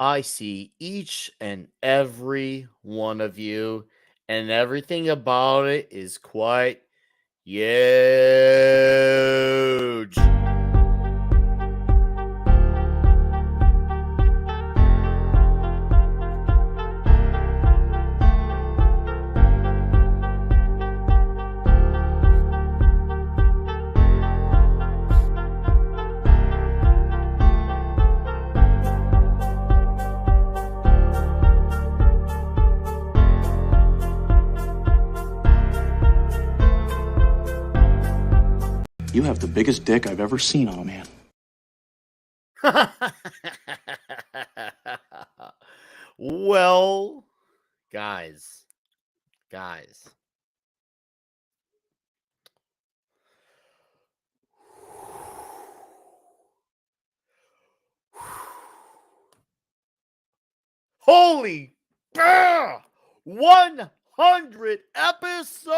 I see each and every one of you, and everything about it is quite huge. You have the biggest dick I've ever seen on a man. Well, guys. Holy 100 episodes!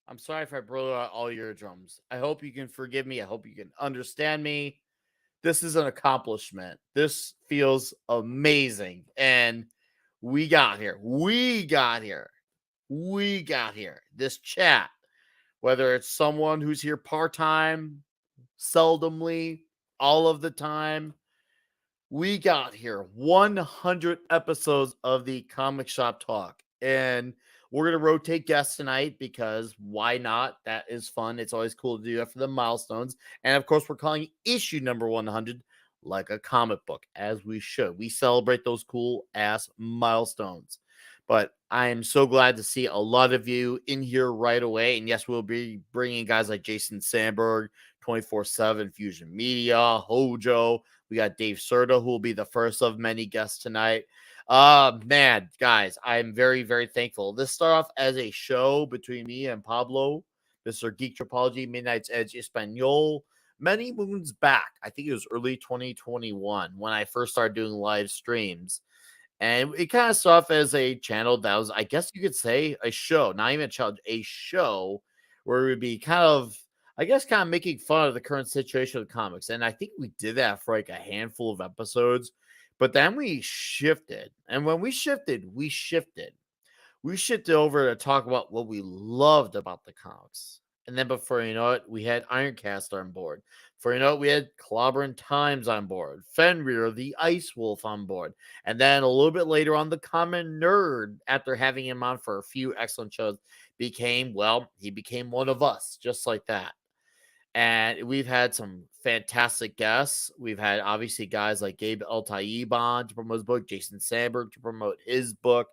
I'm sorry if I blew out all your drums. I hope you can forgive me. I hope you can understand me. This is an accomplishment. This feels amazing. And we got here. This chat, whether it's someone who's here part time, seldomly, all of the time, we got here 100 episodes of the Comic Shop Talk. And we're going to rotate guests tonight because why not? That is fun. It's always cool to do that for the milestones. And of course, we're calling issue number 100 like a comic book, as we should. We celebrate those cool ass milestones. But I am so glad to see a lot of you in here right away. And yes, we'll be bringing guys like Jason Sandberg, 24/7 Fusion Media, Hojo. We got Dave Serta, who will be the first of many guests tonight. Man, guys, I'm very, very thankful. This started off as a show between me and Pablo, Mr. Geek Tropology, Midnight's Edge Espanol, many moons back. I think it was early 2021 when I first started doing live streams. And it kind of started off as a channel that was, I guess you could say, a show, not even a challenge, a show where we would be kind of, I guess, kind of making fun of the current situation of comics. And I think we did that for like a handful of episodes. But then we shifted. And when we shifted, we shifted. We shifted over to talk about what we loved about the comics. And then before you know it, we had Ironcast on board. For you know it, we had Clobbering Times on board, Fenrir the Ice Wolf on board. And then a little bit later on, the Common Nerd, after having him on for a few excellent shows, he became one of us, just like that. And we've had some fantastic guests. We've had obviously guys like Gabe El-Tayeb to promote his book, Jason Sandberg to promote his book.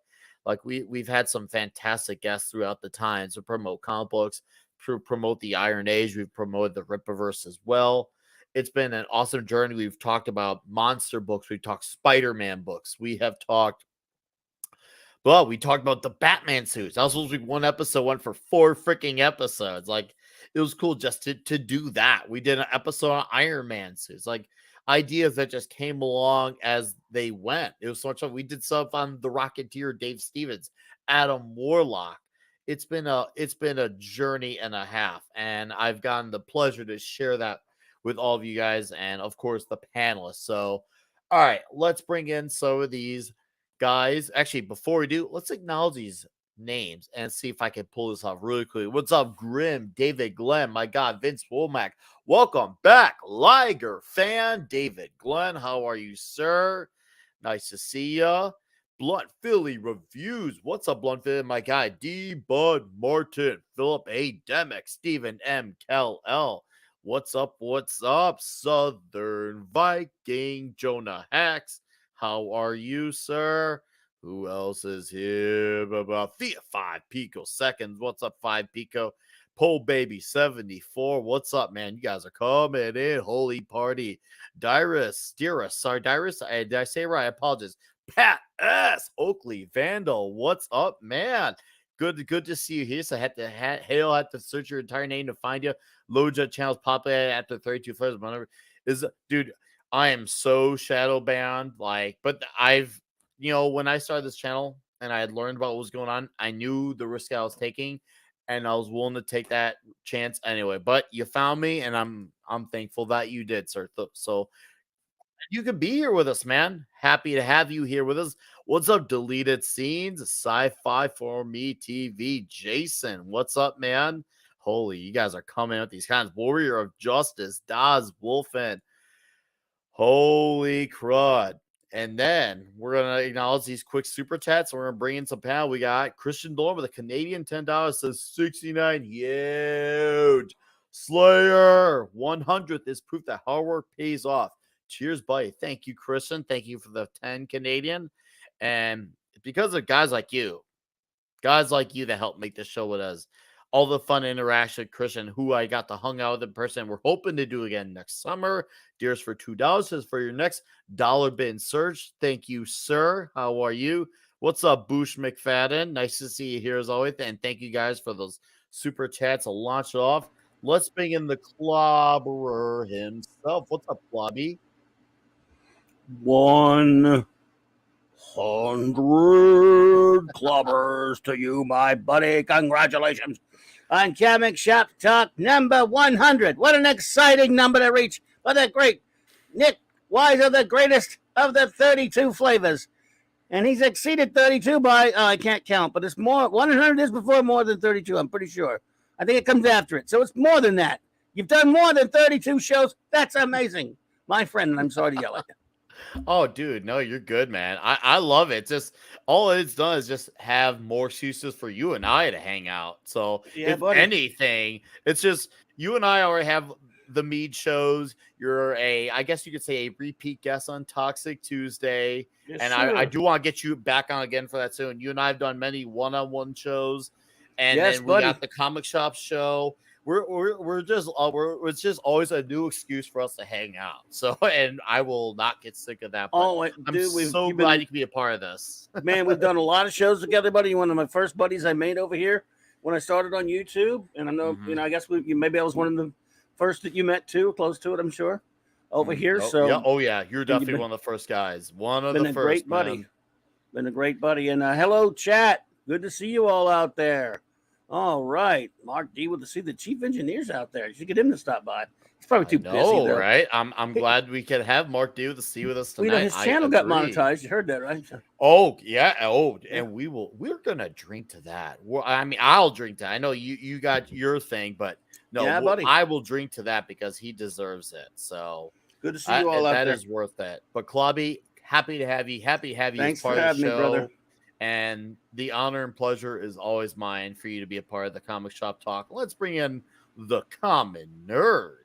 Like we've had some fantastic guests throughout the times to promote comic books, to promote the Iron Age. We've promoted the Rippaverse as well. It's been an awesome journey. We've talked about monster books. We've talked Spider-Man books. We talked about the Batman suits. That was supposed to be one episode, went for 4 freaking episodes. Like, it was cool just to do that. We did an episode on Iron Man suits. Like, ideas that just came along as they went. It was so much fun. We did stuff on the Rocketeer, Dave Stevens, Adam Warlock. It's been a journey and a half, and I've gotten the pleasure to share that with all of you guys, and of course the panelists. So, all right, let's bring in some of these guys. Actually, before we do, let's acknowledge these names and see if I can pull this off really quickly. What's up, Grim, David Glenn? My God, Vince Womack. Welcome back, Liger fan, David Glenn. How are you, sir? Nice to see ya. Blunt Philly reviews. What's up, Blunt Philly? My guy, D. Bud Martin, Philip A. Demick, Stephen M. Kel L. What's up? What's up? Southern Viking, Jonah Hacks. How are you, sir? Who else is here? About 5 Pico seconds. What's up, 5 Pico? Pole Baby 74. What's up, man? You guys are coming in. Holy party. Dyrus. Sorry, Dyrus. Did I say it right? I apologize. Pat S. Oakley Vandal. What's up, man? Good to see you here. So I had to search your entire name to find you. Loja channels popular after 32 flares. Whatever. Dude, I am so shadow bound. But when I started this channel and I had learned about what was going on, I knew the risk I was taking. and I was willing to take that chance anyway. But you found me, and I'm thankful that you did, sir. So you could be here with us, man. Happy to have you here with us. What's up, Deleted Scenes, Sci-Fi for Me TV, Jason? What's up, man? Holy, you guys are coming with these kinds. Warrior of Justice, Daz Wolfen. Holy crud. And then we're going to acknowledge these quick super chats. We're going to bring in some panel. We got Christian Dorn with a Canadian $10, says 69. Huge. Slayer 100th is proof that hard work pays off. Cheers, buddy. Thank you, Christian. Thank you for the 10 Canadian. And because of guys like you that help make this show with us, all the fun interaction, Christian, who I got to hung out with in person. We're hoping to do again next summer. Deers for $2 says for your next dollar bin search. Thank you, sir. How are you? What's up, Boosh McFadden? Nice to see you here as always. And thank you guys for those super chats. I'll launch it off. Let's bring in the clobberer himself. What's up, Clobby? 100 clobbers to you, my buddy. Congratulations on Comic Shop Talk number 100. What an exciting number to reach. What a great Nick Weiser, the greatest of the 32 flavors. And he's exceeded 32 by, I can't count, but it's more. 100 is before more than 32, I'm pretty sure. I think it comes after it. So it's more than that. You've done more than 32 shows. That's amazing, my friend. And I'm sorry to yell at you. Oh, dude, no, you're good, man. I love it. Just all it's done is just have more excuses for you and I to hang out. So if anything, it's just you and I already have the Mead shows. You're I guess you could say a repeat guest on Toxic Tuesday. Yes, and sir. I do want to get you back on again for that soon. You and I have done many one-on-one shows. And Yes, then we buddy. got the comic shop show. It's just always a new excuse for us to hang out. So, and I will not get sick of that. Oh, I'm dude, so glad you can be a part of this. Man, we've done a lot of shows together, buddy. You're one of my first buddies I made over here when I started on YouTube. And I know, I guess maybe I was one of the first that you met too, close to it, I'm sure, over here. Oh yeah, you're definitely one of the first guys. One of the first, great buddy. Been a great buddy. And hello, chat. Good to see you all out there. All right, Mark D with the chief engineer's out there. You should get him to stop by. He's probably too busy, though. Right? I'm glad we could have Mark D with the C with us tonight. His channel got monetized. You heard that, right? Oh yeah. Oh, and we're gonna drink to that. I mean, I'll drink to that. I know you got your thing, but no, yeah, buddy. I will drink to that because he deserves it. So good to see you all out there. That is worth it. But Clobby, happy to have you. Happy to have you Thanks as part for of the having show. me, brother. And the honor and pleasure is always mine for you to be a part of the Comic Shop Talk. Let's bring in the Common Nerd.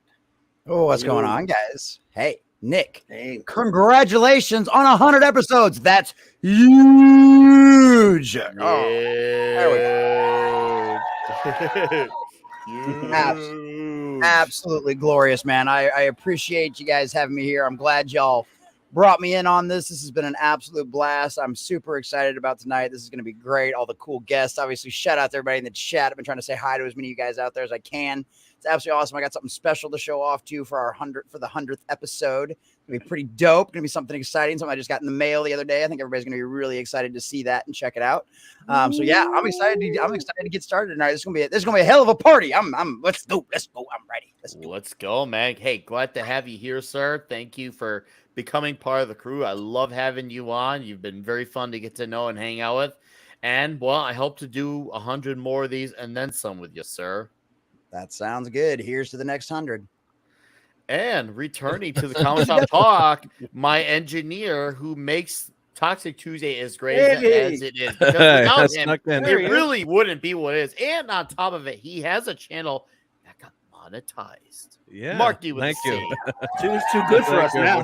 Oh, what's going on, guys? Hey, Nick. Hey. Congratulations on 100 episodes. That's huge. Yeah. Oh, there we go. Absolutely glorious, man. I appreciate you guys having me here. I'm glad y'all brought me in on this. This has been an absolute blast. I'm super excited about tonight. This is going to be great. All the cool guests. Obviously, shout out to everybody in the chat. I've been trying to say hi to as many of you guys out there as I can. It's absolutely awesome. I got something special to show off to you for the 100th episode. It's going to be pretty dope. It's going to be something exciting. Something I just got in the mail the other day. I think everybody's going to be really excited to see that and check it out. So yeah, I'm excited to get started tonight. This is going to be a hell of a party. Let's go. I'm ready. Let's go, man. Hey, glad to have you here, sir. Thank you for becoming part of the crew. I love having you on. You've been very fun to get to know and hang out with. And well, I hope to do 100 more of these and then some with you, sir. That sounds good. Here's to the next 100. And returning to the Comic Shop Talk, my engineer who makes Toxic Tuesday as great as it is. Because without him, it really wouldn't be what it is. And on top of it, he has a channel that got monetized. Yeah. Mark D with thank you. It's too good for us now.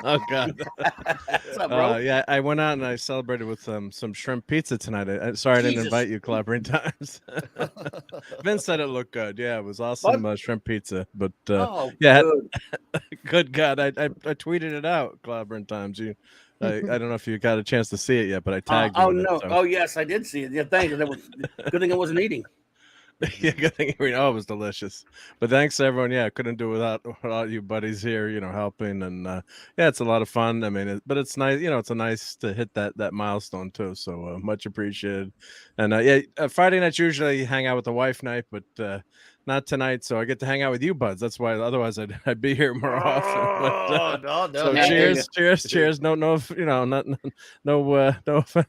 Oh god. What's up, bro? Yeah, I went out and I celebrated with some shrimp pizza tonight. Sorry I didn't invite you, Clobbering Times. Vince said it looked good. Yeah, it was awesome shrimp pizza. But yeah, good God, I tweeted it out, Clobbering Times. I don't know if you got a chance to see it yet, but I tagged you. No. So. Oh yes, I did see it. Yeah, thanks. That was good thing I wasn't eating. Yeah, good thing we know it was delicious. But thanks everyone. Yeah, I couldn't do it without you buddies here, helping, and yeah, it's a lot of fun. I mean, but it's nice, it's a nice to hit that milestone too. So much appreciated. And yeah, Friday nights usually hang out with the wife night, but not tonight. So I get to hang out with you buds. That's why otherwise I'd be here more often. But no. so Hey. cheers. No, no offense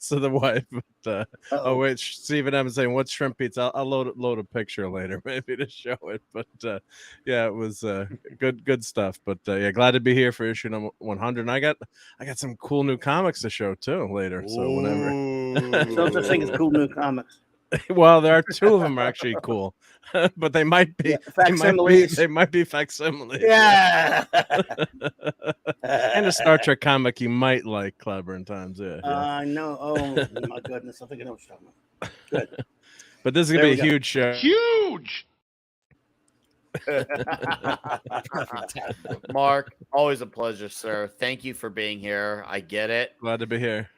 to the wife, but oh wait, Stephen M is saying what's shrimp pizza. I'll load a picture later maybe to show it. But yeah, it was good stuff. But yeah, glad to be here for issue number 100. And I got some cool new comics to show too later. So whenever. No such thing as cool new comics. Well, there are two of them are actually cool, but they might be facsimiles. They might be facsimiles. Yeah. And a Star Trek comic you might like, Clever in Times. Yeah. No. Oh my goodness, I think I know what you're talking about. Good. But this is gonna be a huge show. Huge. Mark, always a pleasure, sir. Thank you for being here. I get it. Glad to be here.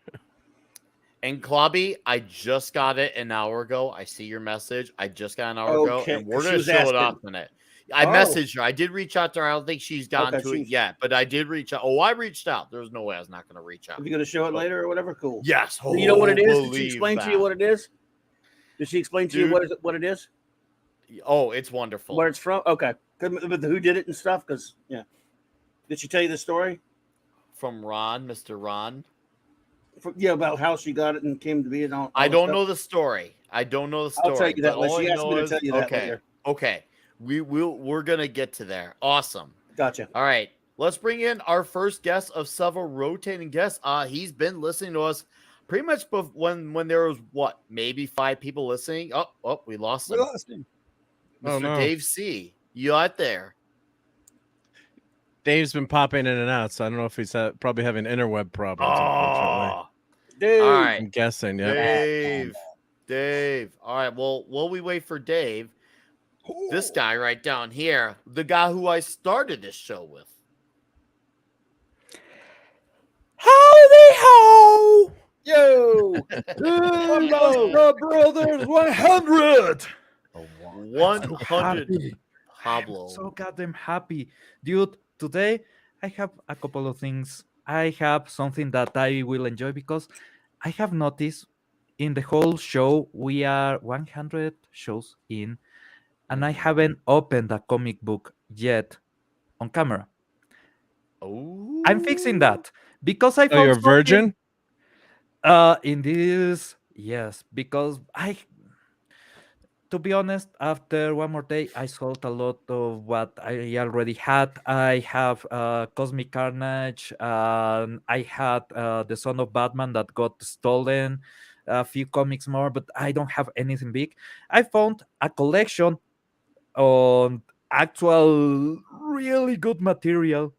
And Klobby, I just got it an hour ago. I see your message. I just got an hour ago, and we're going to show it off in it. I messaged her. I did reach out to her. I don't think she's gotten to it yet, but I did reach out. Oh, I reached out. There's no way I was not going to reach out. Are you going to show it later or whatever? Cool. Yes. Do you know what it is? Did she explain to you what it is? Did she explain to you what it is? Oh, it's wonderful. Where it's from? Okay. But who did it and stuff? Because, yeah. Did she tell you the story? From Ron, Mr. Ron. Yeah, about how she got it and came to be and all. I don't know the story. I don't know the story. I'll tell you that later. She asked me to tell you that later. Okay. We're gonna get to there. Awesome. Gotcha. All right. Let's bring in our first guest of several rotating guests. He's been listening to us pretty much when there was maybe 5 people listening. Oh, we lost him. Mr. Dave C. You out there? Dave's been popping in and out, so I don't know if he's probably having interweb problems. Unfortunately. Dave. All right. I'm guessing. Yeah. Dave. All right. Well, while we wait for Dave, this guy right down here, the guy who I started this show with. Howdy ho! Yo! Hello, Brothers 100! 100. Pablo. So goddamn happy. Dude, today I have a couple of things. I have something that I will enjoy because I have noticed in the whole show we are 100 shows in and I haven't opened a comic book yet on camera. Oh, I'm fixing that because I found you're a virgin? In this, yes, because to be honest, after one more day, I sold a lot of what I already had. I have Cosmic Carnage, and I had The Son of Batman that got stolen, a few comics more, but I don't have anything big. I found a collection on actual really good material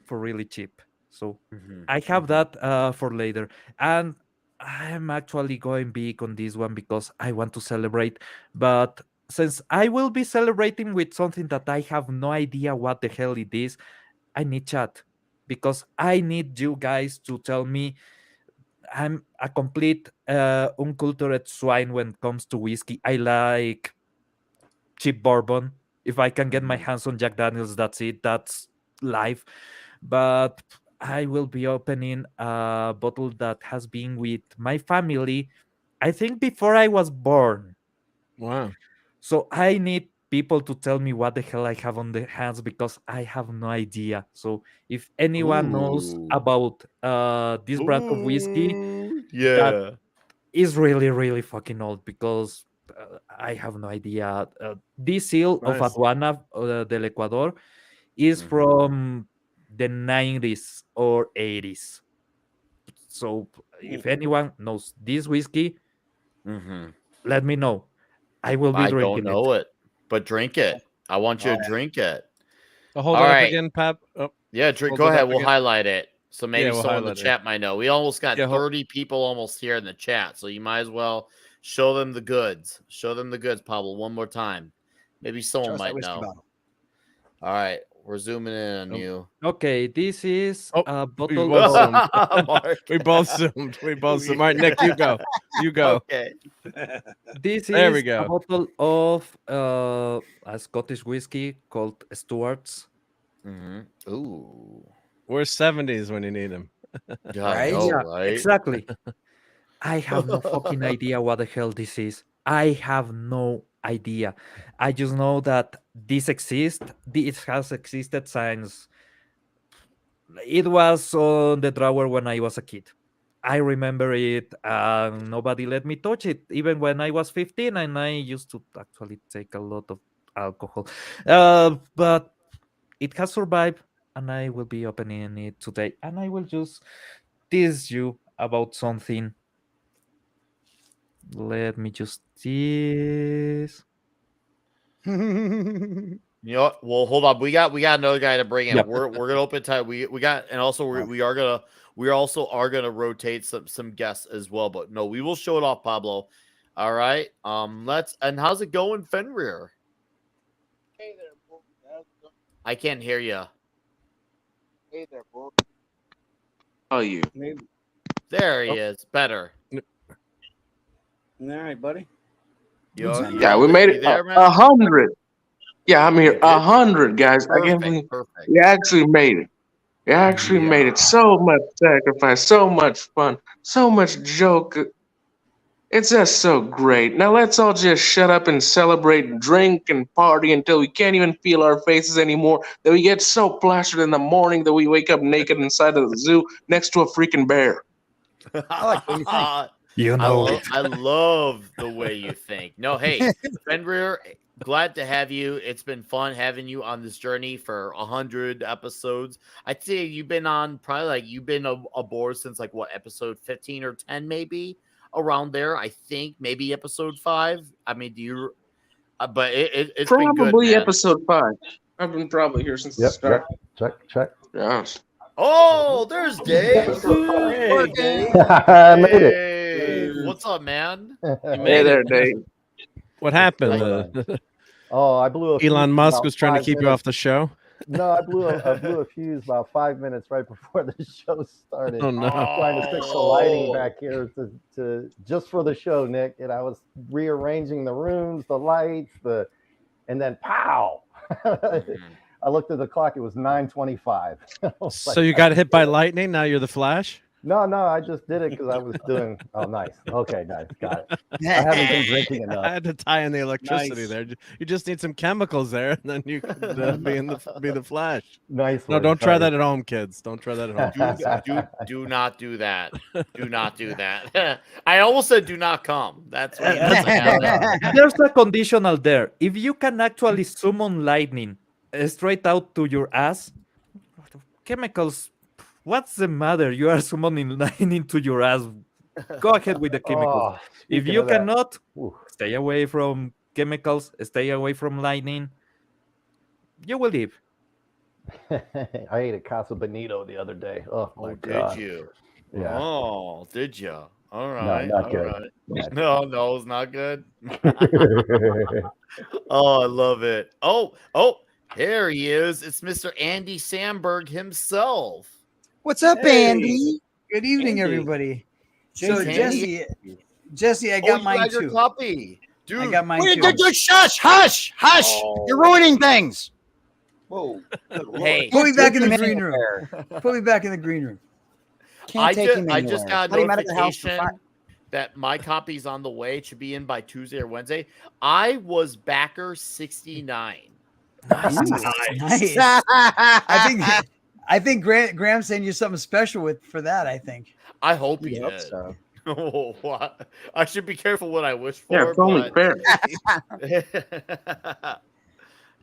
for really cheap. So I have that for later. And I'm actually going big on this one because I want to celebrate. But since I will be celebrating with something that I have no idea what the hell it is, I need chat because I need you guys to tell me I'm a complete uncultured swine when it comes to whiskey. I like cheap bourbon. If I can get my hands on Jack Daniels, that's it. That's life. But I will be opening a bottle that has been with my family, I think before I was born. Wow. So I need people to tell me what the hell I have on the hands because I have no idea. So if anyone knows about this brand of whiskey, that is really, really fucking old because I have no idea. This seal of Aduana del Ecuador is from the 90s or 80s. So if anyone knows this whiskey, let me know. I will be drinking it. I don't know it, but drink it. I want you to drink it. Hold it up again, Pap. Oh, yeah, drink. Go ahead. We'll highlight it. So maybe we'll someone in the chat might know. We almost got 30 people almost here in the chat. So you might as well show them the goods. Show them the goods, Pablo, one more time. Maybe someone might know. All right. We're zooming in on you. Okay, this is Oh, a we bottle both of zoomed. Mark. We both zoomed. We both zoomed. All right, Nick, you go. You go. Okay. this There we is a go. bottle of a Scottish whiskey called Stewart's. Ooh. We're 70s when you need him. Yeah, I Right? know, Yeah, right? exactly. I have no fucking idea what the hell this is. I have no idea. I just know that this exists. This has existed since it was on the drawer when I was a kid. I remember it. Nobody let me touch it, even when I was 15, and I used to actually take a lot of alcohol. But it has survived, and I will be opening it today, and I will just tease you about something. Let me just tease. You know what? Well, hold on. We got another guy to bring in. Yep. We're gonna open time. We got, and also we also are gonna rotate some guests as well. But no, we will show it off, Pablo. All right. Let's. And how's it going, Fenrir? Hey there, Bo. I can't hear you. Hey there, Bo. Oh, you. Maybe. There he is. Better. All right, buddy. Yeah, we made it there, man? 100. Yeah, I'm here. You did? 100, guys. I can't Perfect. believe Perfect. we actually made it. We actually made it. So much sacrifice, so much fun, so much joke. It's just so great. Now let's all just shut up and celebrate, drink, and party until we can't even feel our faces anymore. That we get so plastered in the morning that we wake up naked inside of the zoo next to a freaking bear. I like the way you think. You know it. I love the way you think. No, hey, Fenrir, glad to have you. It's been fun having you on this journey for 100 episodes. I'd say you've been on probably like you've been aboard since like what, episode 15 or 10 maybe, around there. I think maybe episode 5. I mean, do you? But it's been good, Probably man. episode 5. I've been probably here since the start. Check. Yes. Oh, there's Dave. Hey, Dave. I made it. Dave, what's up, man? Hey there, Dave. What happened? Oh, I blew a fuse Elon Musk about was trying to 5 keep you minutes. off the show. No, I blew a fuse about 5 minutes right before the show started. Oh no! Trying to fix the lighting back here to just for the show, Nick. And I was rearranging the rooms, the lights, and then pow! I looked at the clock. It was 9:25. So you got hit by lightning. Now you're the Flash. No, I just did it because I was doing. Oh, nice. Okay, nice, got it. I haven't been drinking I enough. had to tie in the electricity Nice. there. You just need some chemicals there, and then you could be the Flash. Nice. No, one, don't try sorry. that at home, kids. Don't try that at home. Do not do that. Do not do that. I almost said do not come. That's what There's a conditional there. If you can actually summon lightning straight out to your ass, chemicals. What's the matter? You are summoning lightning to your ass. Go ahead with the chemicals. Oh, If speaking you of that, cannot, ooh, stay away from chemicals. Stay away from lightning. You will live. I ate a Casa Bonito the other day. Oh my god! Did you? Yeah. Oh, did you? All right. not all good. right. Not No, it's not good. good. Oh, I love it. Oh, here he is. It's Mr. Andy Samberg himself. What's up, Hey. Andy? Good evening, Andy. everybody. Jason, So Jesse, I got you mine got your too. copy. Dude, I got mine wait, too. Hush! Oh. You're ruining things. Whoa. Good Lord. Hey, Put me back in the this is- green room. Put me back in the green room. I Can't take him I just anywhere. got a Let him out of the house for notification that my copy's on the way. It should be in by Tuesday or Wednesday. I was backer 69. Nice. I think Graham sent you something special for that. I think. I hope he You'd hope did. so. Oh, what? I should be careful what I wish for. Yeah, it's only fair.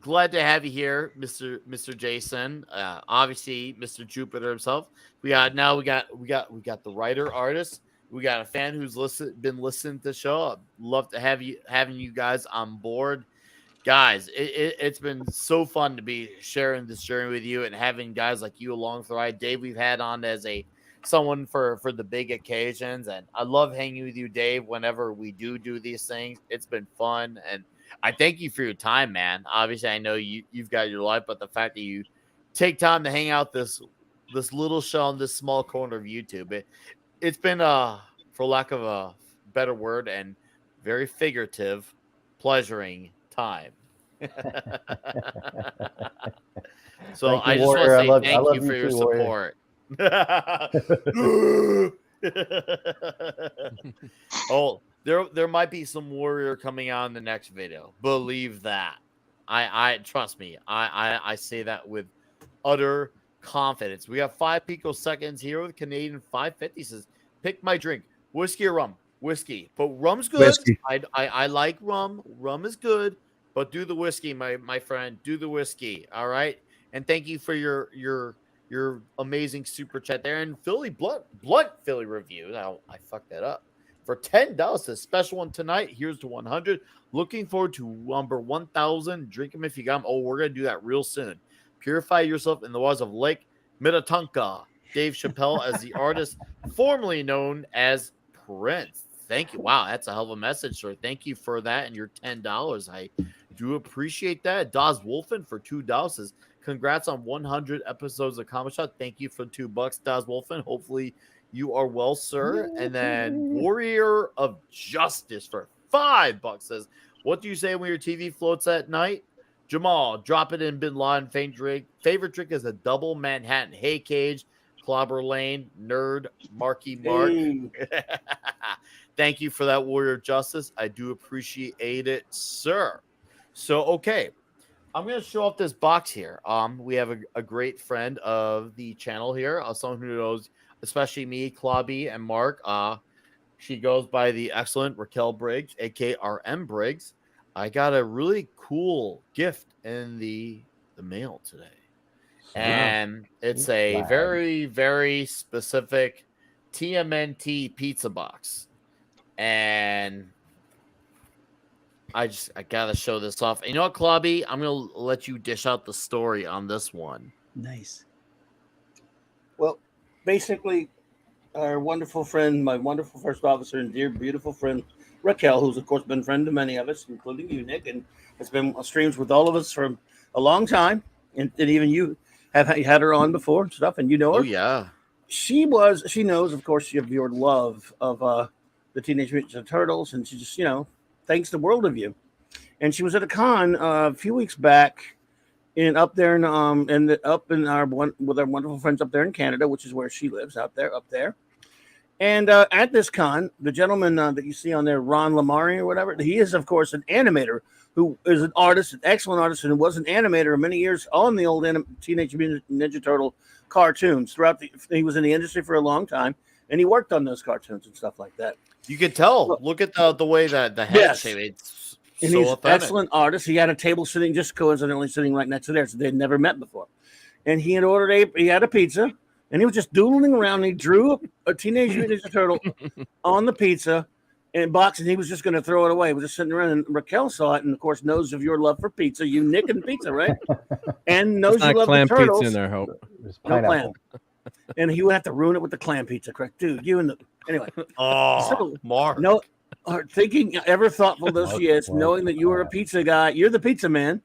Glad to have you here, Mr. Jason. Obviously, Mr. Jupiter himself. We got the writer artist. We got a fan who's been listening to the show. I'd love to having you guys on board. Guys, it's been so fun to be sharing this journey with you and having guys like you along for the ride. Dave, we've had on as someone for the big occasions, and I love hanging with you, Dave, whenever we do these things. It's been fun, and I thank you for your time, man. Obviously, I know you've got your life, but the fact that you take time to hang out this little show in this small corner of YouTube. It's been for lack of a better word and very figurative, pleasuring time. So Thank you, I just want to Warrior. say I thank love you you for your too, Warrior. support. Oh, there might be some Warrior coming out in the next video. Believe that. I trust me. I say that with utter confidence. We have 5 picoseconds here with Canadian 550 says, pick my drink, whiskey or rum. Whiskey, but rum's good. Whiskey. I like rum. Rum is good, but do the whiskey, my friend. Do the whiskey. All right. And thank you for your amazing super chat there. And Philly Blunt Philly review. Now I fucked that up. For $10, a special one tonight. Here's to 100. Looking forward to number 1,000. Drink them if you got them. Oh, we're gonna do that real soon. Purify yourself in the waters of Lake Minnetonka. Dave Chappelle as the artist formerly known as Prince. Thank you. Wow, that's a hell of a message, sir. Thank you for that and your $10. I do appreciate that. Daz Wolfen for $2. Congrats on 100 episodes of Comic Shop. Thank you for $2, Daz Wolfen. Hopefully you are well, sir. And then Warrior of Justice for $5 says, what do you say when your TV floats at night? Jamal, drop it in Bin Laden. Favorite drink is a double Manhattan Hay Cage. Clobber Lane, Nerd, Marky Mark. Thank you for that, Warrior of Justice. I do appreciate it, sir. So, okay. I'm going to show off this box here. We have a great friend of the channel here, someone who knows, especially me, Clobby, and Mark. She goes by the excellent Raquel Briggs, aka RM Briggs. I got a really cool gift in the mail today. And it's a very, very specific TMNT pizza box. And I gotta show this off. And you know what, Clobby? I'm gonna let you dish out the story on this one. Nice. Well, basically, our wonderful friend, my wonderful first officer and dear, beautiful friend, Raquel, who's of course been a friend to many of us, including you, Nick, and has been on streams with all of us for a long time. And even you have had her on before and stuff, and you know her. Oh, yeah. She knows, of course, of your love of the Teenage Mutant Ninja Turtles, and she just, thanks the world of you. And she was at a con a few weeks back up there with our wonderful friends up there in Canada, which is where she lives, up there. And at this con, the gentleman that you see on there, Ron Lamari or whatever, he is, of course, an animator who is an artist, an excellent artist, and who was an animator many years on the old Teenage Mutant Ninja Turtle cartoons. He was in the industry for a long time, and he worked on those cartoons and stuff like that. You can tell. Look at the way that the head shape. It's and so he's authentic. An excellent artist. He had a table just coincidentally sitting right next to theirs. So they'd never met before. And he had he had a pizza, and he was just doodling around. And he drew a Teenage Mutant Ninja Turtle on the pizza and box, and he was just going to throw it away. He was just sitting around, and Raquel saw it, and of course knows of your love for pizza. You Nick and pizza, right? And knows you love the turtles. Pizza in there, Hope. No clam. And he would have to ruin it with the clam pizza, correct? Dude, anyway. Oh, Mark. No, thinking ever thoughtful though she is, knowing that you were a pizza guy, you're the pizza man,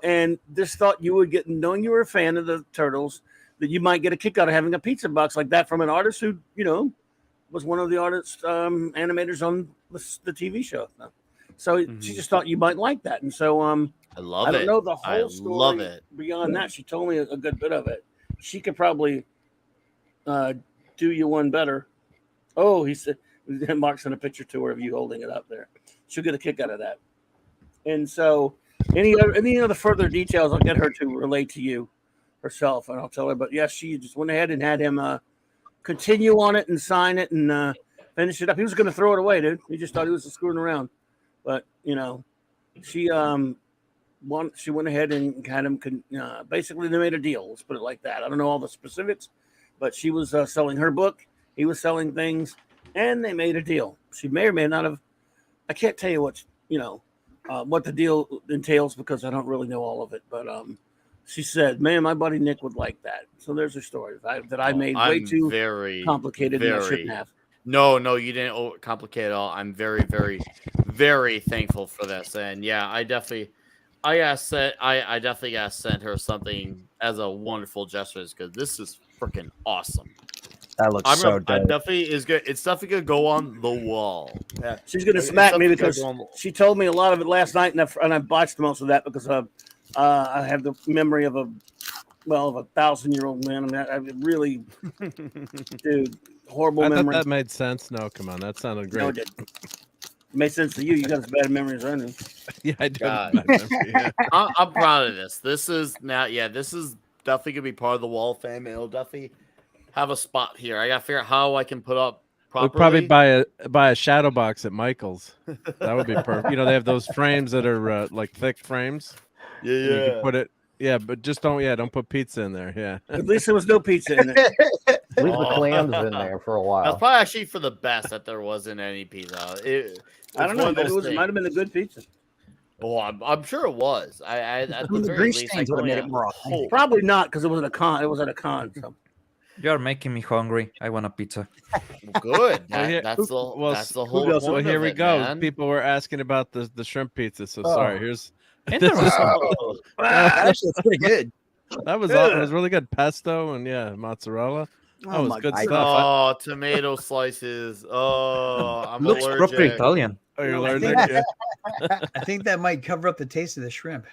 and this thought you would get, knowing you were a fan of the Turtles, that you might get a kick out of having a pizza box like that from an artist who, was one of the artists, animators on the TV show. So she just thought you might like that. And so I don't know the whole story. Love it. Beyond that, she told me a good bit of it. She could probably do you one better. Oh, he said, Mark sent a picture to her of you holding it up there. She'll get a kick out of that. And so any other further details, I'll get her to relate to you herself, and I'll tell her. But yes, she just went ahead and had him continue on it and sign it and finish it up. He was going to throw it away, dude. He just thought he was screwing around. But, she went ahead and had him basically they made a deal. Let's put it like that. I don't know all the specifics, but she was selling her book. He was selling things, and they made a deal. She may or may not have. I can't tell you what the deal entails because I don't really know all of it. But she said, "Man, my buddy Nick would like that." So there's her story that I made way too complicated than I shouldn't have. No, you didn't complicate it all. I'm very, very, very thankful for this. And yeah, I definitely I definitely gotta send her something as a wonderful gesture because this is freaking awesome. That looks so dope. Definitely is good. It's definitely gonna go on the wall. Yeah, she's gonna smack me because she told me a lot of it last night, and I botched most of that because I have the memory of a 1,000-year-old man. I mean, I really, dude, horrible memory. I thought that made sense. No, come on, that sounded great. No, it didn't. It made sense to you. You got as bad memories as I do. Yeah, I do. Have a bad memory, yeah. I'm proud of this. This is definitely gonna be part of the wall of fame. It'll definitely have a spot here. I gotta figure out how I can put up properly. We'll probably buy a shadow box at Michael's. That would be perfect. You know, they have those frames that are like thick frames. Yeah. You can put it. Yeah, but just don't put pizza in there. Yeah. At least there was no pizza in there. Leave the clams in there for a while. That's probably actually for the best that there wasn't any pizza. I don't know. It might have been a good pizza. Oh, I'm sure it was. At the The very grease least, stains would have made it more authentic. Probably not because it was at a con. It was at a con. So. You're making me hungry. I want a pizza. Good. That's the whole point. Well, here we it, go. Man. People were asking about the shrimp pizza. So sorry. Here's Actually, it's pretty good. That was it was really good. Pesto and mozzarella. That was good stuff. Oh, tomato slices. Oh, I'm Looks allergic. proper Italian. Oh, you're allergic? I think that might cover up the taste of the shrimp.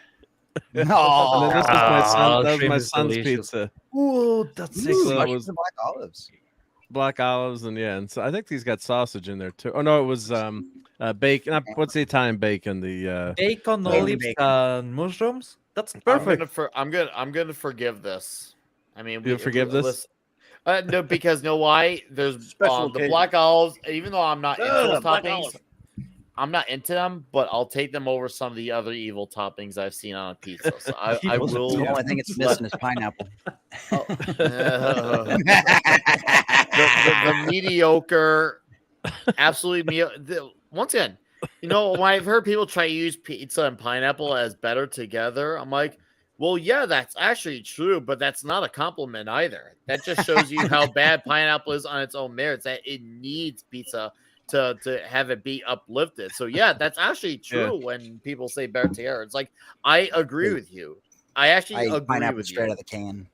No, this was my shrimp is son's delicious. pizza. Ooh, that's sick. So that mushrooms was and black olives. black olives and so I think he's got sausage in there too. Oh no, it was bacon. What's the Italian bacon? The Bacon, Baby olives, bacon. and mushrooms. That's perfect. I'm gonna forgive this. I mean, You'll forgive this? No, because know why? There's Special the occasion. black olives. Even though I'm not into those black toppings, olives. I'm not into them. But I'll take them over some of the other evil toppings I've seen on a pizza. So I will. The only thing it's missing is pineapple. the mediocre, absolutely once again, when I've heard people try to use pizza and pineapple as better together, I'm like, well, yeah, that's actually true, but that's not a compliment either. That just shows you how bad pineapple is on its own merits, that it needs pizza to have it be uplifted. So yeah, that's actually true when people say better together. It's like, I agree with you. I actually agree pineapple with straight you. out of the can.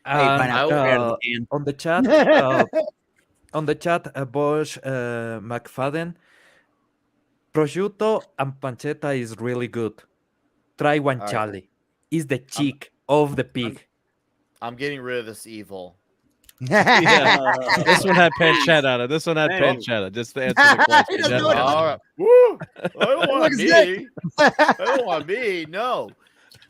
And, on the chat, Bosch McFadden, prosciutto and pancetta is really good. Try guanciale. Is the cheek of the pig. I'm getting rid of this evil. This one had pancetta. This one had pancetta. Just to answer the question. All right. Woo! I don't want me. I don't want me. No.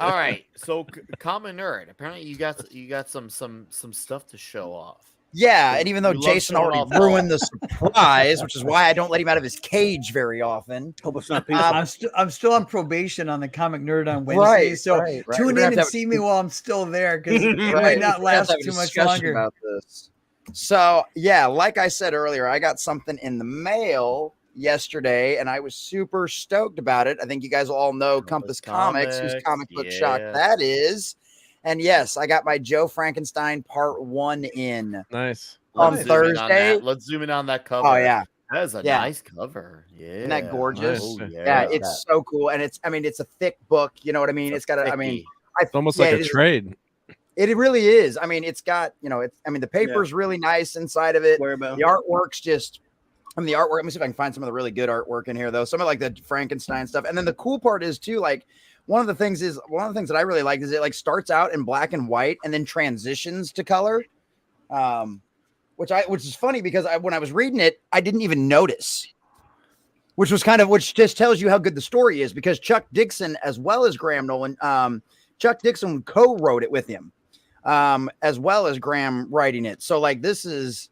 All right. So, Common Nerd. Apparently, you got some stuff to show off. Yeah, and even though love Jason showing already off ruined the surprise, which is why I don't let him out of his cage very often. Hope it's not pizza. I'm still on probation on the Comic Nerd on Wednesday, so tune in and see me while I'm still there because it might not last too much longer. About this. So yeah, like I said earlier, I got something in the mail yesterday, and I was super stoked about it. I think you guys all know Compass Comics, whose comic book shock that is. And yes, I got my Joe Frankenstein Part 1 in. Nice. On Thursday. Let's zoom in on that cover. Oh yeah. That is a nice cover. Yeah. Isn't that gorgeous? Oh, yeah, it's so cool. And it's a thick book. You know what I mean? It's got it's almost like a trade. It really is. I mean, it's got, the paper's really nice inside of it. The artwork's just, the artwork, let me see if I can find some of the really good artwork in here, though. Some of like the Frankenstein stuff. And then the cool part is too, like, one of the things that I really like is it like starts out in black and white and then transitions to color. Which is funny because when I was reading it, I didn't even notice. Which just tells you how good the story is, because Chuck Dixon, as well as Graham Nolan, Chuck Dixon co-wrote it with him, as well as Graham writing it. So like this is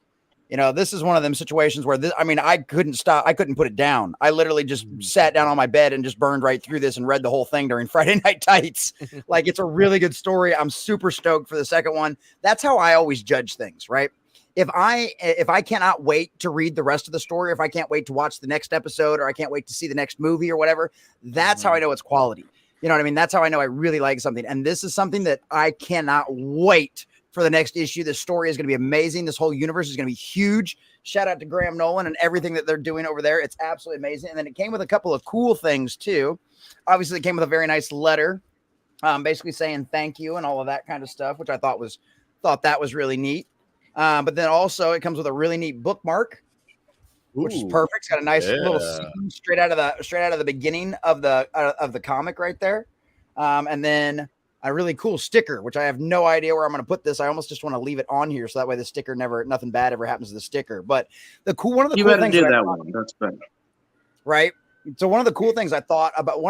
one of them situations where I couldn't stop. I couldn't put it down. I literally just sat down on my bed and just burned right through this and read the whole thing during Friday Night Tights. Like, it's a really good story. I'm super stoked for the second one. That's how I always judge things, right? If I cannot wait to read the rest of the story, if I can't wait to watch the next episode, or I can't wait to see the next movie or whatever, that's how I know it's quality. You know what I mean? That's how I know I really like something. And this is something that I cannot wait for the next issue. This story is going to be amazing. This whole universe is going to be huge. Shout out to Graham Nolan and everything that they're doing over there. It's absolutely amazing. And then it came with a couple of cool things too. Obviously, it came with a very nice letter, basically saying thank you and all of that kind of stuff, which I thought that was really neat. But then also it comes with a really neat bookmark, which is perfect. It's got a nice little scene straight out of the beginning of the comic right there. And then a really cool sticker, which I have no idea where I'm going to put this. I almost just want to leave it on here so that way the sticker nothing bad ever happens to the sticker. But one of the cool things that's better. Right. So one of the cool things I thought about,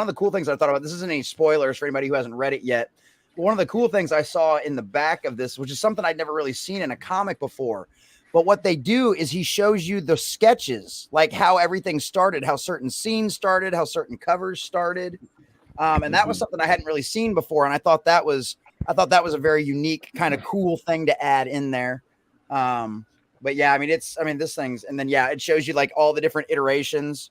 this isn't any spoilers for anybody who hasn't read it yet. But one of the cool things I saw in the back of this, which is something I'd never really seen in a comic before. But what they do is he shows you the sketches, like how everything started, how certain scenes started, how certain covers started. And that was something I hadn't really seen before. And I thought that was a very unique kind of cool thing to add in there. But yeah, this thing's, and then, yeah, it shows you like all the different iterations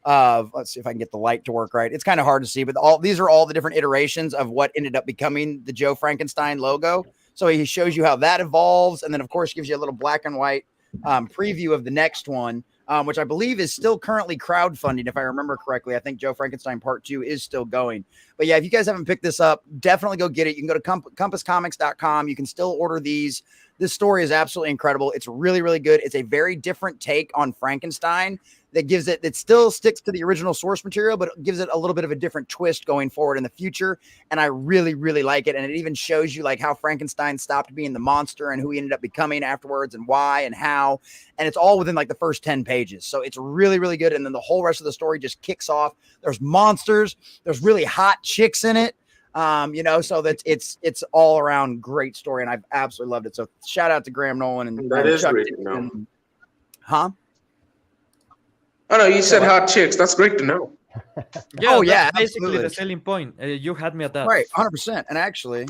of, let's see if I can get the light to work right. It's kind of hard to see, but these are all the different iterations of what ended up becoming the Joe Frankenstein logo. So he shows you how that evolves. And then of course gives you a little black and white preview of the next one, which I believe is still currently crowdfunding. If I remember correctly, I think Joe Frankenstein Part 2 is still going. But yeah, if you guys haven't picked this up, definitely go get it. You can go to compasscomics.com. You can still order these. This story is absolutely incredible. It's really, really good. It's a very different take on Frankenstein that still sticks to the original source material, but it gives it a little bit of a different twist going forward in the future. And I really, really like it. And it even shows you like how Frankenstein stopped being the monster and who he ended up becoming afterwards and why and how. And it's all within like the first 10 pages. So it's really, really good. And then the whole rest of the story just kicks off. There's monsters. There's really hot chicks in it. So that it's all around great story. And I've absolutely loved it. So shout out to Graham Nolan and that is Chuck great Dixon. to know. Huh? Oh no, you said hot chicks. That's great to know. Yeah, yeah, basically absolutely. the selling point. You had me at that. Right, 100%. And actually,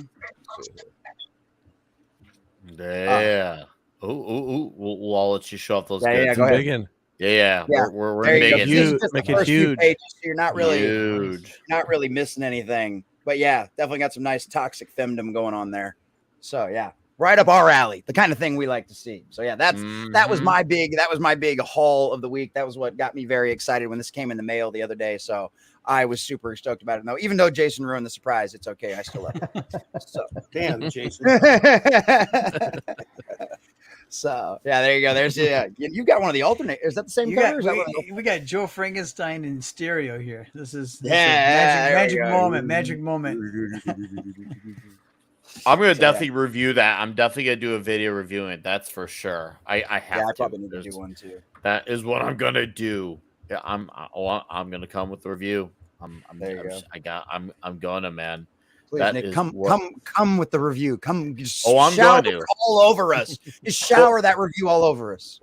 yeah. We'll let you show off those. Yeah, go ahead. Yeah. We're there you big. go. Make it huge. Pages, so you're not really huge. Not really missing anything. But yeah, definitely got some nice toxic femdom going on there. So yeah, right up our alley, the kind of thing we like to see. So yeah, that was my big haul of the week. That was what got me very excited when this came in the mail the other day. So I was super stoked about it. No, even though Jason ruined the surprise, it's okay. I still love it. So damn, Jason. So yeah, there you go. There's you got one of the alternate. Is that the same cover? We got Joe Frankenstein in stereo here. This is magic moment. I'm gonna definitely review that. I'm definitely gonna do a video reviewing it. That's for sure. I have to. I probably need to do one too. That is what I'm gonna do. Yeah, I'm gonna come with the review. I'm gonna, man. Please, that Nick, come with the review. Come, just I'm shower going to all over us. Just shower that review all over us.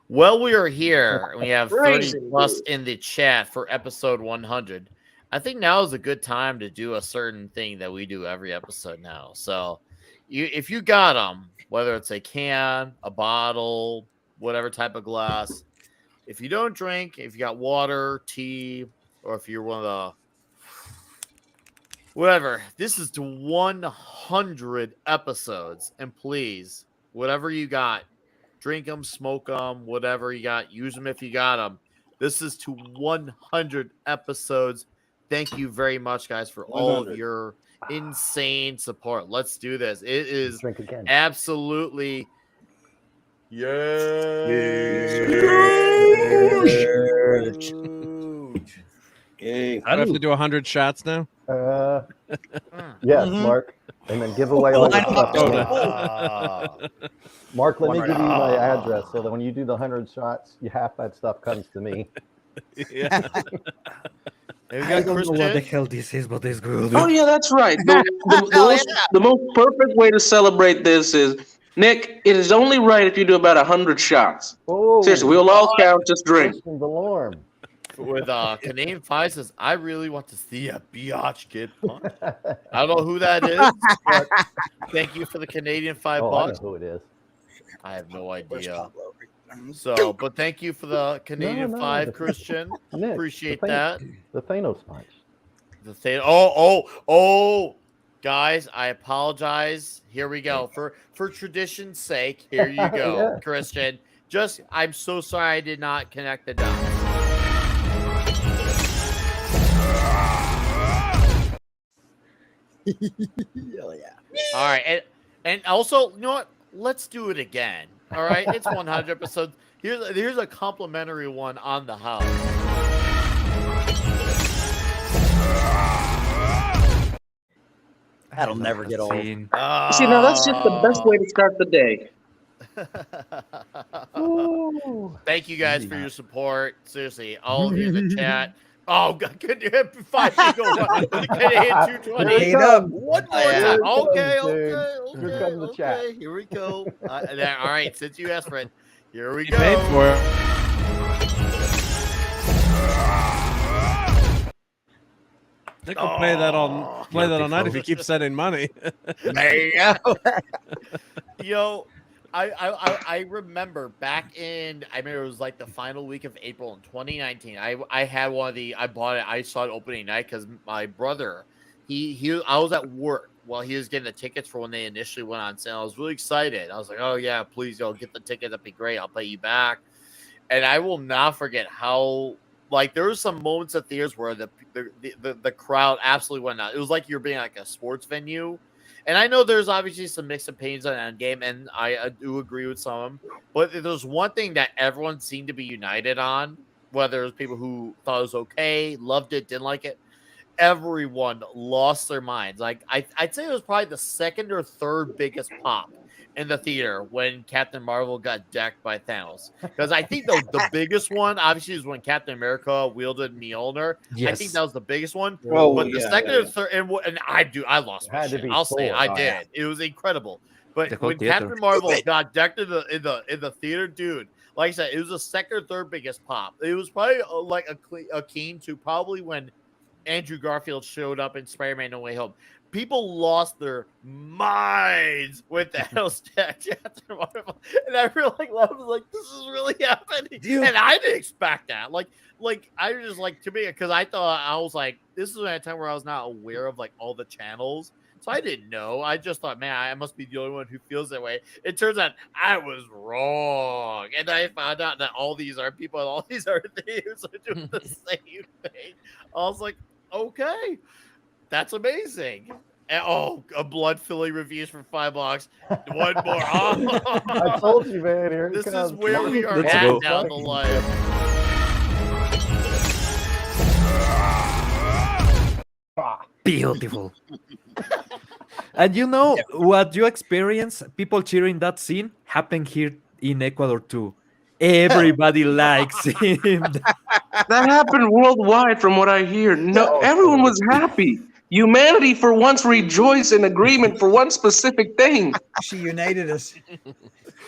Well, we are here. We have 30 plus in the chat for episode 100. I think now is a good time to do a certain thing that we do every episode now. So, if you got them, whether it's a can, a bottle, whatever type of glass, if you don't drink, if you got water, tea, or if you're one of the whatever, this is to 100 episodes. And please, whatever you got, drink them, smoke them, whatever you got, use them if you got them. This is to 100 episodes. Thank you very much, guys, for all of your insane support. Let's do this. It is absolutely Okay. I have to do 100 shots now. Yes, Mark, and then give away all the stuff. Mark, let me give you my address so that when you do the 100 shots, half that stuff comes to me. Yeah. I don't know what the hell this is, but it's good. Oh yeah, that's right. The most perfect way to celebrate this is, Nick, it is only right if you do about 100 shots. Oh, seriously, we'll all count, just drink. Alarm. With Canadian Five says, I really want to see a biatch get punched. I don't know who that is, but thank you for the Canadian $5. I know who it is. I have no idea. So, but thank you for the Canadian $5, Christian. Nick, appreciate that. The Thanos punch. The Thanos. Oh, Guys, I apologize. Here we go. For tradition's sake, here you go, Yeah. Christian. I'm so sorry I did not connect the dots. Hell yeah. All right, and also, you know what? Let's do it again. All right, it's 100 episodes. Here's a complimentary one on the house. That'll never get old. See, now that's just the best way to start the day. Thank you guys for your support. Seriously, all of you in the chat. Oh, God, could you hit 5 to go? Could you hit 220? Paid up. One more time. Okay. Here comes the chat. Here we go. All right, since you asked for it, here we You go. paid for it. Nick will play that all night if he keeps sending money. There you go. Yo, I remember back in, I remember it was like the final week of April in 2019. I had one of I bought it. I saw it opening night because my brother, I was at work while he was getting the tickets for when they initially went on sale. I was really excited. I was like, oh yeah, please, get the ticket. That'd be great. I'll pay you back. And I will not forget how, like, there were some moments at theaters where the crowd absolutely went out. It was like you're being like a sports venue. And I know there's obviously some mixed opinions on Endgame, and I do agree with some of them. But there's one thing that everyone seemed to be united on, whether it was people who thought it was okay, loved it, didn't like it. Everyone lost their minds. Like, I'd say it was probably the second or third biggest pop in the theater when Captain Marvel got decked by Thanos. Because I think the biggest one, obviously, is when Captain America wielded Mjolnir. Yes. I think that was the biggest one. Oh, But the second or third, and I lost my Had to shit. be I'll say Thor. I Oh, did. yeah. It was incredible. But The whole when theater. Captain Marvel got decked in the theater, dude, like I said, it was the second or third biggest pop. It was probably like akin to probably when Andrew Garfield showed up in Spider-Man No Way Home. People lost their minds with that Captain Marvel, and I really was like, "This is really happening," and I didn't expect that. Like I was just like, to me, because I was like, this is at a time where I was not aware of like all the channels, so I didn't know. I just thought, man, I must be the only one who feels that way. It turns out I was wrong, and I found out that all these are people and all these are things are doing the same thing. I was like, okay. That's amazing. And, a blood filling reviews for $5. One more. Oh. I told you, man. Here This comes. is where we are Let's at go. down the line. Beautiful. And you know what you experience? People cheering that scene happened here in Ecuador too. Everybody likes him. That happened worldwide, from what I hear. No, everyone was happy. Humanity for once rejoiced in agreement for one specific thing. She united us.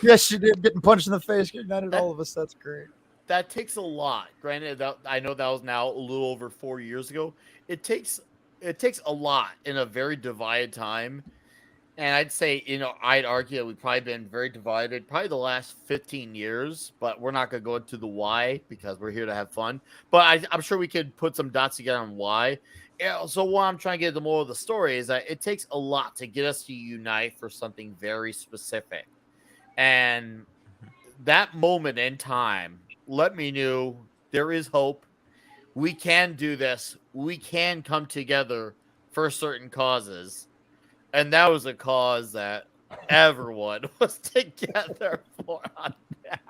Yes, she did. Getting punched in the face united all of us. That's great. That takes a lot. Granted, I know that was now a little over 4 years ago. It takes a lot in a very divided time. And I'd say, I'd argue that we've probably been very divided probably the last 15 years, but we're not going to go into the why because we're here to have fun. But I'm sure we could put some dots together on why. Yeah, so what I'm trying to get at the moral of the story is that it takes a lot to get us to unite for something very specific. And that moment in time let me know there is hope. We can do this. We can come together for certain causes. And that was a cause that everyone was together for on that.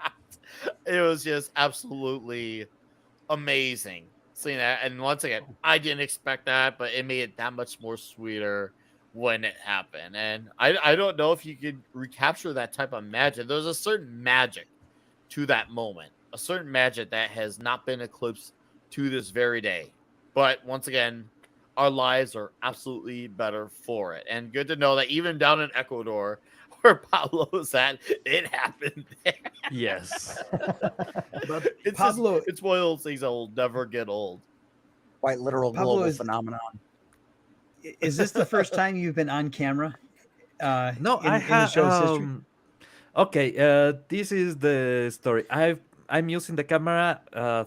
It was just absolutely amazing seeing that. And once again, I didn't expect that, but it made it that much more sweeter when it happened. And I don't know if you could recapture that type of magic. There's a certain magic to that moment, a certain magic that has not been eclipsed to this very day. But once again, our lives are absolutely better for it. And good to know that even down in Ecuador, where Pablo was at, it happened there. Yes. But It's Pablo, it's one of those things that will never get old. Quite literal Pablo global is- phenomenon. is this the first time you've been on camera? No, in I the have. show's history? Okay, this is the story. I'm using the camera.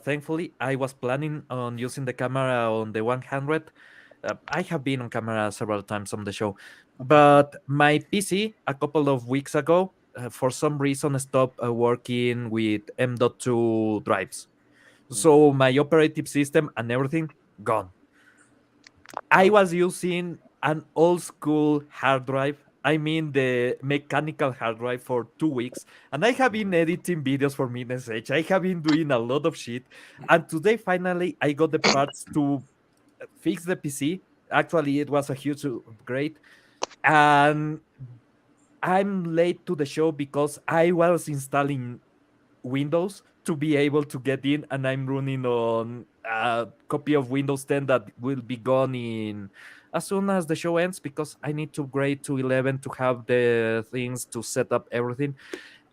Thankfully, I was planning on using the camera on the 100, I have been on camera several times on the show, but my PC a couple of weeks ago, for some reason, stopped working with M.2 drives. So my operative system and everything gone. I was using an old school hard drive. I mean the mechanical hard drive for 2 weeks, and I have been editing videos for Minus Edge. I have been doing a lot of shit, and today finally I got the parts to fix the PC. Actually, it was a huge upgrade, and I'm late to the show because I was installing Windows to be able to get in, and I'm running on a copy of Windows 10 that will be gone in as soon as the show ends because I need to upgrade to 11 to have the things to set up everything.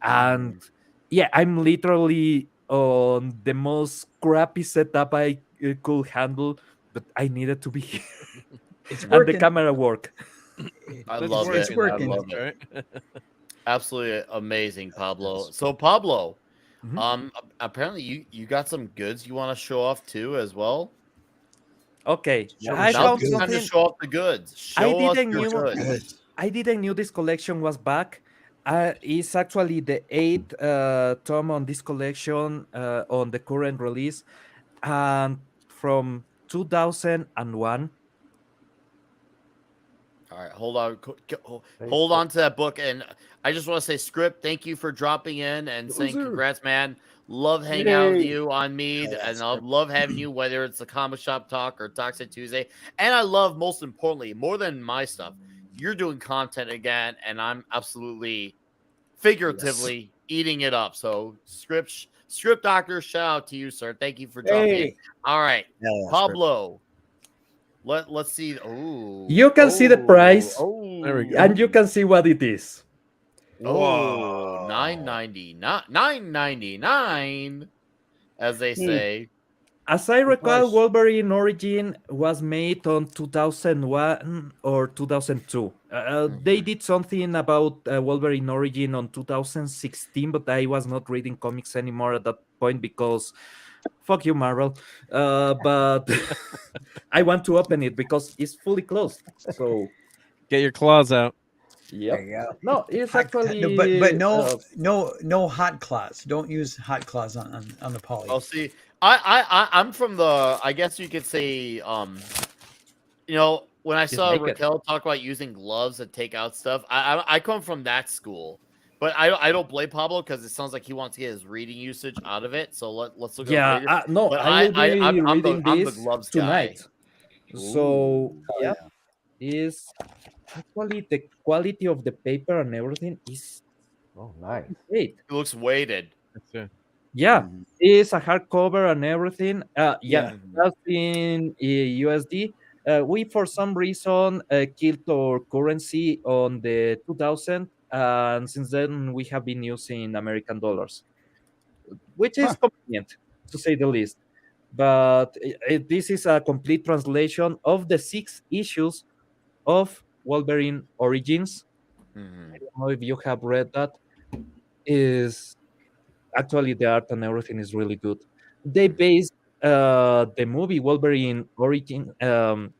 And yeah, I'm literally on the most crappy setup I could handle, but I needed to be here. It's And working. the camera work. I love it. It's working. I love it. Absolutely amazing, Pablo. So Pablo, apparently you got some goods you want to show off too as well. Okay, I found something. Time to show off the goods. Show us your goods. I didn't knew this collection was back. It's actually the eighth tom on this collection on the current release, and from 2001. All right, hold on. Hold on to that book. And I just want to say, Script, thank you for dropping in and saying congrats, man. Love hanging out with you on Mead. And I love having you, whether it's the Comic Shop Talk or Toxic Tuesday. And I love, most importantly, more than my stuff, you're doing content again. And I'm absolutely, figuratively eating it up. So, Script Doctor, shout out to you, sir. Thank you for dropping in. All right, Pablo. Let's see. Oh, you can see the price, and you can see what it is. Oh, $9.99, as they say. As I recall, Wolverine Origin was made on 2001 or 2002. They did something about Wolverine Origin on 2016, but I was not reading comics anymore at that point because fuck you, Marvel. But I want to open it because it's fully closed. So get your claws out. Yep. No, it's actually no hot claws. Don't use hot claws on the poly. Oh, see, I'm from the. I guess you could say, when I saw Raquel talk about using gloves to take out stuff, I come from that school. But I don't blame Pablo because it sounds like he wants to get his reading usage out of it. So let's look. No, but I will be reading this the gloves tonight. Guy. So yeah, is actually the quality of the paper and everything is nice. Great. It looks weighted. Yeah, it's a hardcover and everything. That's in USD. We for some reason killed our currency on the 2000. And since then, we have been using American dollars, which is convenient, to say the least. But this is a complete translation of the 6 issues of Wolverine Origins. I don't know if you have read that. Is actually the art and everything is really good. They based the movie Wolverine Origin,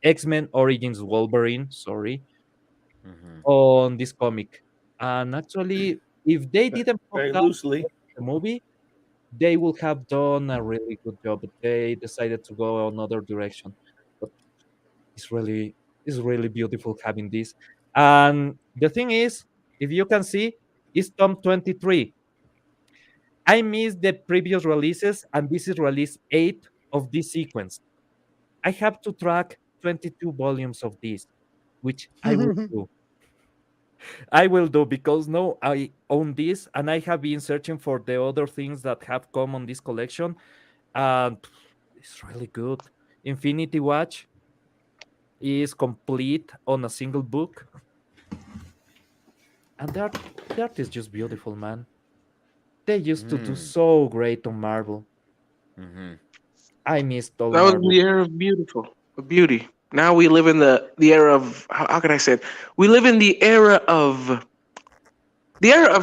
X-Men Origins Wolverine, on this comic. And actually, if they didn't very loosely the movie, they would have done a really good job. But they decided to go another direction. But it's really beautiful having this. And the thing is, if you can see, it's Tom 23. I missed the previous releases, and this is release 8 of this sequence. I have to track 22 volumes of this, which I will do. I will do because no, I own this and I have been searching for the other things that have come on this collection, and it's really good. Infinity Watch is complete on a single book, and the art is just beautiful, man. They used to do so great on Marvel. I missed all that Marvel. was the era of beauty. Now we live in the era of how can I say it? We live in the era of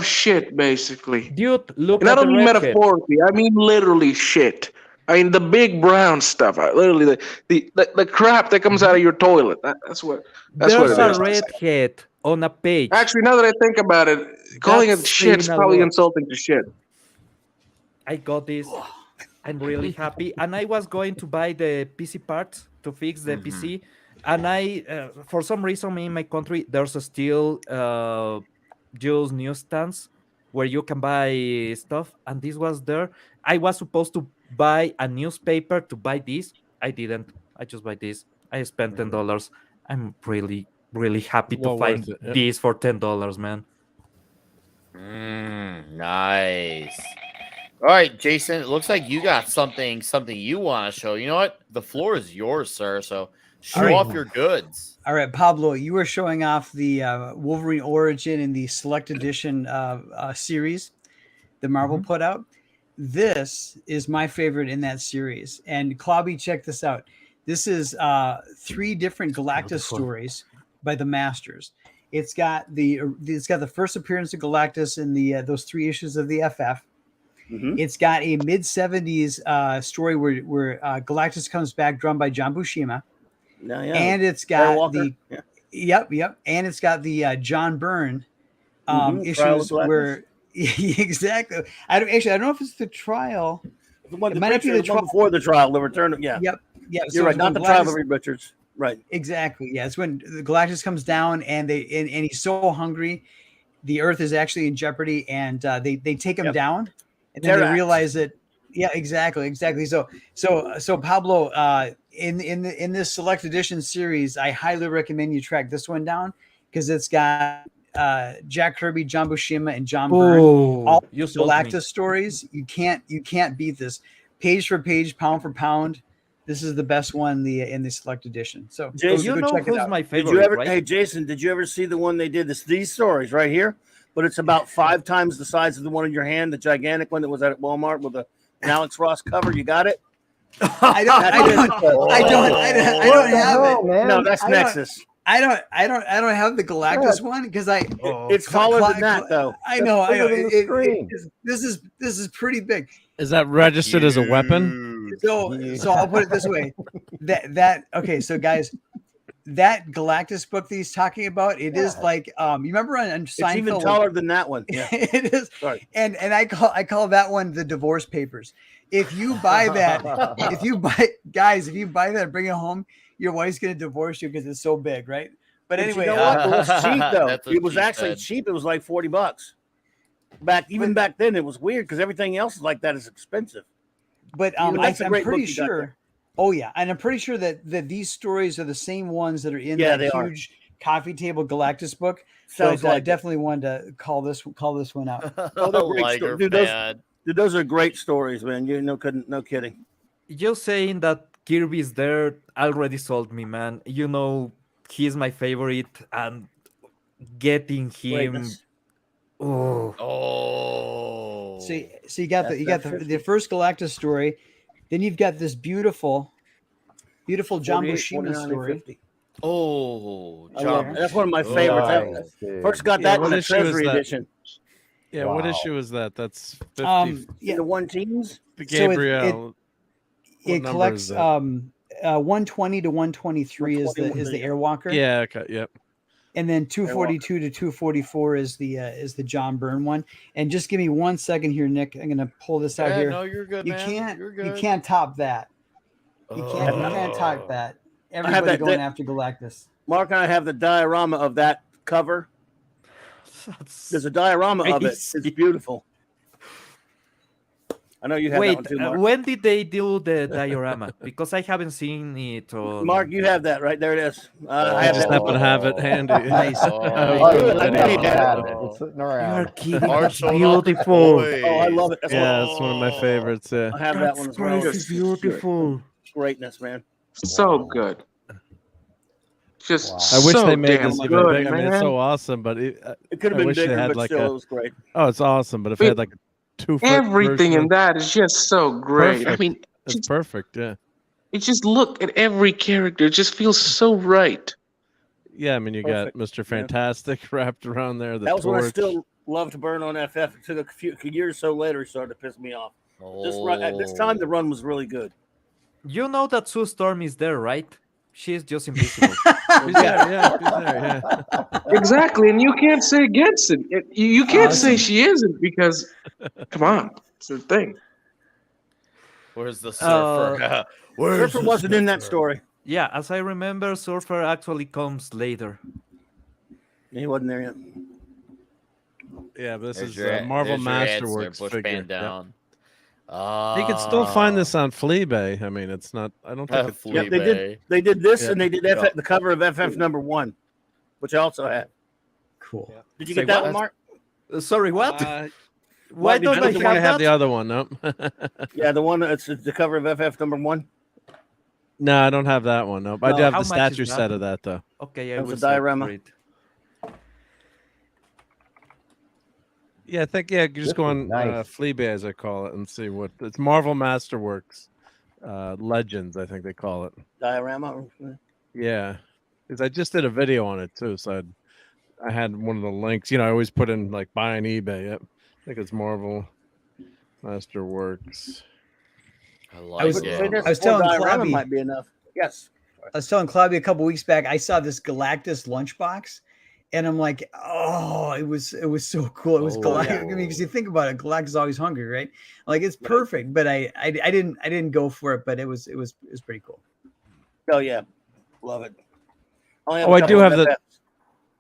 shit, basically. Dude, look and at not only the metaphorically, I mean literally shit. I mean, the big brown stuff. Literally, the crap that comes out of your toilet. That's what it There's a is. redhead on a page. Actually, now that I think about it, calling it That's shit is saying a probably lot. insulting to shit. I got this. I'm really happy. And I was going to buy the PC parts to fix the PC. And I, for some reason, in my country, there's still just newsstands where you can buy stuff. And this was there. I was supposed to buy a newspaper to buy this. I didn't. I just buy this. I spent $10. I'm really, really happy to find this for $10, man. Nice. All right, Jason, it looks like you got something you want to show. You know what? The floor is yours, sir. So show off your goods. All right, Pablo, you were showing off the Wolverine Origin in the Select Edition series that Marvel put out. This is my favorite in that series. And Clobby, check this out. This is 3 different Galactus stories by the Masters. It's got the first appearance of Galactus in the those 3 issues of the FF. It's got a mid-70s story where Galactus comes back, drawn by John Buscema. And it's got and it's got the John Byrne issues where exactly. I don't know if it's the trial. It might not be the trial before the trial. The return. Yeah. Yep. You're so right. Not the trial of Reed Richards. Right. Exactly. Yeah. It's when the Galactus comes down and he's so hungry, the Earth is actually in jeopardy, and they take him down, and then they realize that. Yeah. Exactly. So Pablo, in this Select Edition series, I highly recommend you track this one down because it's got Jack Kirby, John Buscema, and John Byrne. All Galactus stories. You can't beat this. Page for page, pound for pound. This is the best one in the Select Edition. So Jason, go check it out. My favorite, Hey Jason, did you ever see the one they did? These stories right here, but it's about 5 times the size of the one in your hand, the gigantic one that was at Walmart with an Alex Ross cover. You got it? I don't have it. Man. No, that's Nexus. I don't have the Galactus one because it's taller than that though. I know. This is pretty big. Is that registered as a weapon? So I'll put it this way. Okay, so guys, that Galactus book that he's talking about, it is like you remember on Seinfeld? It's even taller than that one. Yeah. It is. Sorry. And I call that one the divorce papers. If you buy that, if you buy that and bring it home, your wife's gonna divorce you because it's so big, right? But anyway, you know what? It was cheap though. It was actually cheap. It was like $40. Back then, it was weird because everything else like that is expensive. But I'm pretty sure. Oh yeah, and I'm pretty sure that these stories are the same ones that are in that huge coffee table Galactus book. So I definitely wanted to call this one out. Dude, those are great stories, man. No kidding. Just saying that Kirby's there already sold me, man. You know, he's my favorite, and getting him. Oh. So you got the first Galactus story, then you've got this beautiful John Buscema story. John, that's one of my favorites. First got that in the Treasury edition. Yeah, what issue is that? That's 50. The 1 teens. The Gabriel. It collects 120 to 123 is the Airwalker. Yeah. Okay. Yep. And then 242 to 244 is the John Byrne one. And just give me 1 second here, Nick. I'm gonna pull this out here. No, you're good. You can't top that. You can't top that. Everybody going after Galactus. Mark and I have the diorama of that cover. There's a diorama of it. It's beautiful. I know you have that one too, Mark. When did they do the diorama? Because I haven't seen it. Mark, you have that, right? There it is. I just happen to have it handy. Nice. You're kidding. It's beautiful. I love it. It's one of my favorites. I have that one as well. It's beautiful. Greatness, man. So good. I wish they made this even big. I mean, it's so awesome, but it could have been bigger, but still, it was great. Oh, it's awesome, but if it had like a 2-foot everything in that is just so great. Perfect. I mean, it's perfect. Yeah. You just look at every character; it just feels so right. Yeah, I mean, you got Mr. Fantastic wrapped around there. That was when I still loved Byrne on FF. It took a year or so later, he started to piss me off. At this time, the run was really good. You know that Sue Storm is there, right? She's just invisible. Yeah. Exactly, and you can't say against it. You can't say she isn't because, come on, it's the thing. Where's the surfer? Surfer wasn't in that story. Yeah, as I remember, Surfer actually comes later. He wasn't there yet. Yeah, but this There's is your Marvel there's your answer, Masterworks Bush figure. band down. You can still find this on Fleabay. I mean, it's not. I don't think it's. Yeah, they did this, and they did the cover of FF #1, which I also had. Cool. Did you get that one, Mark? Sorry, what? Why don't I have the other one? No. Yeah, the one that's the cover of FF #1. No, I don't have that one. Nope. I do have How the much is statue that? set of that though. Okay, I That will was a diorama. separate. Yeah, I think you just go on Fleabay, as I call it, and see what it's Marvel Masterworks Legends. I think they call it Diorama. Yeah, because I just did a video on it too, so I had one of the links. I always put in like buy on eBay. Yep. I think it's Marvel Masterworks. I was telling Clobby might be enough. Yes. I was telling Clobby a couple weeks back. I saw this Galactus lunchbox, and I'm like, oh, it was so cool. It was Galactus. Yeah. I mean, because you think about it, Galactus is always hungry, right? Like it's perfect. But I didn't go for it. But it was pretty cool. Oh yeah, love it. I do have the.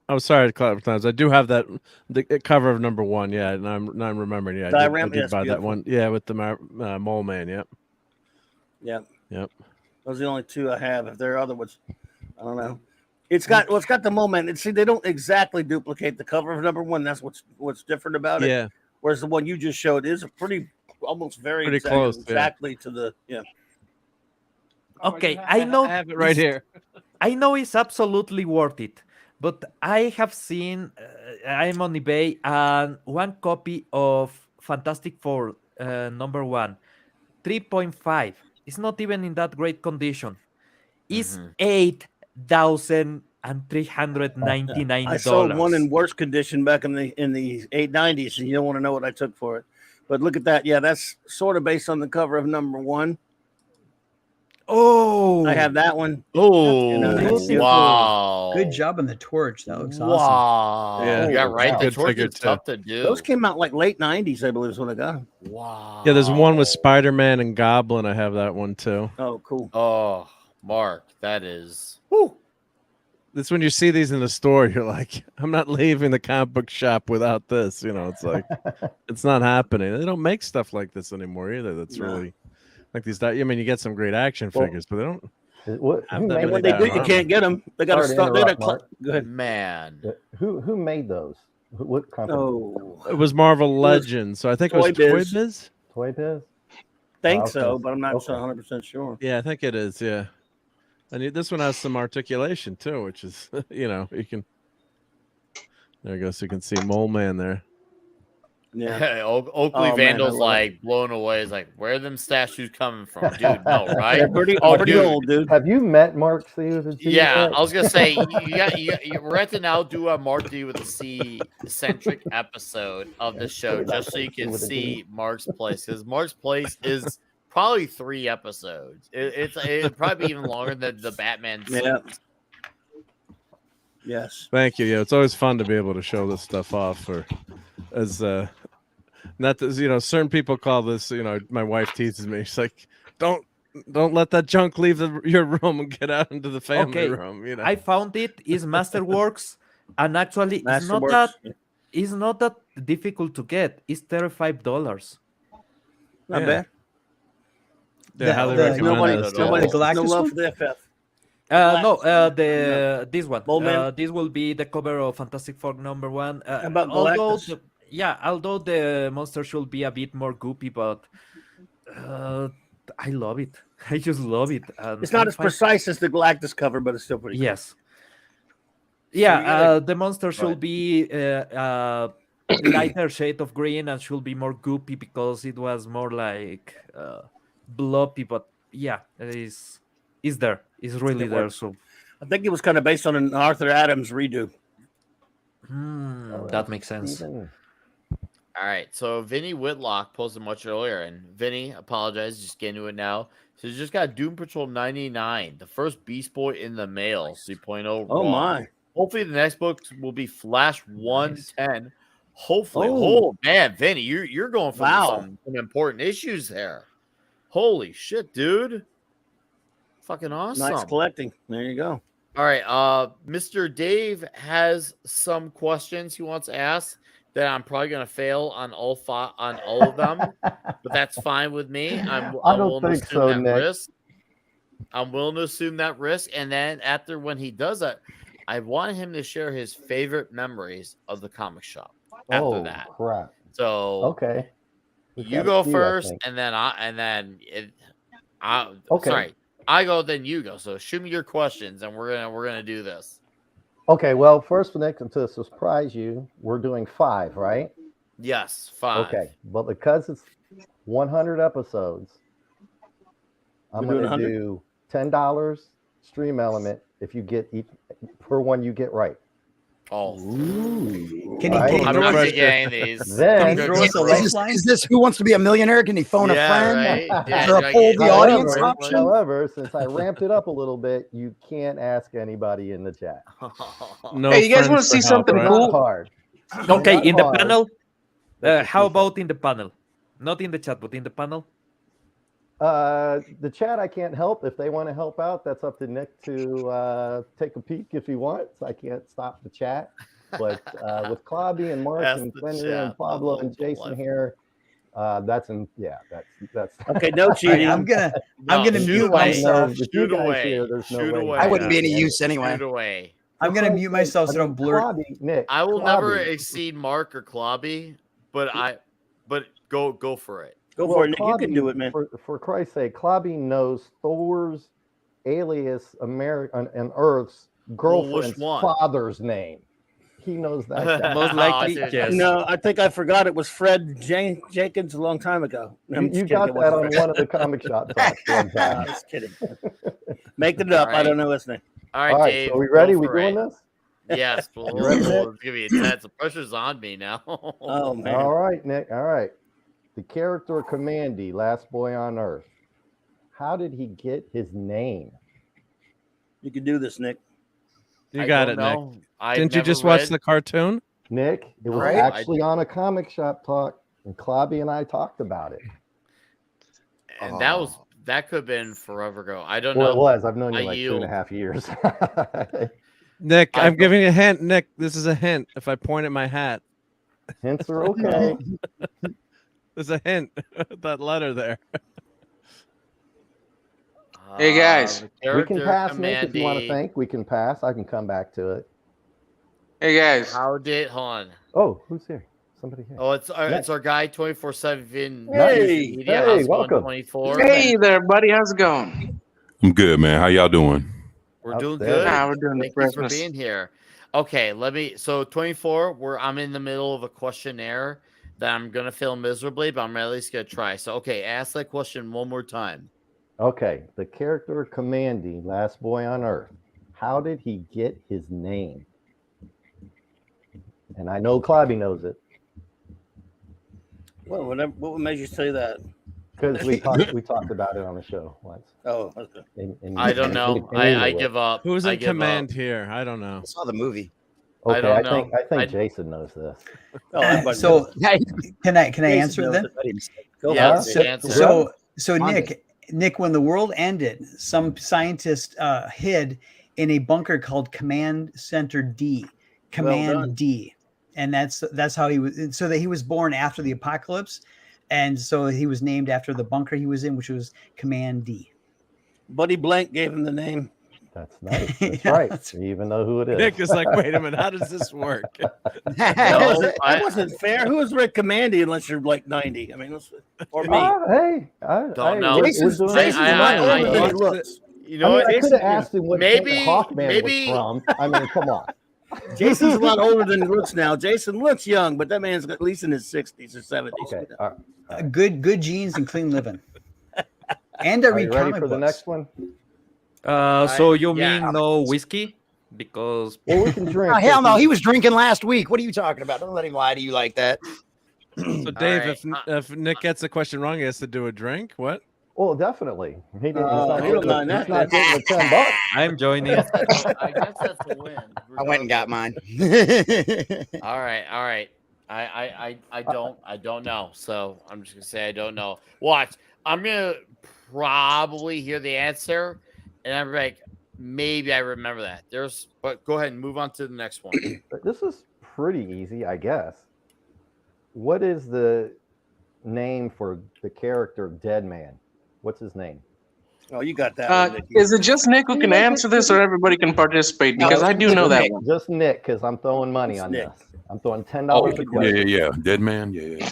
Oh, sorry, I do have that the cover of #1. Yeah, and I'm remembering. Yeah, I did buy that one. Yeah, with the Mole Man. Yep. Yep. Those are the only two I have. If there are other ones, I don't know. It's got the Mole Man. And see, they don't exactly duplicate the cover of #1. That's what's different about it. Yeah. Whereas the one you just showed is almost very close. Exactly to the Okay, I know. I have it right here. I know it's absolutely worth it, but I have seen. I'm on eBay and one copy of Fantastic Four #1, 3.5. It's not even in that great condition. It's $8,399. I sold one in worse condition back in the 890s, and you don't want to know what I took for it. But look at that. Yeah, that's sort of based on the cover of #1. Oh, I have that one. Oh, wow. Good job on the torch. That looks awesome. awesome. Yeah, Yeah, right. The good torch figure, is tough to do. Those came out like late 90s, I believe is when I got them. Wow. Yeah, there's one with Spider-Man and Goblin. I have that one too. Oh, cool. Oh, Mark, that is. Woo. That's when you see these in the store, you're like, I'm not leaving the comic book shop without this. It's like, it's not happening. They don't make stuff like this anymore either. That's really like these. I mean, you get some great action figures, but they don't. And when they do, you can't get them. They got to start. Go ahead, man. Who made those? What company? Oh, it was Marvel Legends. So I think it was Toy Biz. Toy Biz. Think so, but I'm not 100% sure. Yeah, I think it is. Yeah. And this one has some articulation too, which is, you can. There you go. So you can see Mole Man there. Yeah. Oakley Vandal's like blown away. He's like, where are them statues coming from, dude? No, right? They're pretty old, dude. Have you met Mark C with a C? Yeah, I was gonna say we're at to now do a Mark D with a C centric episode of the show, just so you can see Mark's place, because Mark's place is probably 3 episodes. It's probably even longer than the Batman series. Yeah. Yes. Thank you. Yeah, it's always fun to be able to show this stuff off, or as not that certain people call this. My wife teases me. She's like, "Don't let that junk leave your room and get out into the family room." I found it is Masterworks, and actually it's not that difficult to get. It's $35. Not bad. Yeah, how they recommend this. No love for the FF. This one. This will be the cover of Fantastic Four #1. About Galactus? Although the monster should be a bit more goopy, but I love it. I just love it. It's not as precise as the Galactus cover, but it's still pretty cool. Yes. Yeah, the monster should be lighter shade of green and should be more goopy because it was more like bloppy, but yeah, it's there. It's really there. So I think it was kind of based on an Arthur Adams redo. That makes sense. All All right. So Vinny Whitlock posted much earlier, and Vinny, apologize, just get into it now. So you just got Doom Patrol 99, the first Beast Boy in the mail, 3.0 Oh raw. my. Hopefully the next book will be Flash 110. Hopefully. Oh man, Vinny, you're going for some important issues there. Holy shit, dude. Fucking awesome. Nice collecting. There you go. All right. Mr. Dave has some questions he wants to ask that I'm probably gonna fail on all of them, but that's fine with me. I'm don't think so, Nick. Risk. I'm willing to assume that risk, and then after when he does that, I want him to share his favorite memories of the comic shop. After that, crap. So okay, you go first, and then okay. Sorry, I go, then you go. So shoot me your questions, and we're gonna do this. Okay, well, first, Nick, to surprise you, we're doing 5, right? Yes, 5. Okay, but because it's 100 episodes, I'm going to do $10 stream element if you get each per one you get right. Oh, can he I'm not getting these. Then is this Who Wants to Be a Millionaire? Can he phone a friend? Right? Is there a poll the audience option? However, since I ramped it up a little bit, you can't ask anybody in the chat. No. Hey, you guys want to see something cool? Hard. Okay, Not in the hard. panel. How about in the panel? Not in the chat, but in the panel. The chat I can't help. If they want to help out, that's up to Nick to take a peek if he wants. I can't stop the chat. But with Clobby and Mark and Fenrir and Pablo and Jason here, that's okay. No cheating. I'm gonna mute myself. Shoot away. I wouldn't be any use anyway. Shoot away. I'm gonna mute myself so I don't blur. Clobby, Nick, I will Clobby. never exceed Mark or Clobby, but go for it. Go for it, Nick. You can do it, man. For Christ's sake, Clobby knows Thor's alias American and Earth's girlfriend's father's name. He knows that. Most likely, yes. No, I think I forgot it was Fred Jenkins a long time ago. You got that on one of the comic shop talks one time. Just kidding. Make it up. Right. I don't know his name. All right, Dave. So are we ready? We doing this? Yes. It's gonna be intense. The pressure's on me now. Oh man. All right, Nick. All right. The character Commandy, Last Boy on Earth. How did he get his name? You can do this, Nick. You got it, Nick. Didn't you just watch the cartoon? Nick, it was actually on a comic shop talk, and Clobby and I talked about it. And that could have been forever ago. I don't know. It was. I've known you like 2.5 years. Nick, I'm giving you a hint. Nick, this is a hint. If I point at my hat. Hints are okay. There's a hint. That letter there. Hey guys, we can pass, Nick, if you want to think. We can pass. I can come back to it. Hey guys. Hold on. Oh, who's here? Somebody here. Oh, it's our guy 24/7. Hey, welcome. 24. Hey there, buddy. How's it going? I'm good, man. How y'all doing? We're doing good. We're doing Thank you for being here. Okay, so 24. I'm in the middle of a questionnaire that I'm gonna fail miserably, but I'm at least gonna try. So ask that question one more time. Okay, the character Commandy, Last Boy on Earth. How did he get his name? And I know Clobby knows it. Well, what made you say that? Because we talked about it on the show once. Oh, okay. I don't know. I give up. Who's in command here? I don't know. I saw the movie. Okay, I think Jason knows this. So can I answer then? Yeah. So Nick, when the world ended, some scientists hid in a bunker called Command Center D, D, and that's how he was. So that he was born after the apocalypse, and so he was named after the bunker he was in, which was Command D. Buddy Blank gave him the name. That's nice. That's right. You even know who it is. Nick is like, wait a minute, how does this work? That wasn't fair. Who was Rick Commandy unless you're like 90? I mean, or me. Hey, don't know. Jason's older than he looks. You know what? I could have asked him what Hawkman was from. I mean, come on. Jason's a lot older than he looks now. Jason looks young, but that man's at least in his 60s or 70s. Okay. All right. Good genes and clean living. And I read ready comic for the books. next one? So you mean no whiskey? Because we can drink. Oh, hell no, he was drinking last week. What are you talking about? Don't let him lie to you like that. So, Dave, right, if Nick gets a question wrong, he has to do a drink. What? Well, definitely. He's he not don't mind he's that, not then. getting the $10. I'm joining. I guess that's a win. I went and got regardless. All right. I don't know. So I'm just gonna say I don't know. Watch. I'm gonna probably hear the answer, and I'm like, maybe I remember that. But go ahead and move on to the next one. This is pretty easy, I guess. What is the name for the character Dead Man? What's his name? Oh, you got that one, Nicky. Is it just Nick who can answer this, or everybody can participate? Because I do know that one. Just Nick, because I'm throwing money on this. I'm throwing $10 Oh, a question. yeah. Dead Man. Yeah.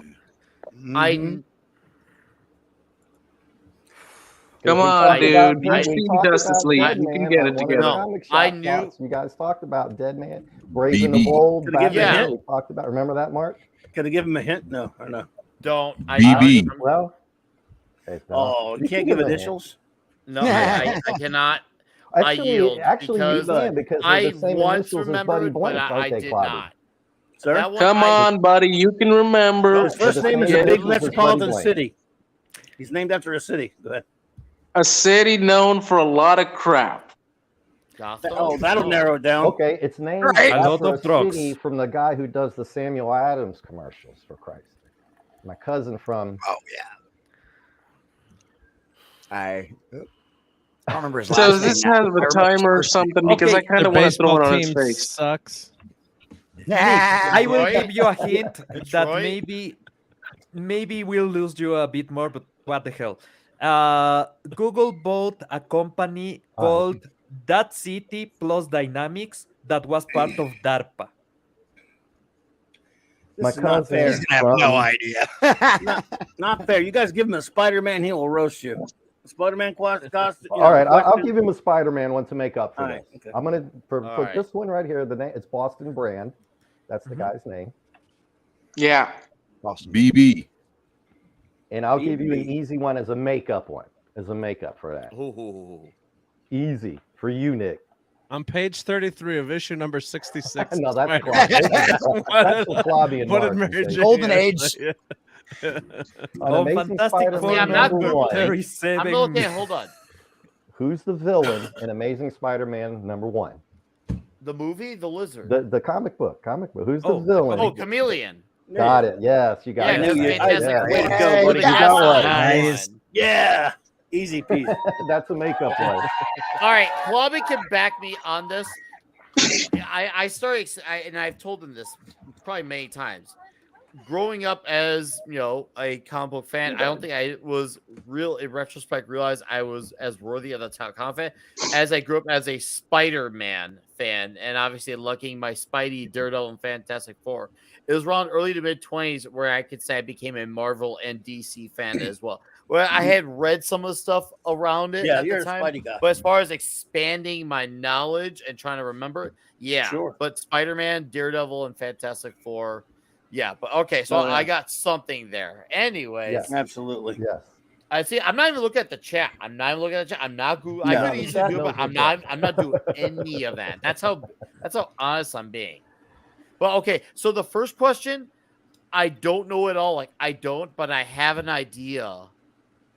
Come on, dude. You've seen Justice League. You can get it together. No, I knew. You guys talked about Dead Man, Brave and the Bold. Could I give him a hint? We talked about. Remember that, Mark? Could I give him a hint? No, or no? Don't. BB. Well. Okay, Oh, you can't give initials? No, I cannot. Actually, you can because I they're the same once initials as Buddy remembered, but Blank. I did not. Sir? Come on, buddy. You can remember. His first name is a big metropolitan city. He's named after a city. Go ahead. A city known for a lot of crap. Gotham? Oh, that'll narrow it down. Okay, it's named Right. after a city from the guy who does the Samuel Adams commercials, for Christ. My cousin from. Oh yeah. I don't remember his last So name. does this now. have a timer or something? Because I kind of want to throw it on his face. Sucks. I will Detroit? give you a hint that Detroit? maybe we'll lose you a bit more, but what the hell? Google bought a company called That City Plus Dynamics that was part of DARPA. My This is not cousin fair. is I have no idea. Not fair. You guys give him a Spider-Man, he will roast you. Spider-Man costume. All right, I'll give him a Spider-Man one to make up for All this. right, okay. I'm gonna for right. this one right here. The name it's Boston Brand. That's the guy's name. Yeah. BB. And I'll give you an easy one as a makeup one. As a makeup for that. Ooh. Easy for you, Nick. On page 33 of issue number 66. No, that's Spider-Man. That's the Flobby and What did Mark Mary say. Jane Golden answer? Age. On Amazing Fantastic Spider-Man Four I'm not number good. one. 37. I'm okay. Hold on. Who's the villain in Amazing Spider-Man number 1? The movie, The Lizard. The comic book. Who's the villain? Oh, Chameleon. Got it. Yes, you got Yeah, it. that's you- fantastic. Yeah. Way to go, Hey, buddy. you got one. Nice. Yeah. Easy peasy. That's a makeup one. All right, Clubby can back me on this. I started, and I've told him this probably many times. Growing up as a comic book fan, I don't think I was in retrospect realized I was as worthy of the top confident as I grew up as a Spider-Man fan, and obviously lugging my Spidey, Daredevil, and Fantastic Four. It was around early to mid 20s where I could say I became a Marvel and DC fan as well. Where I had read some of the stuff around it. Yeah, at you're the a time, Spidey guy. but as far as expanding my knowledge and trying to remember, yeah. Sure. But Spider-Man, Daredevil, and Fantastic Four. Yeah, but okay, so I got something there. Anyways, Yes. Absolutely. Yes. I see. I'm not even looking at the chat. I'm not even looking at the chat. I'm not Google. No. I could easily do it, but I'm knows not doing any of that. That's how honest I'm being. Well, okay. So the first question, I don't know at all. Like I don't, but I have an idea.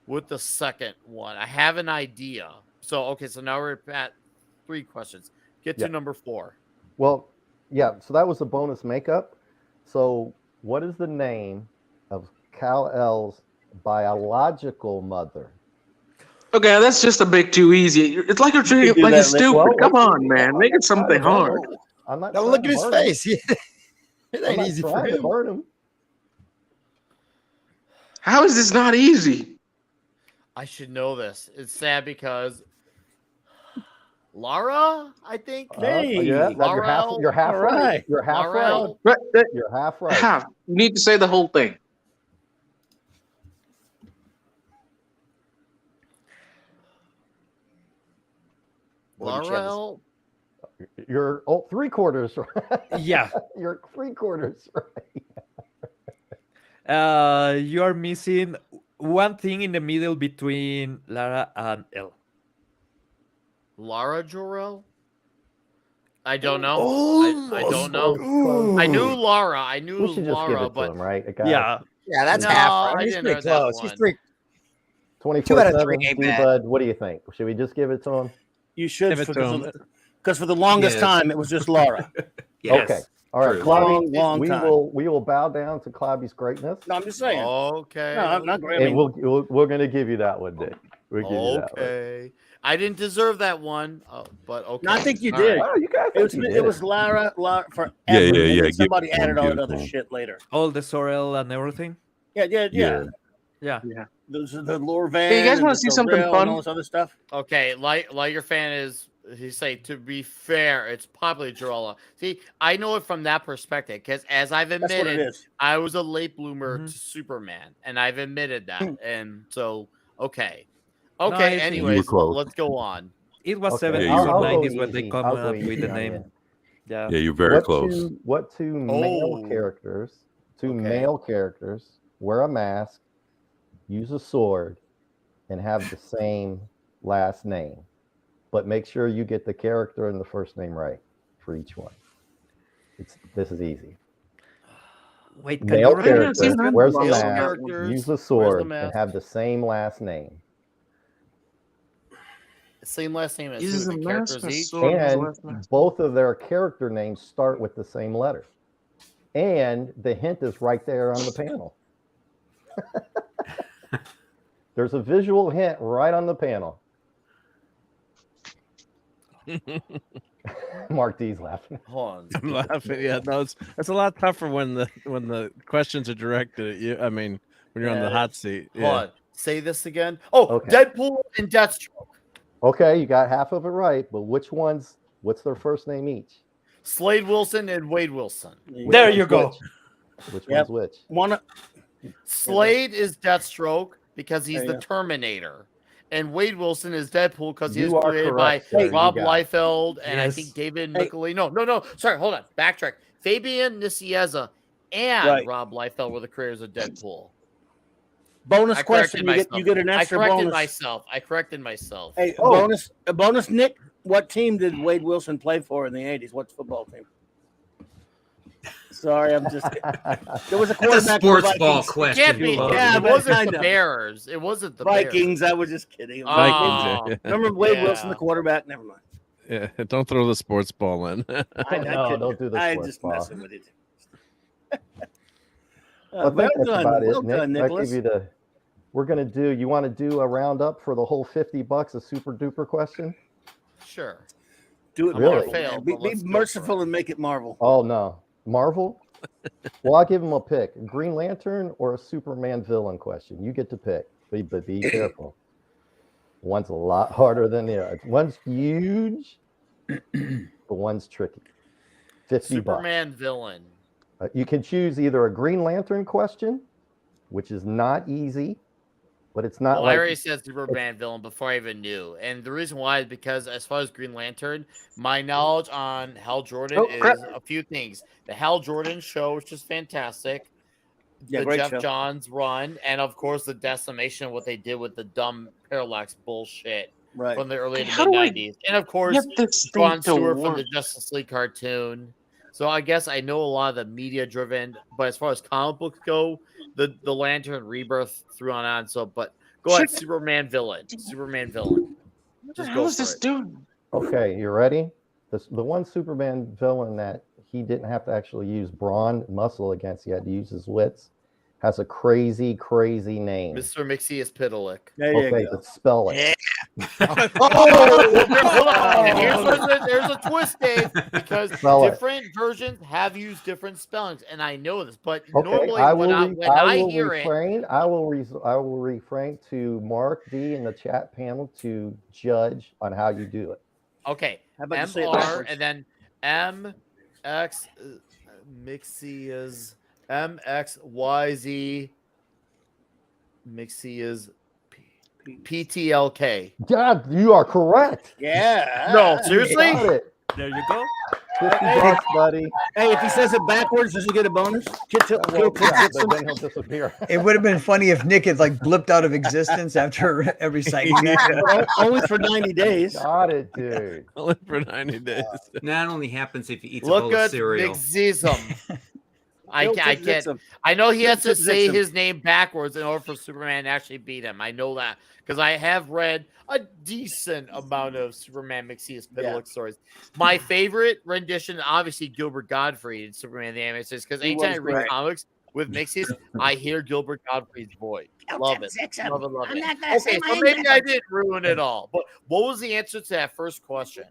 With the second one, I have an idea. So okay, so now we're at 3 questions. Get to number 4. Well, yeah. So that was a bonus makeup. So what is the name of Kal-El's biological mother? Okay, that's just a bit too easy. It's like you're treating it do like that, it's Nick. stupid. Well, Come on, man. Make it something hard. I'm not. Now trying look to at his burn him. face. It I'm ain't not easy for trying to him. burn him. How is this not easy? I should know this. It's sad because Lara, I think. Hey, yeah, Laurel. you're half All right. right. You're half right. Laurel. Right, You're half right. half. You need to say the whole thing. Laurel. You're 3/4 right. Yeah. You're 3/4 right. You are missing one thing in the middle between Lara and Elle. Lara Jor-El. I don't know. I don't Close, know. close. I knew Laura. I knew We should just give Laura, it to but him, right? A guy. Yeah. Yeah, that's No, half I right. He's didn't pretty know that close. He's one. three. 24/7. 2 out of 3 ain't bad. D-Bud, what do you think? Should we just give it to him? You should, Give it to him. because for the longest Yes. time it was just Laura. Yes. Okay. All right, True. Clobby, Long we time. will bow down to Clobby's greatness, No, I'm just saying. Okay. No, I'm not great. I and mean, we're going to give you that one, Dick. We'll give you that one. Okay. I didn't deserve that one, but okay. no, I think you All did. right. Oh, you guys It was think you it did was Laura forever. Yeah, and then give somebody it to added him, all give that it to other him. shit later. All the Sorel and everything. Yeah. Yeah. Those are the lure van. Hey, you guys and wanna the see something Sorel fun? And all this other stuff. Okay, Liger fan is he say to be fair, it's probably Jarella. See, I know it from that perspective because as I've That's what it admitted, is. I was a late bloomer Mhm. to Superman, and I've admitted that. And so, okay. No, Okay, I think- You were anyways, close. let's go on. It was Okay, 70s I'll or go 90s when they easy. come I'll go up with easy the on name. you. Yeah. Yeah, you're very close. What two male Oh. characters? Two Okay. male characters wear a mask, use a sword, and have the same last name. But make sure you get the character and the first name right for each one. This is easy. Wait, can Male you repeat the character question? wears a Male mask, characters, use a wears the sword, and mask. have the same last name. Same last name as Uses who? a The mask, characters a each. sword, and his And last name. both of their character names start with the same letter. And the hint is right there on the panel. There's a visual hint right on the panel. Mark D's laughing. Hold on. I'm laughing. Yeah, no, it's a lot tougher when the questions are directed at you. I mean, when you're on the Yeah, hot seat. Hold Yeah. on. Say this again. Oh, Okay. Deadpool and Deathstroke. Okay, you got half of it right, but what's their first name each? Slade Wilson and Wade Wilson. There you go. Which Yep. one's which? One. Slade is Deathstroke because he's There you the go. Terminator. And Wade Wilson is Deadpool because he You was are created correct, by sir. You Rob got it. Liefeld and I Yes. think David Hey. Michelin. No. Sorry, hold on. Backtrack. Fabian Nicieza and Right. Rob Liefeld were the creators of Deadpool. Bonus I question. corrected You get an myself. extra I corrected bonus. myself. I corrected myself. Hey, Oh. a bonus, Nick. What team did Wade Wilson play for in the '80s? What football team? Sorry, I'm just. There was a That's a quarterback. for the sports ball Vikings. It question. can't be. you love. Yeah, it but wasn't kind the of. Bears. It wasn't the Bears. Vikings. I was just kidding. Oh. Vikings. Remember Wade yeah. Wilson, the quarterback? Never mind. Yeah. Don't throw the sports ball in. I No, couldn't- don't do the I sports just ball. messing with it. I think that's about it, Well Nick. done, That Nicholas. give you we're gonna do. You want to do a roundup for the whole $50 a super duper question? Sure. Do it, Really? Marvel. Fail, Be but let's go for merciful it. and make it Marvel. Oh no, Marvel. Well, I'll give him a pick: a Green Lantern or a Superman villain question. You get to pick, but be careful. One's a lot harder than the other. One's huge, but one's tricky. $50. Superman villain. You can choose either a Green Lantern question, which is not easy, but it's not Well, I like already said Superman villain before I even knew. And the reason why is because as far as Green Lantern, my knowledge on Hal Jordan Oh, crap. is a few things. The Hal Jordan show, which is fantastic. Yeah, The great Jeff show. Johns run, and of course the decimation of what they did with the dumb parallax bullshit Right. from the early to How mid do I '90s. And of course, Get this thing Ron to Stewart from work. the Justice League cartoon. So I guess I know a lot of the media driven, but as far as comic books go, the Lantern Rebirth threw on. So, but go ahead, Shit. Superman villain. Superman villain. What Just the go hell is for this it. dude? Okay, you ready? The one Superman villain that he didn't have to actually use brawn muscle against, he had to use his wits, has a crazy, crazy name. Mr. Mixius Pitalik. There you Okay, go. but spell it. Hold on. And there's a twist, Dave, because Spell it. different versions have used different spellings, and I know this. But Okay, normally, I when will, I hear it, refrain. I will refrain to Mark D in the chat panel to judge on how you do it. okay, How about you say it MR backwards? and then MX Mixius MXYZ Mixius PTLK. God, you are correct. Yeah. No, You seriously? got it. There you go. $50, buddy. Hey, if he says it backwards, does he get a bonus? Well, yeah, but then he'll disappear. It would have been funny if Nick had like blipped out of existence after every sighting. Only for 90 days. Got it, dude. Only for 90 days. That only happens if he eats a Look bowl of at cereal. Big Zism. I Bill can't. Zixum. I know he has to Bill say Zixum. his name backwards in order for Superman to actually beat him. I know that because I have read a decent amount of Superman Mixius Pitlick stories. My favorite rendition, obviously, Gilbert Gottfried in Superman the Animated Series, because anytime I read comics with Mixius, I hear Gilbert Gottfried's voice. Love it. Love it. Love it. Okay, so maybe I didn't ruin it all. But what was the answer to that first question?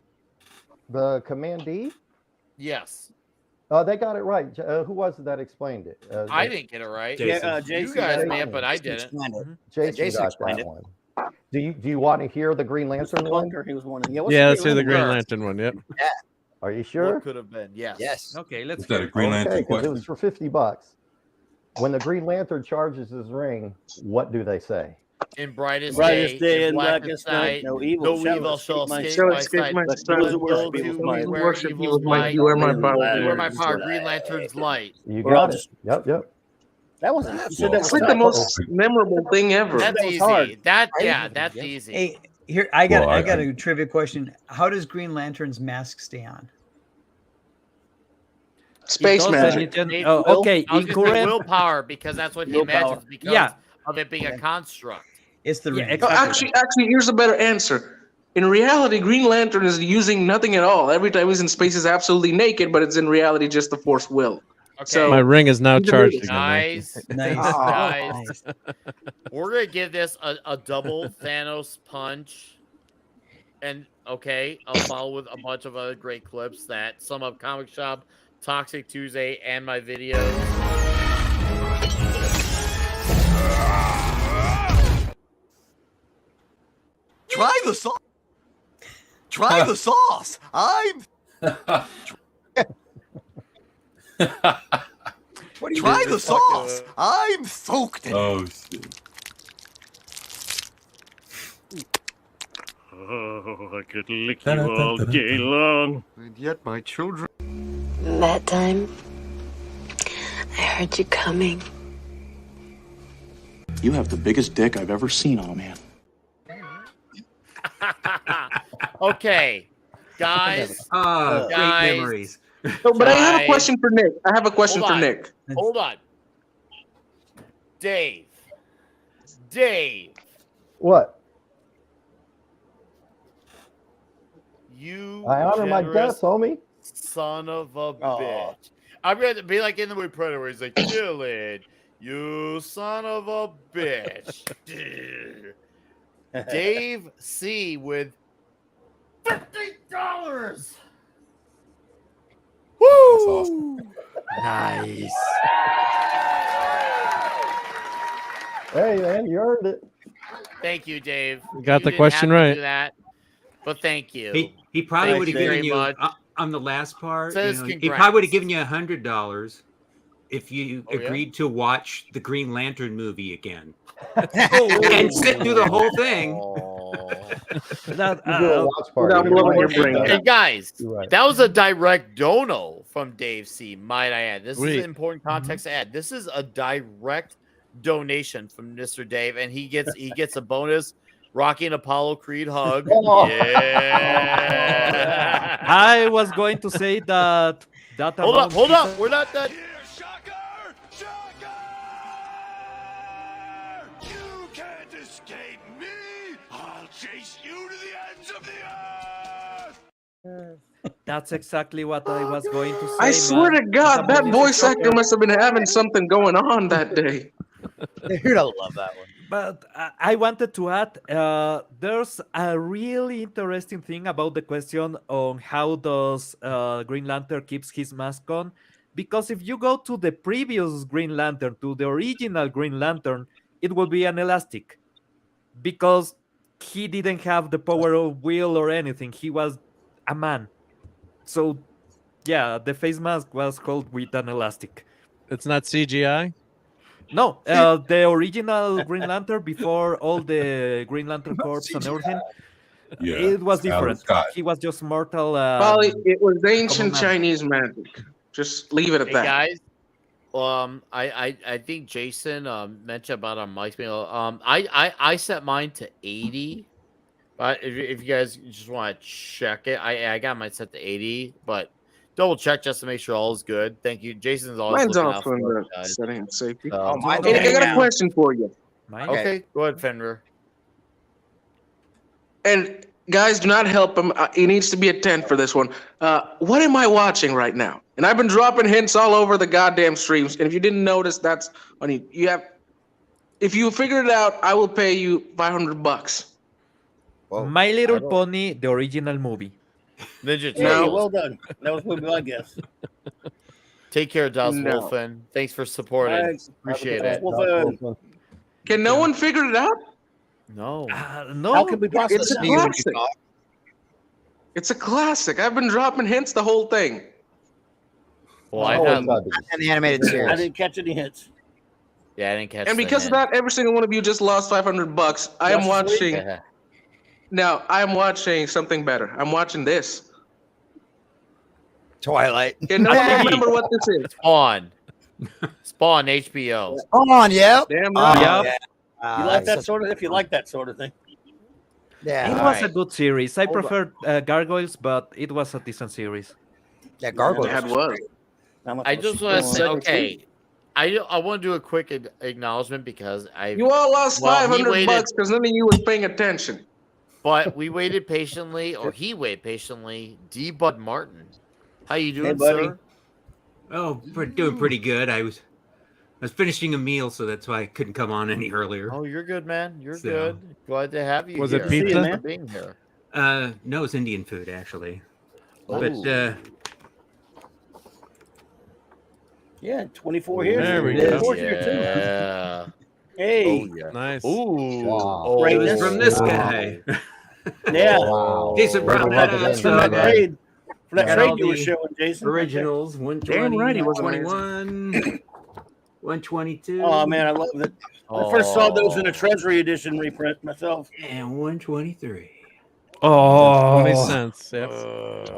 The Commandee? Yes. They got it right. Who was it that explained it? I didn't get it right. Jason. You guys may have, but I didn't. Jason got that one. Do you want to hear the Green Lantern one? He was one. Yeah, let's hear the Green Lantern one. Yep. Are you sure? What could have been? Yes. Yes. Okay, let's Is that a hear it. Green Lantern Okay, because it question? was for $50. When the Green Lantern charges his ring, what do they say? In brightest Brightest day in and blackest night, no evil shall escape my sight. Those But worship those evil who might. wear Worship evil's evil's might. might, You are my power. you are my power. Green Lantern's light. You We're all got it. just- Yep. That wasn't. You said that It's was like the tough. most memorable thing ever. That's That was easy. hard. That's easy. Hey, here I got Well, I got a trivia question. How does Green Lantern's mask stay on? Space magic. Okay, I was in gonna say current, willpower because that's what he Willpower. imagines because Yeah. of it being a construct. It's the ring. No, actually, here's a better answer. In reality, Green Lantern is using nothing at all. Every time he's in space, he's absolutely naked, but it's in reality just the Force will. Okay, So My ring is now He's charged amazing. again. guys, Nice. guys, Nice. we're gonna give this a double Thanos punch, and okay, I'll follow with a bunch of other great clips that sum up Comic Shop, Toxic Tuesday, and my videos. Try the sauce. Try the sauce. Try the sauce. I'm soaked in it. Oh, shit. Oh, I could lick you all day long. And yet my children... That time, I heard you coming. You have the biggest dick I've ever seen on a man. Okay, guys. Great Guys. memories. No, but I have a Guys. question for Nick. Hold on. Hold on. Dave. What? You I honor my generous death, homie. son of a bitch. I'm going to be like in the movie Predator where he's like, kill it, you son of a bitch. Dave C with $50. Woo! nice. Hey, man, you earned it. Thank you, Dave. You got You the didn't question have to right. do that, but thank you. He probably Thanks would have very given you much. on the last part. Says He congrats. probably would have given you $100 if you Oh, yeah? agreed to watch the Green Lantern movie again and sit through the whole thing. That, You do a watch party. Without blowing your brain out. And guys, You're right. that was a direct dono from Dave C. Might I add? This is Sweet. an important context to add. This is a direct donation from Mr. Dave, and he gets a bonus Rocky and Apollo Creed hug. Oh. Yeah. I was going to say that. Hold up. We're not done. You can't escape me. I'll chase you to the ends of the earth. That's exactly what I was going to say. I swear man. to God, that voice actor must have been having something going on that day. Dude, I love that one. But I wanted to add, there's a really interesting thing about the question on how does Green Lantern keeps his mask on. Because if you go to the previous Green Lantern, to the original Green Lantern, it will be an elastic. Because he didn't have the power of will or anything. He was a man. So, yeah, the face mask was held with an elastic. It's not CGI? No, the original Green Lantern before all the Green Lantern Corps and everything, Yeah, It was Alan different. Scott. He was just mortal. Polly, it was ancient common man. Chinese magic. Just leave it at Hey that. guys, I think Jason mentioned about on Mike's mail. I set mine to 80, but if you guys just want to check it, I got mine set to 80, but double check just to make sure all is good. Thank you. Jason's always Mine's looking out also in for the us, guys. setting and safety. So, mine's Hey, Nick, I okay got a now. question for you. Mine? okay, go ahead, Fenrir. And guys, do not help him. He needs to be a 10 for this one. What am I watching right now? And I've been dropping hints all over the goddamn streams. And if you didn't notice, that's on you. You have. If you figured it out, I will pay you $500. My Little Pony, the original movie. Ninja Hey, Turtles. well done. That was my guess. Take care, Das No. Wolfen. Thanks for supporting. Thanks. Appreciate Das it. Wolfen. Can no one figure it out? No. No. How can we possibly It's a see you when you classic. talk? It's a classic. I've been dropping hints the whole thing. Well, I Oh, had, and the animated I series. didn't catch any hits. yeah, I didn't catch. And the because of hint. that, every single one of you just lost $500. I am Justice League? watching. Yeah. Now, I am watching something better. I'm watching this. Twilight. Can no one remember what this is? Spawn. Spawn HBO. Come on, yep. Damn Oh, right. yeah. You like that sort of? If you like that sort of thing. Yeah. It All was a right. good series. I Hold on. prefer Gargoyles, but it was a decent series. Yeah, Gargoyles. That was. I just want to say, okay, I want to do a quick acknowledgement because You all lost well, he $500 waited- because none of you was paying attention. but we waited patiently, or he waited patiently. D. Bud Martin, how you doing, buddy. sir? Oh, doing pretty good. I was finishing a meal, so that's why I couldn't come on any earlier. Oh, you're good, man. You're So- good. Glad to have you. Was here. it pizza? Thanks for being here. No, it's Indian food actually. Ooh. But Yeah, 24 here. There we It go. is. 4 here, too. Yeah. Hey. Oh, yeah. Nice. Ooh. Wow. Oh, Great. it was Yes. from this Wow. guy. Yeah. Wow. Jason brought Way to that rub it up. in, From that man. trade. From that Got trade all you were the showing, Jason. Originals, 120, Damn right, he was 121, 122. Oh, man, I love it. I first saw those in a Treasury Edition reprint myself. And 123. Oh, 20 cents. Yep.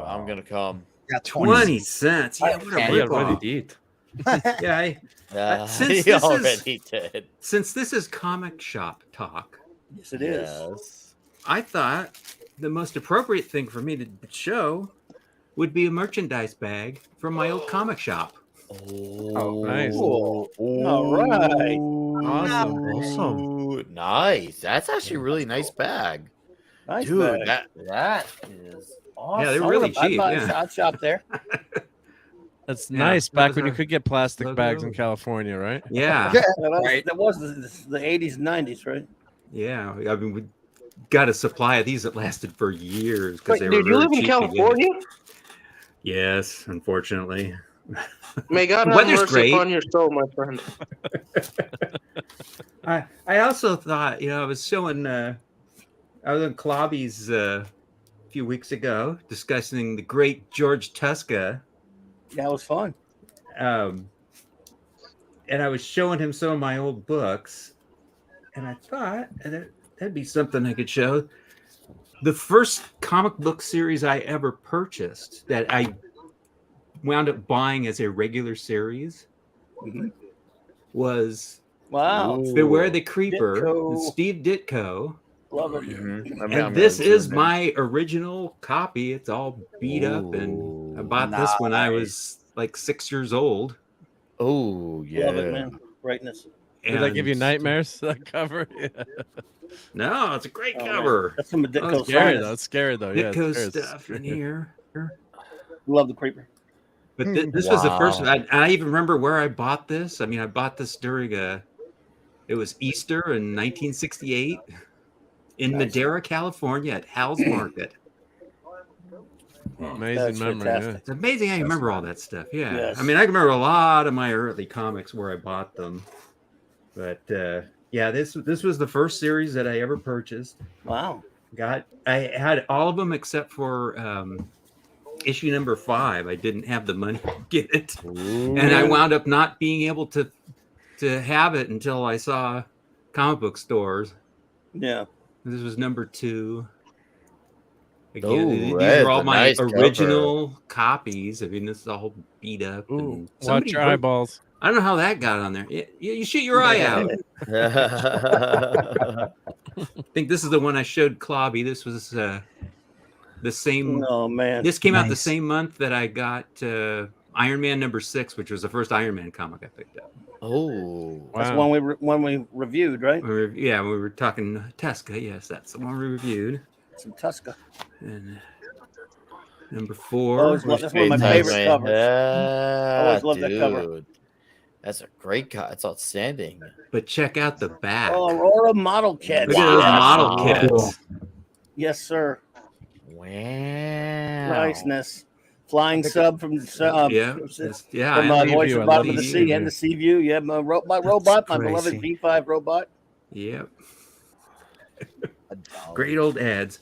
I'm gonna come. Yeah, 20 cents. Yeah, what a I already ripoff. did. Yeah, since he this already did. since this is comic shop talk, Yes, it is. Yes. I thought the most appropriate thing for me to show would be a merchandise bag from my old comic shop. Oh, nice. Cool. All right. Awesome. Nice. That's actually a really nice bag. Nice Dude, bag. that is awesome. Yeah, they're really cheap. Yeah. I'd shop there. That's Yeah, nice. that Back was when you our could get plastic logo. bags in California, right? Yeah. That was the 80s and 90s, right? Yeah. I mean, we got a supply of these that lasted for years because Wait, they were dude, you very live in cheap to get. California? Yes, unfortunately. May God The have weather's mercy great. upon your soul, my friend. I also thought, I was showing, I was on Klobby's a few weeks ago discussing the great George Tuska. Yeah, it was fun. And I was showing him some of my old books, and I thought that'd be something I could show. The first comic book series I ever purchased that I wound up buying as a regular series was Wow. Beware the Creeper, Ditko. with Steve Ditko. Love it. And this is my original copy. It's all beat up, and I bought this when I was like 6 years old. Oh, yeah. Love it, man. Greatness. Did that give you And- nightmares? That cover? Yeah. No, it's a great Oh, man. cover. That's some of That was Ditko's scary finest. though. It's scary though. Yeah, Ditko it's scary. stuff in here. Love the Creeper. But this was the first. I even remember where I bought this. I mean, I bought this during it was Easter in 1968 in Madera, California, at Hal's Market. Amazing That's memory. fantastic. Yeah. It's amazing how you remember all that stuff. Yeah, Yes. I mean, I can remember a lot of my early comics where I bought them. But yeah, this was the first series that I ever purchased. Wow. I had all of them except for issue number 5. I didn't have the money to get it, and I wound up not being able to have it until I saw comic book stores. Yeah. This was number 2. Again, Oh, these that are is all a my nice cover. original copies. I mean, this is all beat up. Ooh, And watch somebody your wrote- eyeballs. I don't know how that got on there. You shoot your eye out. I think this is the one I showed Clobby. This was the same. Oh man, This came out the Nice. same month that I got Iron Man #6, which was the first Iron Man comic I picked up. Oh, that's Wow. one we reviewed, right? We were talking Tuska. Yes, that's the one we reviewed. Some Tuska. And number Oh, 4. that's one of my Inside favorite covers. Yeah, Always loved that cover. dude. That's a great cut. It's outstanding. But check out the back. Oh, Aurora model kits. Look at those Wow. model kits. Yes, sir. Wow. Niceness. Flying sub from Yeah, from Voice View, of I Bottom love of the the Sea Sea and the View. Sea View. Yeah, my robot, my beloved crazy. V5 robot. Yep. Great old ads.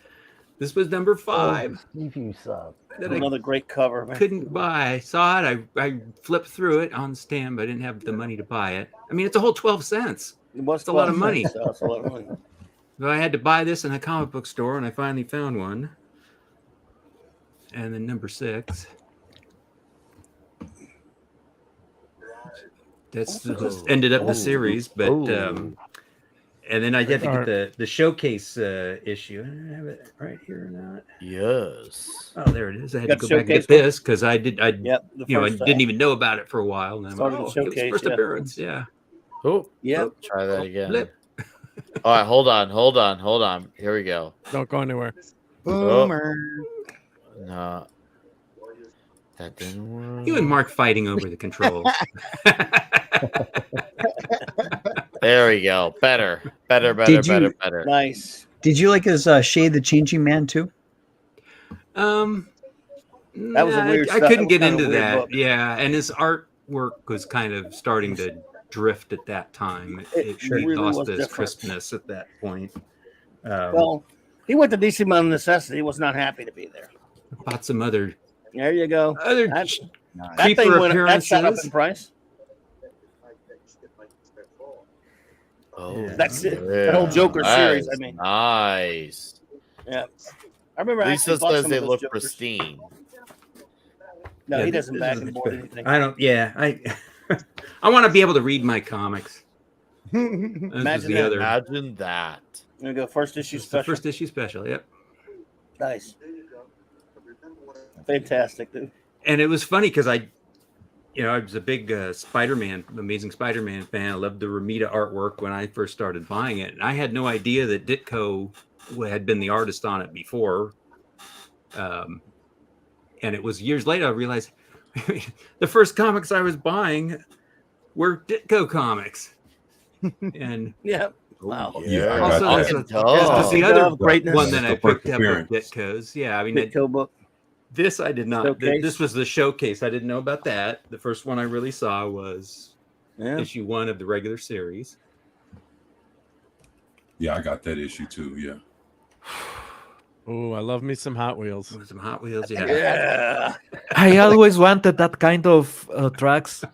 This was number 5 Review sub. that I Another great cover, man. couldn't buy. I saw it. I flipped through it on the stand, but I didn't have the money to buy it. I mean, it's a whole 12 cents. It was It's a lot of 12 money. cents, so it's a lot of money. So I had to buy this in a comic book store, and I finally found one. And then number 6. That's ended up the series, but and then I had to get the showcase issue. I don't have it right here or not. Yes. Oh, there it is. I had to Got go the back and get showcase one? this because I did. I didn't even know about it for a while. And I'm Started like, the it was showcase, first yeah. appearance. Yeah. Oh, Yep. try that again. Flip. All right, hold on. Here we go. Don't go anywhere. Boomer. No, that didn't work. You and Mark fighting over the controls. There we go. Better. Did you- Better. Nice. Did you like his Shade the Changing Man too? That was a weird I stuff. couldn't That was get kind of into a weird that. book. Yeah, and his artwork was kind of starting to drift at that time. It It really lost was its different. crispness at that point. Well, he went to DC Man of Necessity. He was not happy to be there. Bought some other There you go. other That cheaper thing went that shot up appearances. in price. Oh, That's it. That whole Joker series. I mean, nice. yeah. I remember. I Lisa actually bought says some they of those look Jokers. pristine. No, Yeah, he this doesn't is back much and forth better. anything. I don't. Yeah, I want to be able to read my comics. This was Imagine the that. other. Imagine that. There we go. First issue It's the special. first issue special. Yep. Nice. Fantastic, dude. And it was funny because I was a big Amazing Spider-Man fan. I loved the Romita artwork when I first started buying it, and I had no idea that Ditko had been the artist on it before. And it was years later I realized the first comics I was buying were Ditko comics, and Yeah. Wow. Yeah, I also got this that. was the Ditko other of greatness. one that I The first picked up with appearance. Ditko's. Yeah, I mean, Ditko book. this I did not. Showcase. This was the showcase. I didn't know about that. The first one I really saw was Yeah. issue 1 of the regular series. Yeah, I got that issue too. Yeah. Oh, I love me some Hot Wheels. Some Hot Wheels. Yeah. Yeah. I always wanted that kind of tracks.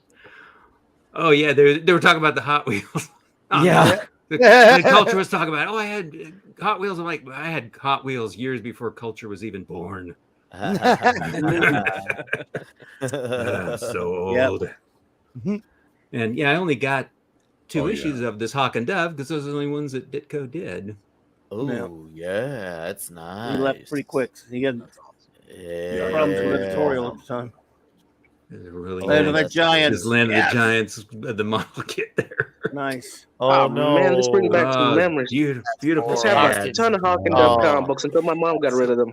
Oh yeah, they were talking about the Hot Wheels. Yeah. The Culture was talking about. Oh, I had Hot Wheels. I'm like, I had Hot Wheels years before Culture was even born. I'm so Yep. old. And yeah, I only got 2 Oh, yeah. issues of this Hawk and Dove because those are the only ones that Ditko did. Oh, yeah, that's nice. He left pretty quick. He had Yeah. problems with editorial at the time. It was really Land of nice. the Giants. Just Land of Yes. the Giants, the model kit there. Nice. Oh, no. man, this brings back some memories. Beautiful. I have a ads. ton of Hawk and Dove Oh. comic books until my mom got rid of them.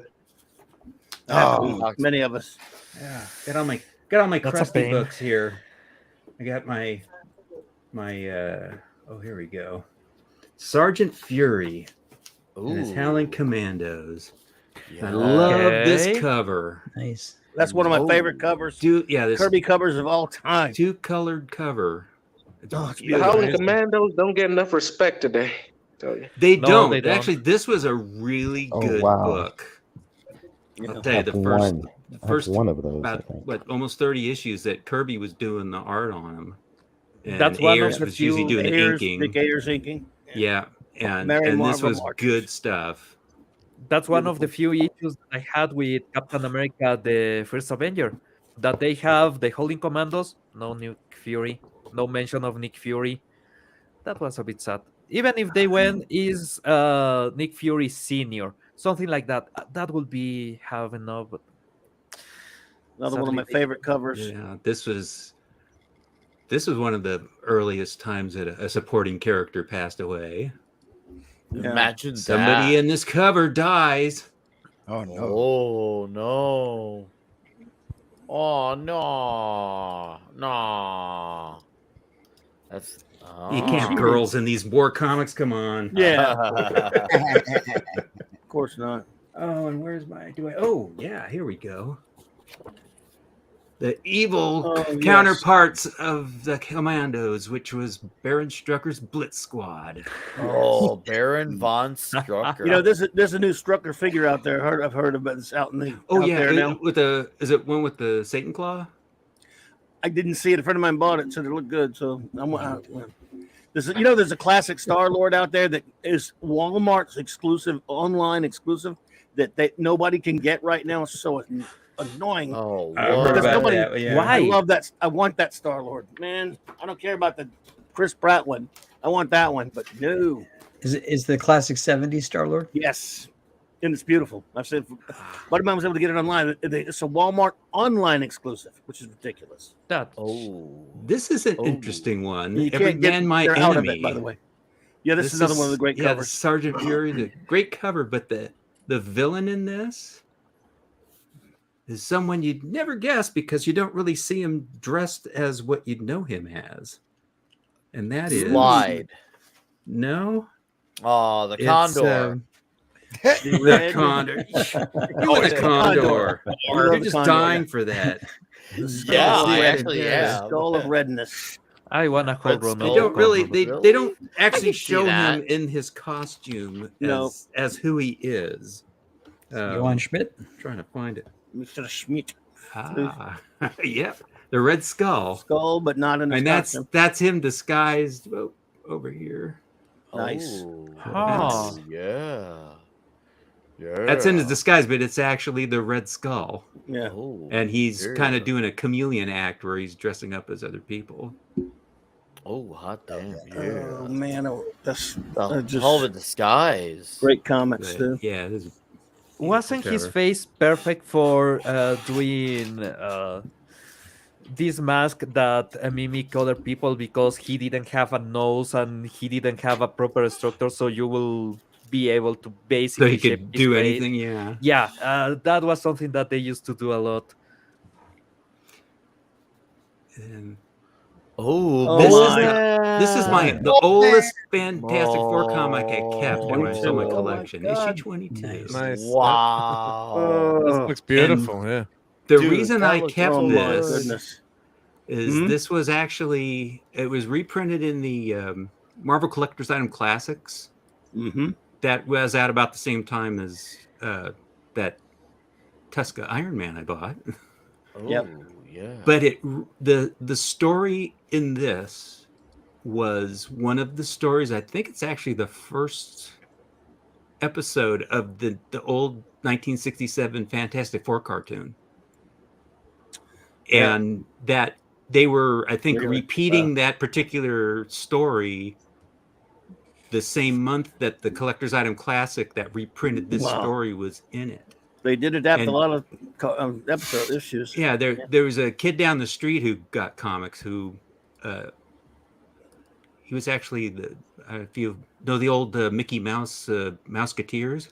Oh, many of us. Yeah, got all my That's a crusty pain. books here. I got my oh, here we go. Sergeant Fury and his Howling Commandos. I love this Okay. cover. Nice. That's one of my favorite covers. This Kirby covers of all time. 2-colored cover. Oh, it's The beautiful. Howling Commandos don't get enough respect today. Tell you. They No, don't. they don't. Actually, this was a really Oh, good wow. book. Yeah. I'll tell you, That's the first one. the That's first one of those, I about think. almost 30 issues that Kirby was doing the art on them. And That's one of Ayers the was usually doing the Ayers, inking. Nick Ayers inking. Yeah, and Mary this Marvel was March. good stuff. That's one of the few issues that I had with Captain America, the First Avenger, that they have the Holding Commandos, no Nick Fury, no mention of Nick Fury. That was a bit sad. Even if they went is Nick Fury Senior, something like that, that would be have enough. But Another one of sadly, my favorite covers. Yeah, this was one of the earliest times that a supporting character passed away. Yeah. Imagine somebody that. in this cover dies. Oh no! Oh no! Oh no! No! That's You can't have girls in these war comics. Come on. Yeah. Of course not. Oh, and where's my? Oh, yeah. Here we go. The evil counterparts of the Commandos, which was Baron Strucker's Blitz Squad. Oh, Baron von Strucker. You know, there's a new Strucker figure out there. I've heard about this out in the. Oh out yeah, there now. is it one with the Satan Claw? I didn't see it. A friend of mine bought it, said it looked good. So there's a classic Star Lord out there that is Walmart's exclusive, online exclusive that nobody can get right now. It's so annoying. Oh, why? I love that. I want that Star Lord, man. I don't care about the Chris Pratt one. I want that one, but no. Is the classic 70s Star Lord? Yes, and it's beautiful. I've said, but I was able to get it online. It's a Walmart online exclusive, which is ridiculous. This is an interesting one. You Every can't get Man My they're out of Enemy. it, by the way. Yeah, this is another one of the great covers. Sergeant Fury, the great cover, but the villain in this is someone you'd never guess because you don't really see him dressed as what you'd know him as. And that is Slide. No. Oh, the Condor. The Condor. You were the Condor. You're just dying for that. Yeah, I actually am. Skull of redness. I want to hold They don't really. They don't actually show him in his costume as who he is. Johann Schmidt. Trying to find it. Mr. Schmidt. Yep, the Red Skull. Skull, but not in. And that's him disguised over here. Nice. Oh, yeah. That's in his disguise, but it's actually the Red Skull. Yeah. And he's kind of doing a chameleon act where he's dressing up as other people. Oh, hot damn. Oh, man. That's just hell of a disguise. Great comics, too. Yeah. Wasn't his face perfect for doing this mask that mimic other people because he didn't have a nose and he didn't have a proper structure, so you will be able to basically so he could do anything. That was something that they used to do a lot. And this is the oldest Fantastic Four comic I kept in my collection. Issue 22. Nice. Wow. This looks beautiful. And yeah. The reason I kept this is this was actually it was reprinted in the Marvel Collector's Item Classics. Mm-hmm. That was at about the same time as that Tuska Iron Man I bought. Yep. Yeah. But the story in this was one of the stories. I think it's actually the first episode of the old 1967 Fantastic Four cartoon, and that they were, I think, repeating that particular story the same month that the Collector's Item Classic that reprinted this story was in it. They did adapt a lot of episode issues. Yeah, there was a kid down the street who got comics who he was actually if you know the old Mickey Mouse Mouseketeers,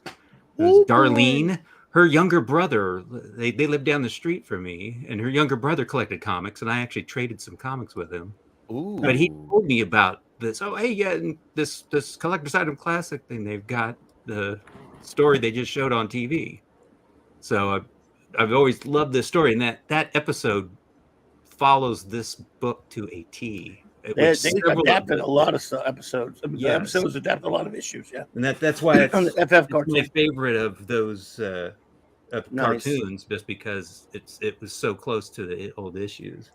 Darlene, her younger brother, they lived down the street from me, and her younger brother collected comics, and I actually traded some comics with him. Ooh. But he told me about this. Oh, hey, yeah, this Collector's Item Classic thing, they've got the story they just showed on TV. So I've always loved this story, and that episode follows this book to a T. They adapted a lot of episodes. The episodes adapted a lot of issues, and that's why it's, on the FF cartoon. It's my favorite of those cartoons, just because it was so close to the old issues.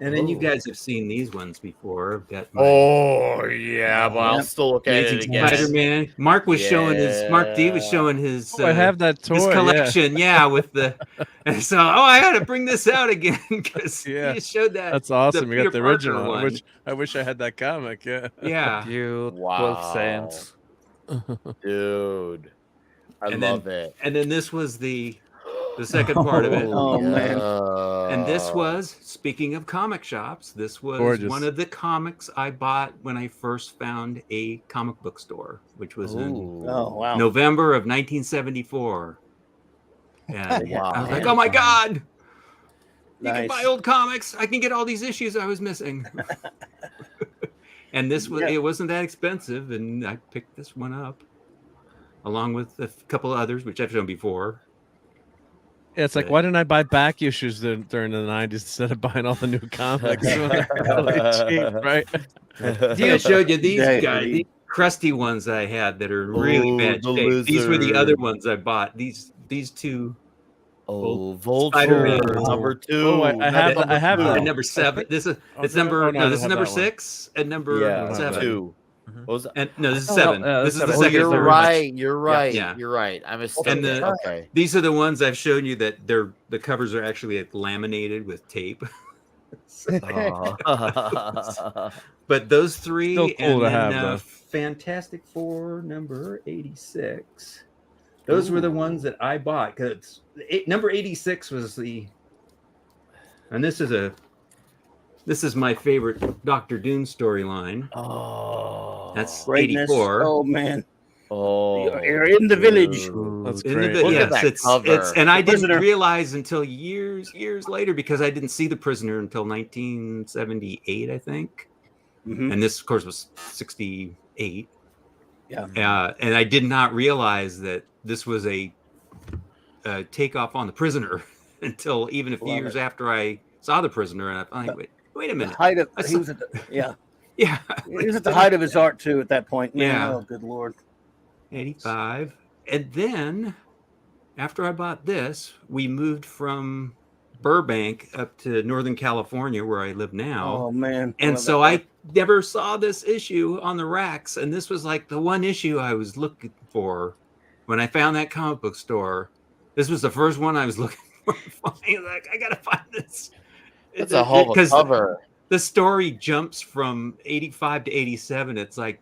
And then you guys have seen these ones before. I've got my Oh yeah, but I'll still look at it Amazing again. Spider-Man. Mark was showing his. Mark D was showing his. I have that toy. His collection, yeah, with the. And so, I got to bring this out again because he just showed that. That's awesome. You got the Peter Parker original, one. which I wish I had that comic. Yeah. Yeah. Dude, Wow. 12 cents. Dude, I love it. And then this was the second part of it. Oh, man. And this was, speaking of comic shops, this was Gorgeous. one of the comics I bought when I first found a comic book store, which was in November of 1974. And I was like, oh my God, you can buy old comics. I can get all these issues I was missing. And this was, it wasn't that expensive. And I picked this one up along with a couple of others, which I've shown before. Yeah, it's like, why didn't I buy back issues during the 90s instead of buying all the new comics? Really cheap, right? I showed you these guys, these crusty ones I had that are really bad shape. These were the other ones I bought. These two. Vulture number 2. Oh, I have that. And number 7. This is this is number 6 and number 7. 2. What was that? And no, this is 7. This is the second. You're right. You're right. Yeah. You're right. I mistaken. And these are the ones I've shown you that the covers are actually laminated with tape. But those three, still cool and to then have, Fantastic Four number 86. Those were the ones that I bought because number 86 was the, and this is my favorite Doctor Doom storyline. Oh, that's greatness. 84. Oh man. Oh, you're in the village. That's In great. the, yes, it's and I didn't Prisoner. realize until years later because I didn't see The Prisoner until 1978, I think. Mm-hmm. And this, of course, was 68. Yeah. And I did not realize that this was a takeoff on The Prisoner until even a few years after I saw The Prisoner, and I thought, wait a minute. The height of he was at the, yeah. He was at the height of his art too at that point. Man. Yeah. Oh, good Lord. 85. And then after I bought this, we moved from Burbank up to Northern California where I live now. Oh man. And so I never saw this issue on the racks. And this was like the one issue I was looking for when I found that comic book store. This was the first one I was looking for. Like, I gotta find this. It's a whole cover. The story jumps from 85 to 87. It's like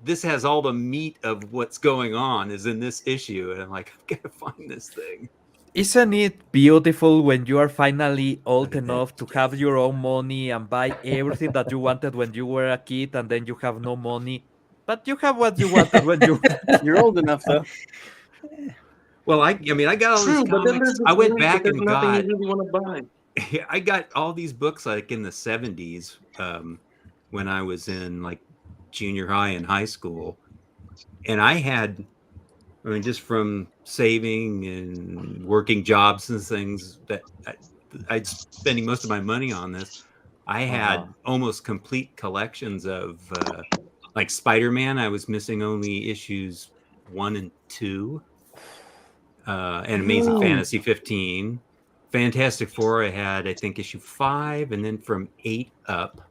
this has all the meat of what's going on is in this issue. And I'm like, I've got to find this thing. Isn't it beautiful when you are finally old enough to have your own money and buy everything that you wanted when you were a kid, and then you have no money, but you have what you wanted when you're old enough, though. Well, I mean, I got all these comics. I went back and got. You really want to buy. I got all these books like in the 70s when I was in like junior high and high school, and I mean, just from saving and working jobs and things that I'd spending most of my money on this. I had almost complete collections of like Spider-Man. I was missing only issues 1 and 2, and Amazing Fantasy 15. Fantastic Four, I had, I think, issue 5, and then from 8 up.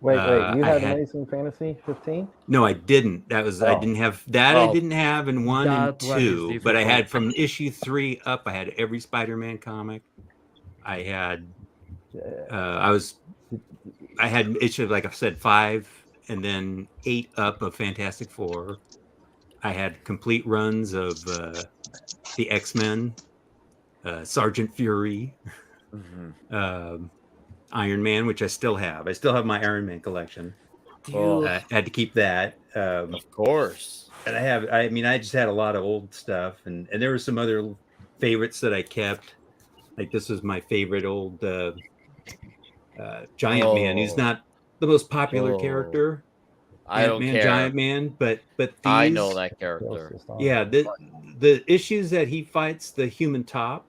Wait, you had Amazing Fantasy 15? No, I didn't. That was I didn't have that. I didn't have in 1 and 2, but I had from issue 3 up. I had every Spider-Man comic. I had, I had issue, like I said, 5, and then 8 up of Fantastic Four. I had complete runs of the X-Men. Sergeant Fury, Iron Man, which I still have. I still have my Iron Man collection. I had to keep that. Of course. And I just had a lot of old stuff, and there were some other favorites that I kept. Like this was my favorite old Giant Man. He's not the most popular character. I don't care. Giant Man, but these, I know that character. Yeah, the issues that he fights the Human Top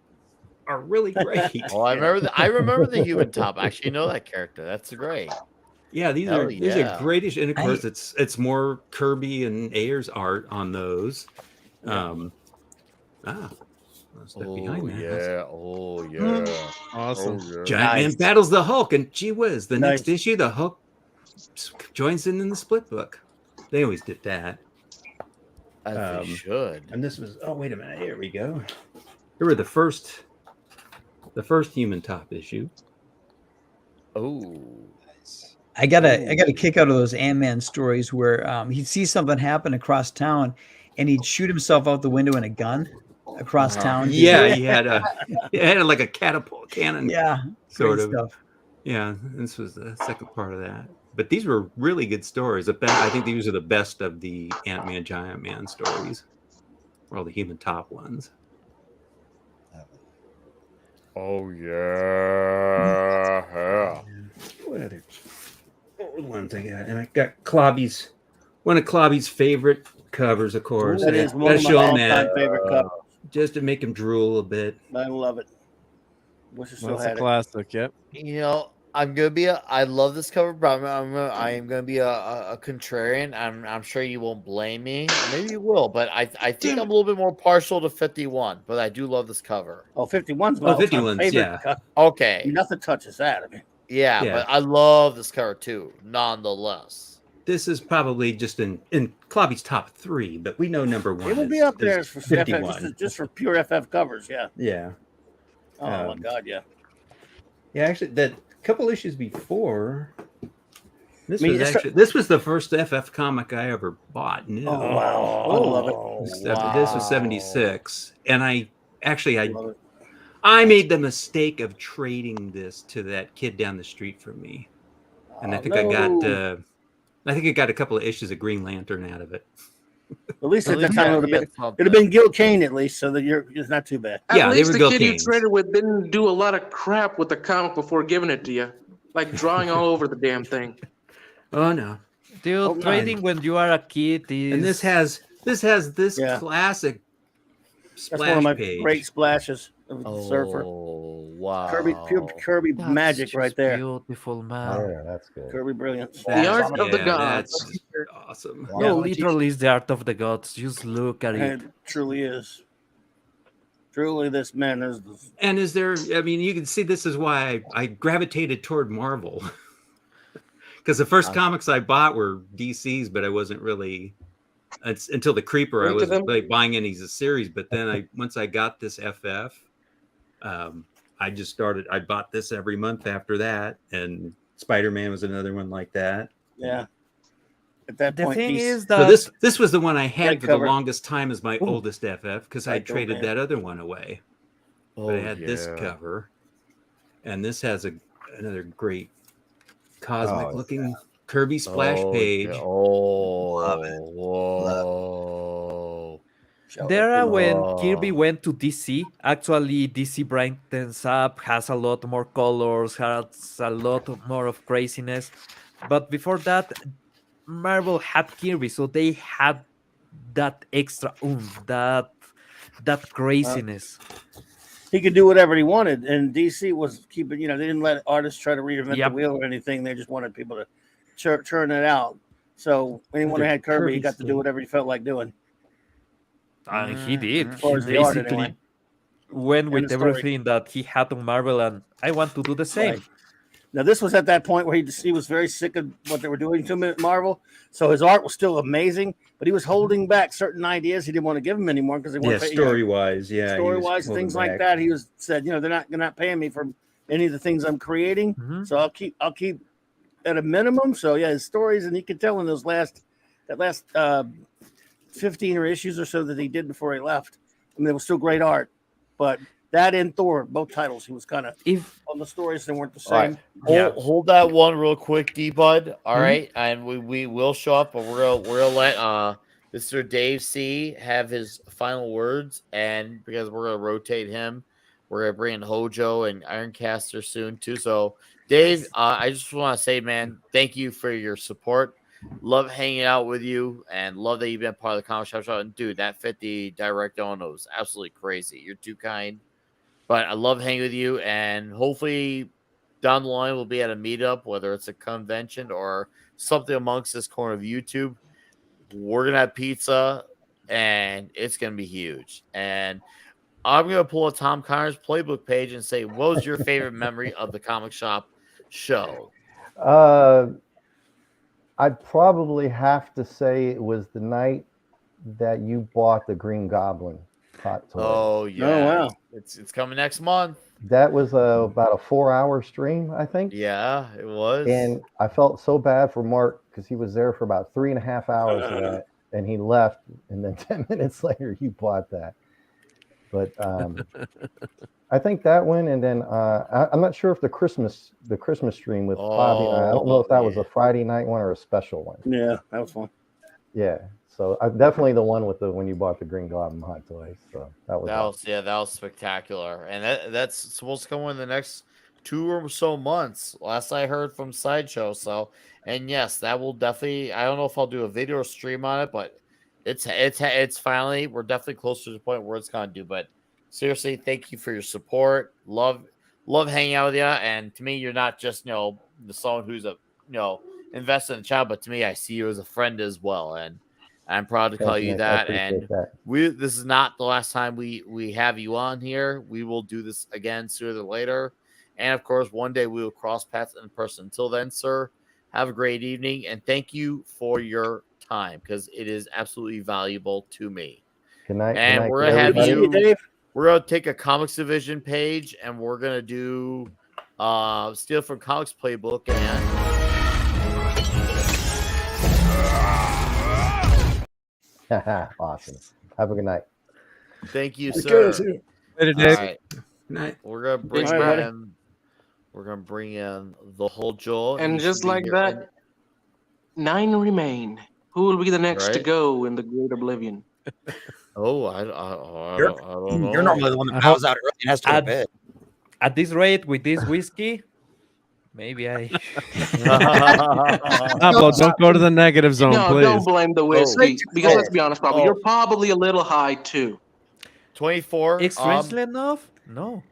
are really great. Oh, I remember the Human Top. I actually know that character. That's great. Yeah, these are great issues, and of course it's more Kirby and Ayer's art on those. Stuff behind that. Yeah. Oh yeah. Awesome. Oh, yeah. Giant Man battles the Hulk, and gee whiz, the next issue, the Hulk joins in the split book. They always did that. As they should. And this was wait a minute, here we go. Here were the first Human Top issue. Oh. I got a kick out of those Ant-Man stories where he'd see something happen across town and he'd shoot himself out the window in a gun across town. Yeah, he had like a catapult cannon. Yeah, sort great of stuff. Yeah, this was the second part of that. But these were really good stories. I think these are the best of the Ant-Man, Giant Man stories, or all the Human Top ones. Oh yeah. What other ones I got? And I got one of Clobby's favorite covers, of course. That is one of my all-time favorite covers. Just to make him drool a bit. I love it. Wish I still That's had a classic. Yep. You know, I love this cover, but I am gonna be a contrarian. I'm sure you won't blame me. Maybe you will, but I think I'm a little bit more partial to 51. But I do love this cover. Oh, 51's my 51's, favorite. yeah. Okay. Nothing touches that. I mean, yeah, but I love this cover too, nonetheless. This is probably just in Clobby's top 3, but we know number 1. It will be up there for 51. just for pure FF covers. Yeah. Yeah. Oh my God, yeah. Yeah, actually, that couple issues before. This mean, this was the first FF comic I ever bought. New. Oh wow, I love it. This was 76, and I made the mistake of trading this to that kid down the street from me, and I think I got a couple of issues of Green Lantern out of it. At least at that time it'd have been Gil Kane at least, so that it's not too bad. At least the kid you traded with didn't do a lot of crap with the comic before giving it to you, like drawing all over the damn thing. Oh no, dude! Trading when you are a kid is. And this has this classic splash That's one of my page. great splashes of the Surfer. Wow, Kirby That's magic right there. Beautiful, man. Oh, yeah, that's good. Kirby brilliance. The art of the gods. That's awesome. No, literally, it's the art of the gods. Just look at it. It truly is. Truly, this man is. And is there? I mean, you can see this is why I gravitated toward Marvel, because the first comics I bought were DC's, but I wasn't really until the Creeper. I wasn't really buying any of the series. But then once I got this FF, I just started. I bought this every month after that, and Spider-Man was another one like that. Yeah. At that The point, thing is So that this was the one I had Great for cover. the longest time as my oldest FF, because I Right, don't traded man. that other one away. But I had this yeah. cover, and this has another great cosmic looking Kirby splash page. Yeah. Oh, whoa. there when Kirby went to DC, actually DC brightens up, has a lot more colors, has a lot more of craziness. But before that, Marvel had Kirby, so they had that extra oomph, that craziness. he could do whatever he wanted, and DC was keeping. They didn't let artists try to reinvent Yep. the wheel or anything. They just wanted people to churn it out. So anyone who had Kirby, he got to do whatever he felt like doing. He did. As far He as the art, basically anyway. went And with the story. everything that he had on Marvel, and I want to do the same. Right. Now, this was at that point where he was very sick of what they were doing to him at Marvel. So his art was still amazing, but he was holding back certain ideas. He didn't want to give them anymore because they Yeah, weren't story wise, story wise, things like that. He said, they're not paying me for any of the things I'm creating. Mhm. So I'll keep at a minimum. So yeah, his stories, and you could tell in those last 15 or issues or so that he did before he left. I mean, it was still great art, but that and Thor, both titles, he was kind of on the stories that weren't the same. All right. Hold that one real quick, D-Bud. All Mhm. right, and we will show up, but we're gonna let Mr. Dave C have his final words, and because we're gonna rotate him, we're gonna bring in Hojo and Ironcaster soon too. So, Dave, I just want to say, man, thank you for your support. Love hanging out with you, and love that you've been part of the Comic Shop Show. And dude, that 50 direct on was absolutely crazy. You're too kind. But I love hanging with you, and hopefully down the line we'll be at a meetup, whether it's a convention or something amongst this corner of YouTube. We're gonna have pizza, and it's gonna be huge. And I'm gonna pull a Tom Connor's playbook page and say, what was your favorite memory of the comic shop show? I'd probably have to say it was the night that you bought the Green Goblin hot toy. Oh yeah. Oh, wow. It's coming next month. That was about a 4-hour stream, I think. Yeah, it was. And I felt so bad for Mark because he was there for about 3.5 hours of that, and he left. And then 10 minutes later, you bought that. But I think that one, and then I'm not sure if the Christmas stream with Bobby and I don't know if that was a Friday night one or a special one. Yeah, that was fun. Yeah, so definitely the one with when you bought the Green Goblin hot toys. So that was that was spectacular, and that's supposed to come in the next 2 or so months. Last I heard from Sideshow. So, and yes, that will definitely. I don't know if I'll do a video or stream on it, but it's finally, we're definitely close to the point where it's gonna do. But seriously, thank you for your support. Love hanging out with you. And to me, you're not just the someone who's invested in the child, but to me, I see you as a friend as well. And I'm proud to call you that. And this is not the last time we have you on here. We will do this again sooner than later. And of course, one day we will cross paths in person. Until then, sir, have a great evening, and thank you for your time because it is absolutely valuable to me. Good night. And we're gonna have you, Dave. We're gonna take a comics division page, and we're gonna do Steal from Comics playbook and. Awesome. Have a good night. Thank you, sir. Later, Dave. All right. Night. We're gonna bring in. We're gonna bring in the whole Joel, and just like that, 9 remain. Who will be the next to go in the Great Oblivion? Oh, I don't know. You're normally the one that bows out early and has to go to bed. At this rate, with this whiskey, maybe I. Pablo, don't go to the negative zone, please. Don't blame the whiskey because let's be honest, Pablo, you're probably a little high too. 24. Strangely enough, no.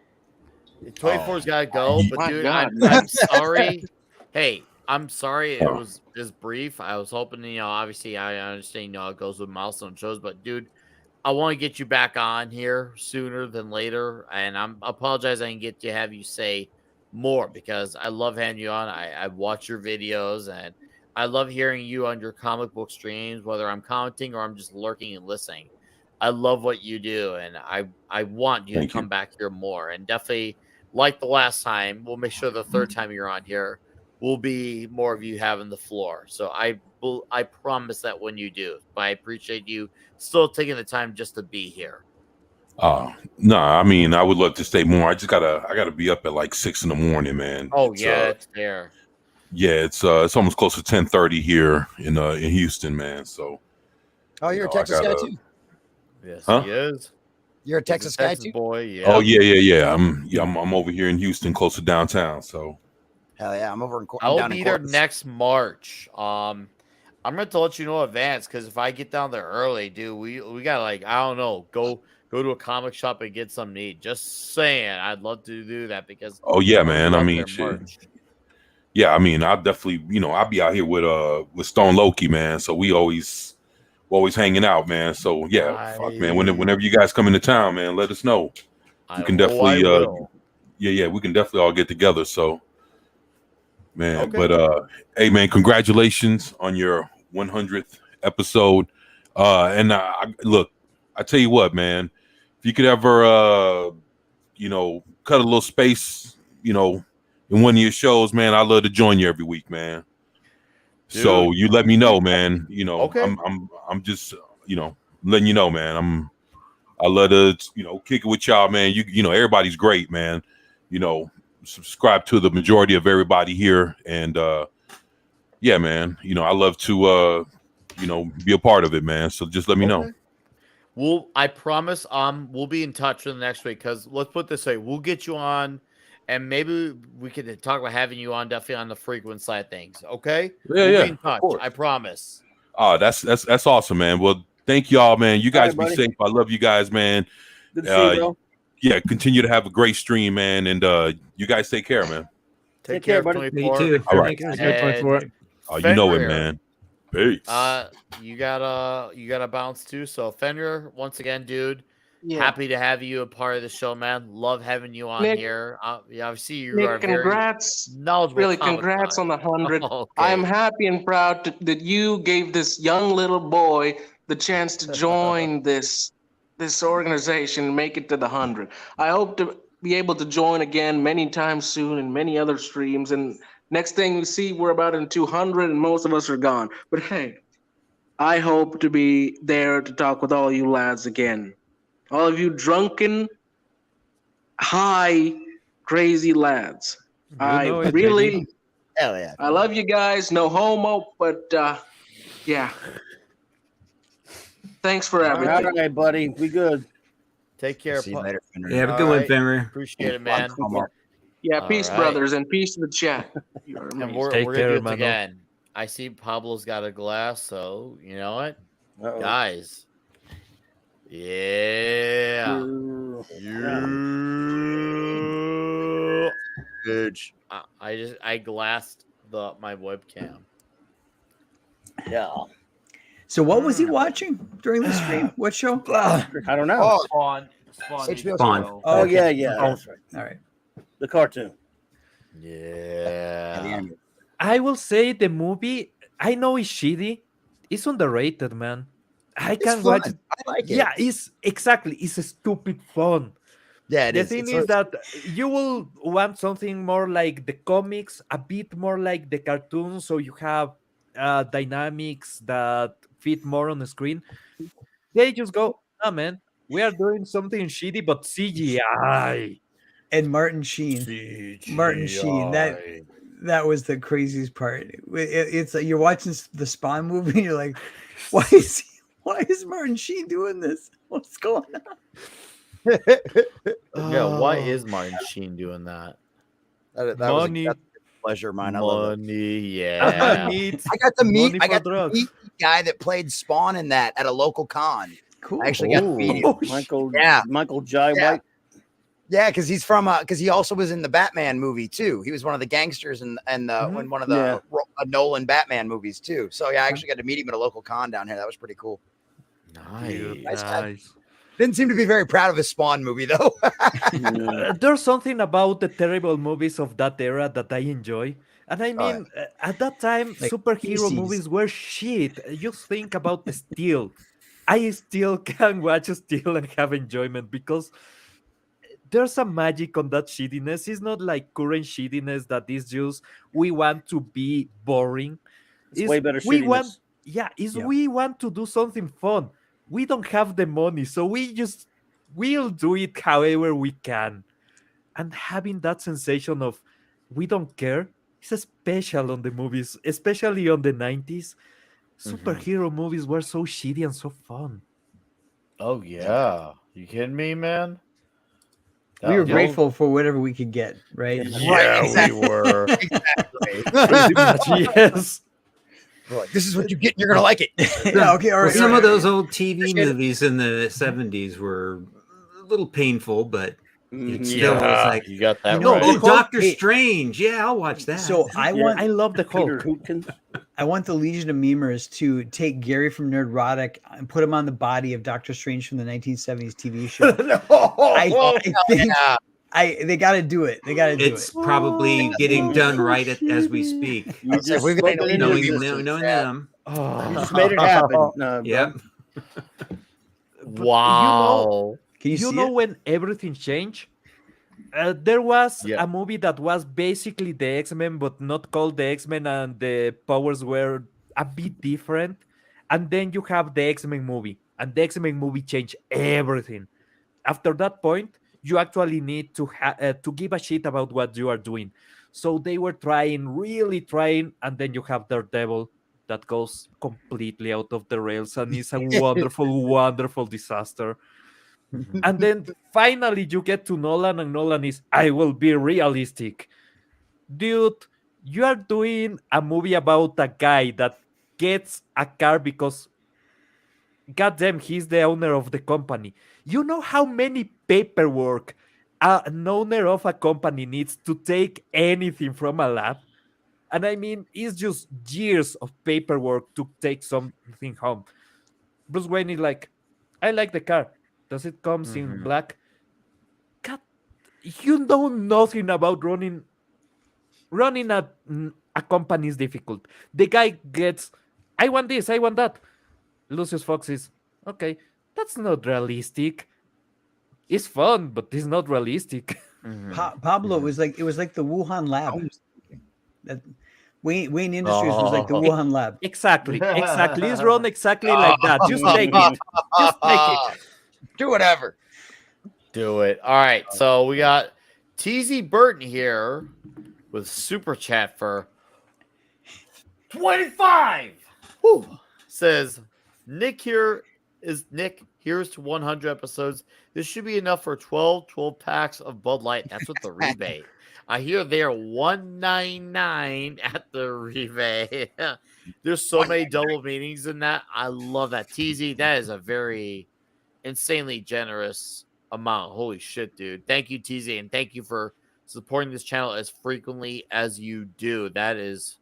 24's got to go, but dude, I'm sorry. Hey, I'm sorry it was just brief. I was hoping, obviously I understand, it goes with milestone shows, but dude, I want to get you back on here sooner than later, and I apologize I didn't get to have you say more because I love having you on. I watch your videos, and I love hearing you on your comic book streams, whether I'm commenting or I'm just lurking and listening. I love what you do, and I want you to come back here more, and definitely like the last time, we'll make sure the third time you're on here will be more of you having the floor. So I promise that when you do, but I appreciate you still taking the time just to be here. No, I mean, I would love to stay more. I gotta be up at like 6 in.the morning, man. Oh, it's fair. Yeah, it's almost close to 10:30 here in Houston, man. So you're a Texas guy too. Yes, he is. You're a Texas guy too, boy. Yeah. Oh yeah. I'm over here in Houston, close to downtown. So hell yeah, I'm over in. I'll be there next March. I'm going to let you know in advance because if I get down there early, dude, we got I don't know, go to a comic shop and get something to eat. Just saying, I'd love to do that because. Oh yeah, man. I mean, yeah. I mean, I'll definitely, I'll be out here with Stone Loki, man. So we're always hanging out, man. So yeah, fuck, man. Whenever you guys come into town, man, let us know. We can definitely, we can definitely all get together. So, man, but hey, man, congratulations on your 100th episode. And look, I tell you what, man, if you could ever, cut a little space, in one of your shows, man, I'd love to join you every week, man. Dude, so you let me know, man. I'm just, letting you know, man. I love to, kick it with y'all, man. You everybody's great, man. Subscribe to the majority of everybody here, and yeah, man. I love to, be a part of it, man. So just let me know. I promise, we'll be in touch for the next week because let's put it this way, we'll get you on. And maybe we could talk about having you on definitely on the frequent side of things. Okay. Yeah. Be in touch. I promise. Oh, that's awesome, man. Well, thank y'all, man. You guys be safe. I love you guys, man. Good to see you, bro. Yeah, continue to have a great stream, man. And you guys take care, man. Take care, buddy. Me too. All right. 24. Oh, you know it, man. Peace. You gotta bounce too. So Fenrir, once again, dude, Yeah. Happy to have you a part of the show, man. Love having you on Nick, here. Yeah, I see you Nick, are very congrats. knowledgeable Really, comic congrats guy. on the 100. Okay. I'm happy and proud that you gave this young little boy the chance to join this organization and make it to the 100. I hope to be able to join again many times soon in many other streams. And next thing we see, we're about in 200 and most of us are gone. But hey, I hope to be there to talk with all you lads again. All of you drunken, high, crazy lads. I know it, really, baby. Hell yeah. I love you guys. No homo, but yeah. Thanks for everything. All right, buddy. We good. Take care. See you later, Fenrir. Yeah, have a good one, Fenrir. Appreciate it, man. Yeah, All peace, right. brothers, and peace to the chat. You are And amazing. we're Take gonna care, do this mano. again. I see Pablo's got a glass, so you know what, guys. Yeah. You. Huge. I glassed my webcam. Yeah. So what was he watching during the stream? What show? I don't know. Oh, Spawn. HBO Spawn. show. Oh, okay. yeah. That's right. All right. The cartoon. Yeah. I will say the movie, I know it's shitty. It's underrated, man. I can fun. watch it. I like it. Yeah, it's a stupid fun. Yeah, The thing is that you will want something more like the comics, a bit more like the cartoons, so you have dynamics that fit more on the screen. They just go, oh man, we are doing something shitty, but CGI. And Martin Sheen. Martin Sheen. That was the craziest part. It's like you're watching the Spawn movie and you're like, why is Martin Sheen doing this? What's going on? Yeah, why is Martin Sheen doing that? That Money. was a pleasure of mine. I love it. Money, yeah. I got to meet. money I for got to drugs. meet the guy that played Spawn in that at a local con. Cool. I actually got to meet him. Michael Jai White. Yeah, because he's from because he also was in the Batman movie too. He was one of the gangsters in one of the Nolan Batman movies too. So yeah, I actually got to meet him at a local con down here. That was pretty cool. Nice. Didn't seem to be very proud of his Spawn movie though. There's something about the terrible movies of that era that I enjoy. And I mean, at that time, Like superhero PCs. movies were shit. Just think about the Steel. I still can watch Steel and have enjoyment because there's a magic on that shittiness. It's not like current shittiness that is just we want to be boring. It's way better we shittiness. we want to do something fun. We don't have the money, so we'll do it however we can. And having that sensation of we don't care is special on the movies, especially on the 90s. Superhero movies were so shitty and so fun. Oh yeah. You kidding me, man? We were grateful for whatever we could get, right? Yeah, we were. Exactly. Pretty much, yes. We're like, this is what you get. You're gonna like it. Yeah, okay, all right. Some of those old TV movies in the 70s were a little painful, but it still was like, you got that no, right. oh, Doctor Hey. Strange. Yeah, I'll watch that. So I love the Peter Hulk. Hootkins. I want the Legion of Memers to take Gary from Nerdrotic and put him on the body of Doctor Strange from the 1970s TV show. I think they got to do it. They got to do it's it. probably getting done right as we speak. You just we've got spoke it into Knowing existence. them. You just made it happen. Yep. Wow. Can you You see know it? when everything changed? There was Yeah. a movie that was basically the X-Men, but not called the X-Men, and the powers were a bit different. And then you have the X-Men movie, and the X-Men movie changed everything. After that point, you actually need to give a shit about what you are doing. So they were really trying, and then you have Daredevil that goes completely out of the rails and is a wonderful, wonderful disaster. And then finally you get to Nolan, and Nolan is, I will be realistic. Dude, you are doing a movie about a guy that gets a car because, goddamn, he's the owner of the company. You know how many paperwork an owner of a company needs to take anything from a lab? And I mean, it's just years of paperwork to take something home. Bruce Wayne is like, I like the car. Does it comes in black? God, you know nothing about running a company is difficult. The guy gets, I want this, I want that. Lucius Fox is, okay, that's not realistic. It's fun, but it's not realistic. Pablo was like, it was like the Wuhan lab. That Wayne Industries was like the Wuhan lab. Exactly. It's run exactly like that. Just take it. Just take it. Do whatever. Do it. All right. So we got TZ Burton here with super chat for 25. Whew. Says Nick here's to 100 episodes. This should be enough for 12 packs of Bud Light. That's with the rebate. I hear they're $1.99 at the rebate. There's so many double meanings in that. I love that. TZ, that is a very insanely generous amount. Holy shit, dude. Thank you, TZ, and thank you for supporting this channel as frequently as you do. That is,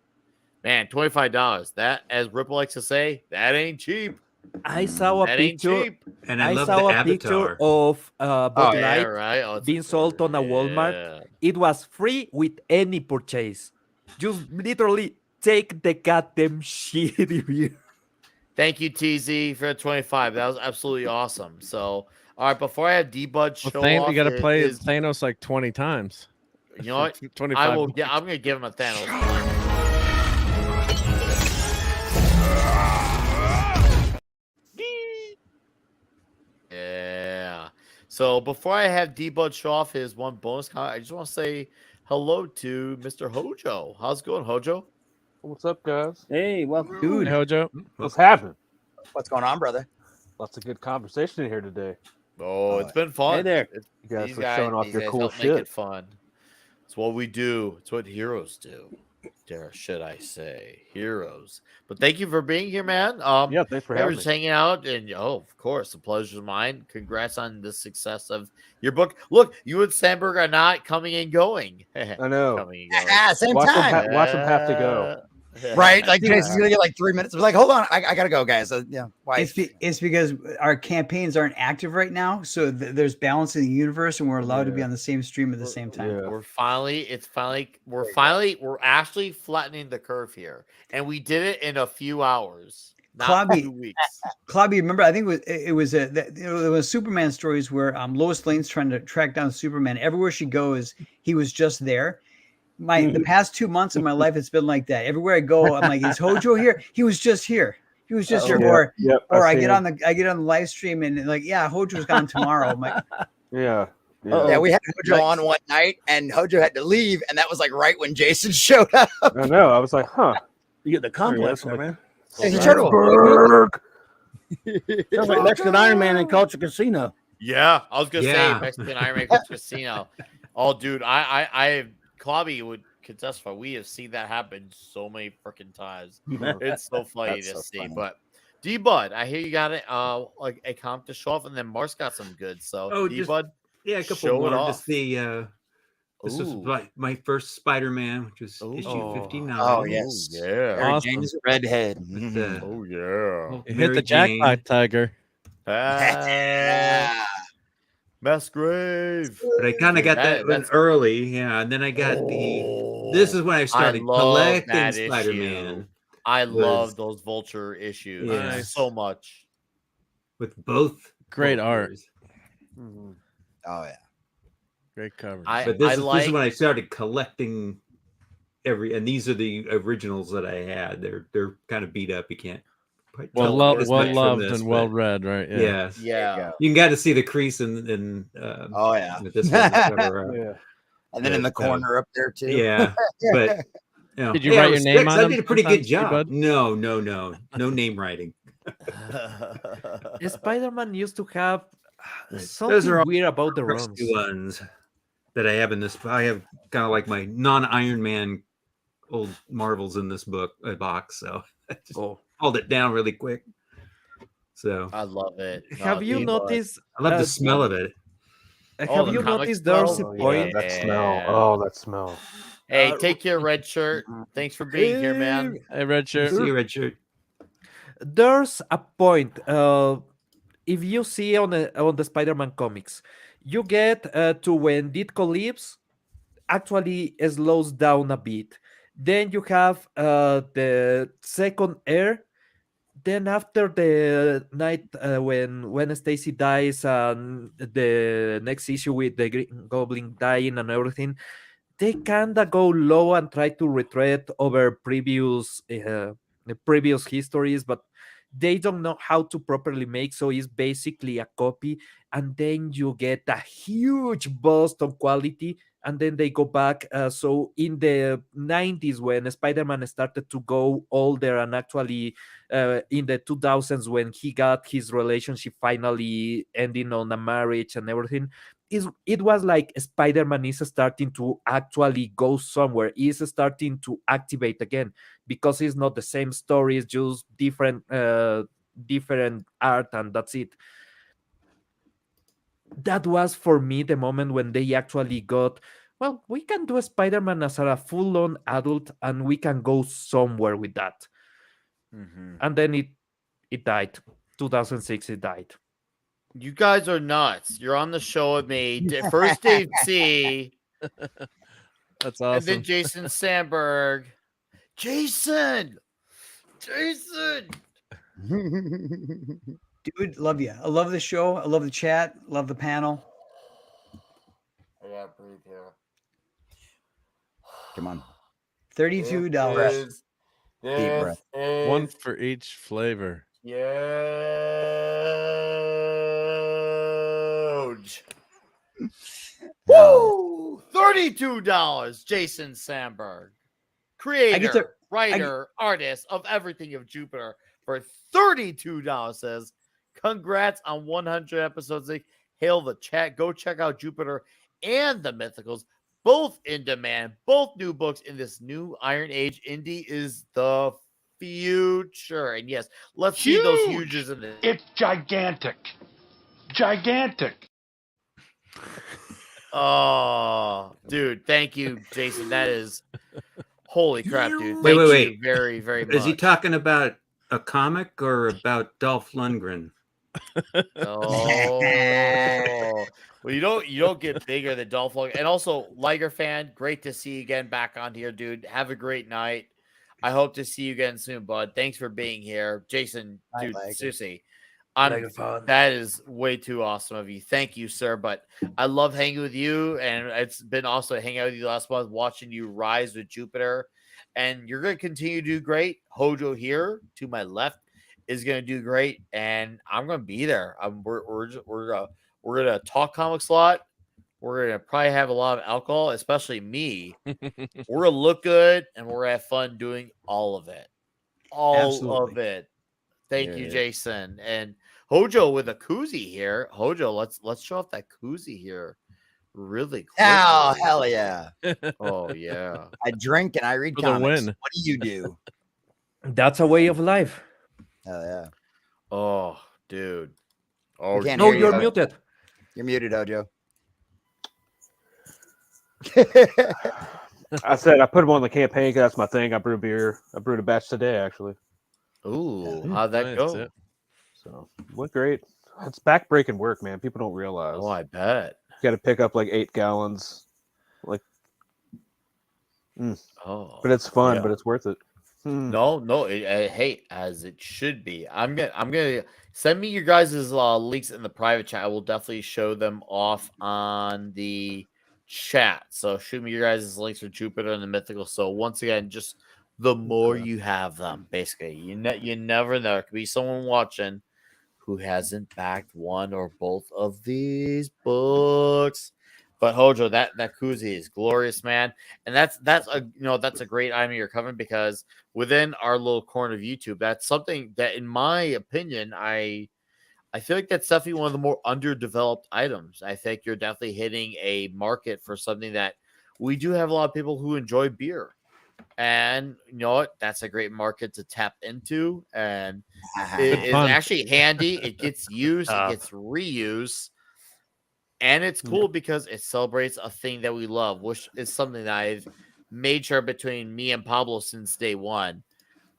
man, $25. That, as Ripple likes to say, that ain't cheap. I saw a That ain't picture. cheap. And I love saw the a picture avatar. of Bud Light right. being sold on a Walmart. It was free with any purchase. Just literally take the goddamn shit here. Thank you, TZ, for the 25. That was absolutely awesome. So, all right, before I have D-Bud show off, you got to play Thanos like 20 times. You know what? 25. I will. Yeah, I'm gonna give him a Thanos. Yeah. So before I have D-Bud show off his one bonus comment, I just want to say hello to Mr. Hojo. How's it going, Hojo? What's up, guys? Hey, welcome. Dude. Hey, Hojo. What's happening? What's going on, brother? Lots of good conversation in here today. Oh, it's been fun. Hey there. You guys for showing off your cool help shit. Make it fun. It's what we do. It's what heroes do. Dare should I say heroes? But thank you for being here, man. Yeah, thanks for having me. Just hanging out, and of course, the pleasure's mine. Congrats on the success of your book. Look, you and Sandberg are not coming and going. I know. Coming and going. Yeah, same time. Watch them have to go. Right? Like Jason's gonna get like 3 minutes. I was like, hold on, I gotta go, guys. Yeah, why? It's because our campaigns aren't active right now, so there's balance in the universe, and we're allowed to be on the same stream at the same time. Yeah. We're actually flattening the curve here, and we did it in a few hours, not Clobby, 2 weeks. Clobby, remember? I think it was there was Superman stories where Lois Lane's trying to track down Superman. Everywhere she goes, he was just there. The past 2 months of my life, it's been like that. Everywhere I go, I'm like, is Hojo here? He was just here. He was just here. Or I get on the live stream and like, yeah, Hojo's gone tomorrow. I'm like, yeah. Yeah, we had Hojo on one night, and Hojo had to leave, and that was like right when Jason showed up. I know. I was like, huh. You get the complex there, man. He's a turtle. Sounds like Mexican Iron Man in Culture Casino. Yeah, I was gonna say Yeah. Mexican Iron Man Casino. Oh, dude, I Clobby would contest for. We have seen that happen so many freaking times. It's so funny to see. Funny. But D-Bud, I hear you got it. Like a comp to show off, and then Mark's got some good. So D-Bud, a couple show more. it off. Just the this was my first Spider-Man, which was issue 59. Oh yes, yeah. Mary Jane's redhead. Oh yeah, hit the jackpot, Tiger. Musgrave. But I kind of got that one early, and then I got this is when I started collecting Spider-Man. I love those Vulture issues so much. With both great art. Oh yeah, great cover. But this is when I started collecting and these are the originals that I had. They're kind of beat up. You can't. Well loved and well read, right? Yeah. Yeah. You can get to see the crease in oh yeah. With this one, yeah. And then in the corner up there too. Yeah. But did you write your name on I them? did a pretty good job. No name writing. Spider-Man used to have something weird about the runs. Ones that I have in this. I have kind of like my non-Iron Man old Marvels in this box. So I just hauled it down really quick. So I love it. Have you noticed? I love the smell of it. Have you noticed there's a point? That smell. Oh, that smell. Hey, take care, Red Shirt. Thanks for being here, man. Hey, Red Shirt. See you, Red Shirt. There's a point. if you see on the Spider-Man comics, you get to when Ditko leaves, actually slows down a bit. Then you have the second air. Then after the night when Stacy dies and the next issue with the Green Goblin dying and everything, they kinda go low and try to retread over previous histories, but they don't know how to properly make, so it's basically a copy, and then you get a huge bust on quality, and then they go back. So in the 90s, when Spider-Man started to go older, and actually in the 2000s when he got his relationship finally ending on a marriage and everything, it was like Spider-Man is starting to actually go somewhere, is starting to activate again, because it's not the same story, it's just different art, and that's it. That was for me the moment when they actually got, well, we can do a Spider-Man as a full-on adult and we can go somewhere with that. And then it died. 2006 it died. You guys are nuts. You're on the show with me. First Dave C. That's awesome. And then Jason Sandberg. Jason! Dude, love you. I love the show. I love the chat. Love the panel. I gotta breathe here. Come on. $32. Deep breath. One for each flavor. Huge. Woo! $32. Jason Sandberg, creator, writer, artist of everything of Jupiter, for $32 says, "Congrats on 100 episodes. Hail the chat. Go check out Jupiter and the Mythicals, both in demand. Both new books in this new Iron Age. Indie is the future." And yes, let's see those huges in the. It's gigantic. Gigantic. Oh, dude, thank you, Jason. That is holy crap, dude. Wait, Thank wait. you very, very much. Is he talking about a comic or about Dolph Lundgren? Oh, well, you don't get bigger than Dolph Lundgren. And also, Liger fan, great to see you again back on here, dude. Have a great night. I hope to see you again soon, bud. Thanks for being here, Jason. Dude, seriously, that is way too awesome of you. Thank you, sir. But I love hanging with you, and it's been also hanging out with you last month, watching you rise with Jupiter, and you're going to continue to do great. Hojo here to my left is going to do great, and I'm going to be there. We're gonna talk comics a lot. We're gonna probably have a lot of alcohol, especially me. We're gonna look good, and we're gonna have fun doing all of it. Of it. Thank you, Jason. And Hojo with a koozie here. Hojo, let's show off that koozie here really quick. Oh, hell yeah. Oh, yeah. I drink and I read For the comics. win. What do you do? That's a way of life. Hell yeah. Oh, dude. Oh, no, you're muted. You're muted, Hojo. I said I put them on the campaign because that's my thing. I brew beer. I brewed a batch today, actually. Ooh, how'd that go? So went great. It's backbreaking work, man. People don't realize. Oh, I bet. You got to pick up like 8 gallons. Like, oh, but it's fun. yeah. But it's worth it. No, hey, as it should be. I'm gonna send me your guys' links in the private chat. I will definitely show them off on the chat. So shoot me your guys' links for Jupiter and the Mythical. So once again, just the more you have them, basically, you never know. There could be someone watching who hasn't backed one or both of these books. But Hojo, that koozie is glorious, man, and that's a great item you're covering, because within our little corner of YouTube, that's something that, in my opinion, I feel like that's definitely one of the more underdeveloped items. I think you're definitely hitting a market for something that we do have a lot of people who enjoy beer, and you know what? That's a great market to tap into, and it's actually handy. It gets used, it gets reused. And it's cool because it celebrates a thing that we love, which is something that I've made sure between me and Pablo since day one,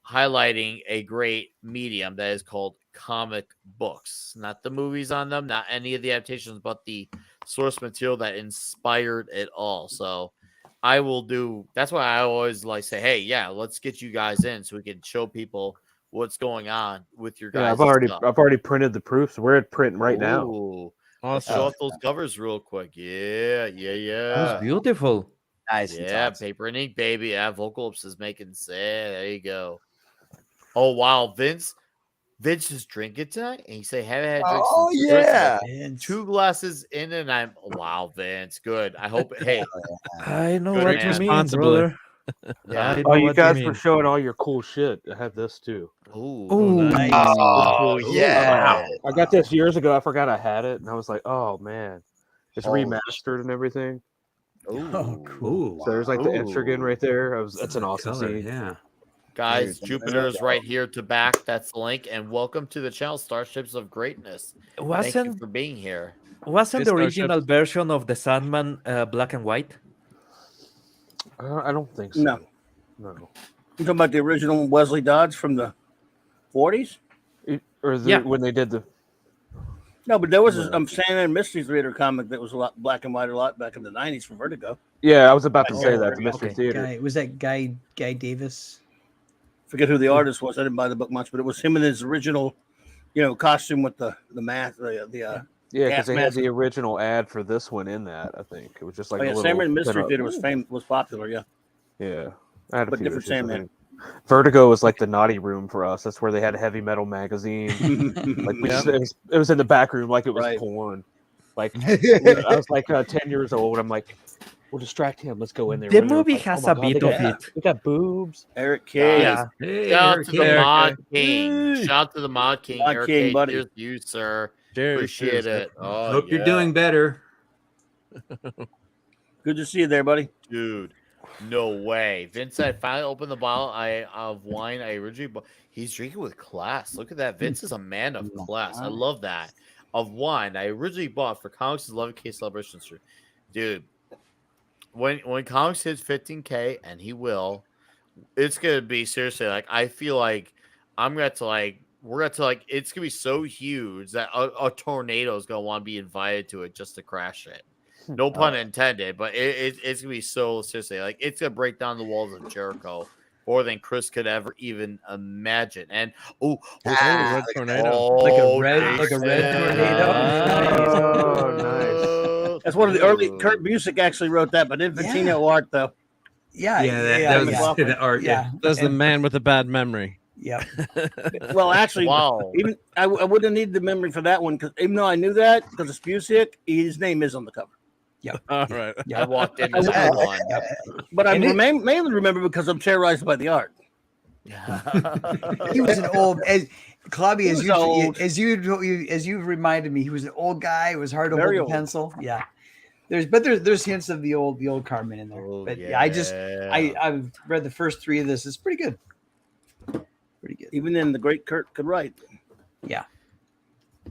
highlighting a great medium that is called comic books, not the movies on them, not any of the adaptations, but the source material that inspired it all. So I will do. That's why I always like say, hey, yeah, let's get you guys in so we can show people what's going on with your guys. Yeah, I've already printed the proofs. We're at print right now. Ooh. Let's show off those covers real quick. Yeah. That's beautiful. Nice. Yeah, paper and ink, baby. Yeah, Vocalips is making sad. There you go. Oh wow, Vince is drinking tonight, and he say haven't had drinks. Oh since yeah, Christmas. 2 glasses in, and I'm wow, Vince. Good. I hope. Hey, I know good what man. you mean, Responsibly. brother. Yeah. I know Oh, you what guys mean. were showing all your cool shit. I have this too. Ooh, nice. Oh yeah. I got this years ago. I forgot I had it, and I was like, "Oh man, it's remastered and everything." Oh, cool. So there's like the Etrigan right there. That's an awesome scene. Yeah. Guys, Jupiter is right here to back. That's the link. And welcome to the channel, Starships of Greatness. Thank you for being here. Wasn't the original version of the Sandman black and white? I don't think so. No. No. You talking about the original Wesley Dodds from the 40s? When they did the. No, but there was a Sandman Mysteries Reader comic that was a lot black and white a lot back in the 90s from Vertigo. Yeah, I was about to say that. The Mystery Theater. Was that Guy Davis? Forget who the artist was. I didn't buy the book much, but it was him in his original, costume with the mask. Yeah, because they had the original ad for this one in that. I think it was just like Sandman Mystery Theater was popular. Yeah, yeah. I had a but few different issues, I Sandman. think. Vertigo was like the naughty room for us. That's where they had a heavy metal magazine. It was in the back room, like it was porn. Like I was like 10 years old. I'm like, we'll distract him. Let's go in there. The movie has a bit of it. We got boobs. Eric K. Shout out to the Mod King. Shout out to the Mod King. Mod Eric King, K. buddy. Cheers to you, sir. Cheers, Appreciate cheers. it. Oh, Hope you're doing better. Good to see you there, buddy. Dude, no way. Vince said, finally opened the bottle of wine I originally bought. He's drinking with class. Look at that. Vince is a man of class. I love that. Of wine I originally bought for Comics' 11K celebration stream. Dude, when Comics hits 15K, and he will, it's gonna be seriously like I feel like we're gonna it's gonna be so huge that a tornado is gonna want to be invited to it just to crash it. No pun intended, but it's gonna be so seriously like it's gonna break down the walls of Jericho more than Chris could ever even imagine. And red tornado, like a red tornado. Oh, nice. That's one of the early. Kurt Busiek actually wrote that, but Infantino art though. That was the art. Yeah. That's the man with a bad memory. Yeah. Well, actually, wow. Even I wouldn't need the memory for that one because even though I knew that because it's Busiek, his name is on the cover. Yep. All right. I walked in this one. But I mainly remember because I'm terrorized by the art. He was an old Clobby, He as you reminded me, he was an old guy. It was hard to Very hold a old. pencil. Yeah. There's hints of the old Carmen in there. But I've read the first 3 of this. It's pretty good. Pretty good. Even then, the great Kurt could write. Yeah.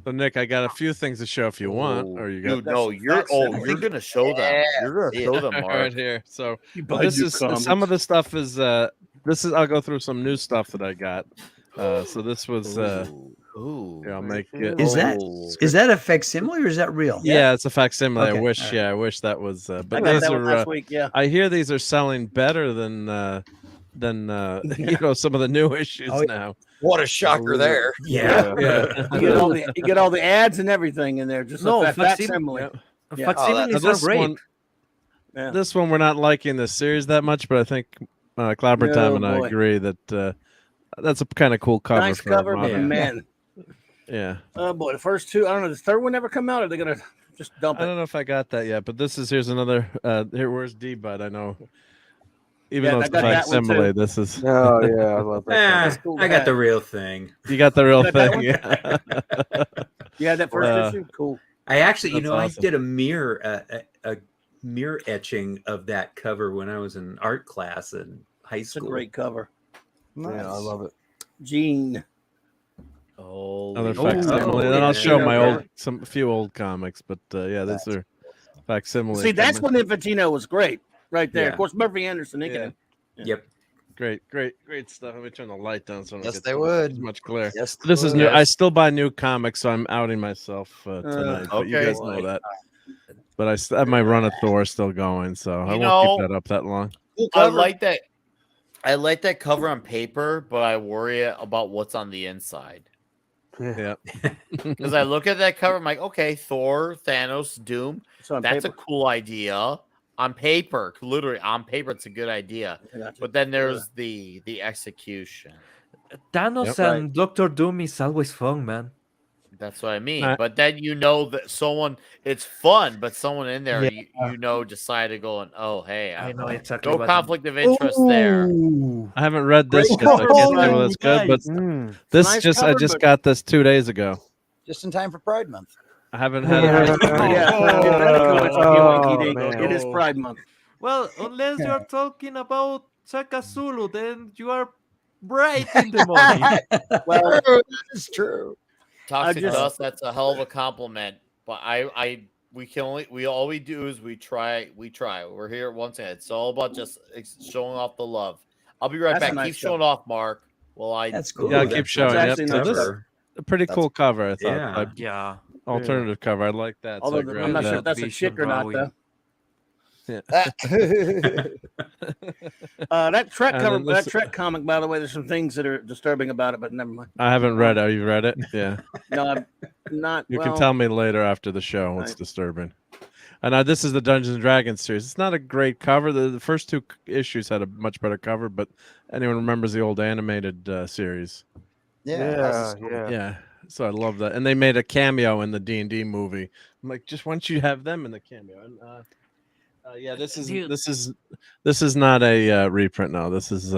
So Nick, I got a few things to show if you want, or you got. Dude, no, you're gonna show them. You're gonna show them, Mark. right here. So buy this new is comics. some of the stuff is I'll go through some new stuff that I got. So this was I'll make it. Is that a facsimile or is that real? Yeah, it's a facsimile. Okay, I wish all right. I wish that was but I got these that one are last week. Yeah. I hear these are selling better than some of the new issues now. What a shocker there. Yeah. You get all the ads and everything in there. Just a facsimile. Yeah. Facsimiles are great. This one we're not liking the series that much, but I think Clobber Time and I agree that that's a kind of cool cover. Nice for cover, modern. man. Yeah. Oh boy, the first 2. I don't know. Does the third one ever come out? Or are they gonna just dump it? I don't know if I got that yet, but here's another. Where's D-Bud? I know. Even though it's a I got that one facsimile, too. this is. Oh yeah, I love that. cool I got hat. the real thing. You got the real You got that thing. Yeah. Yeah, that first issue, cool. I actually, That's awesome. I did a mirror etching of that cover when I was in art class in high It's a school. great cover. Yeah, I love it. Gene. Another facsimile. And then I'll show my few old comics, but these are facsimile. See, that's when Infantino was great, right there. Yeah. Of course, Murphy Anderson. Yep. Great stuff. Let me turn the light down so I don't Yes, get they too would. much glare. Yes, they This is would. new. I Yes. still buy new comics, so I'm outing myself tonight. But you Okay. guys know that. But I have my run of Thor still going, so I won't keep that up that long. I like that. I like that cover on paper, but I worry about what's on the inside. Yeah. Because I look at that cover, I'm like, okay, Thor, Thanos, Doom. on That's paper. a cool idea. On paper, literally on paper, it's a good idea. But then there's the execution. Thanos Yep. and Doctor Doom is always fun, man. That's what I mean. But then you know that someone, it's fun, but someone in there, you know, decided to go and, oh, hey, I know exactly no what conflict of interest there. I haven't read this Great yet. So I cover, can't say but- whether it's good, but Mm. this Nice just I cover, just but- got this 2 days ago. Just in time for Pride Month. I haven't had it. It is Pride Month. Well, unless you are talking about Chaka Zulu, then you are right in the money. Well, it's true. Toxic just- Dust, that's a hell of a compliment. But all we do is we try. We're here once again. It's all about just showing off the love. I'll be right That's a back. nice Keep showing off, Mark. Well, That's cool. Yeah, I'll keep showing. Yep. actually So nice this cover. a pretty cool cover. I thought. Yeah. Yeah. Alternative cover. I like that. Although so I I'm not grabbed sure if that. that's a chick or not, though. Yeah. That Trek And cover, then that this- Trek comic, by the way, there's some things that are disturbing about it, but never mind. I haven't read it. Have you read it? Yeah. No, I'm not. You well, can tell me later after the show what's Right. disturbing. And this is the Dungeons and Dragons series. It's not a great cover. The first two issues had a much better cover, but anyone remembers the old animated series? Yeah. So I love that. And they made a cameo in the D&D movie. I'm like, just why don't you have them in the cameo? And yeah, this is not a reprint. No, this is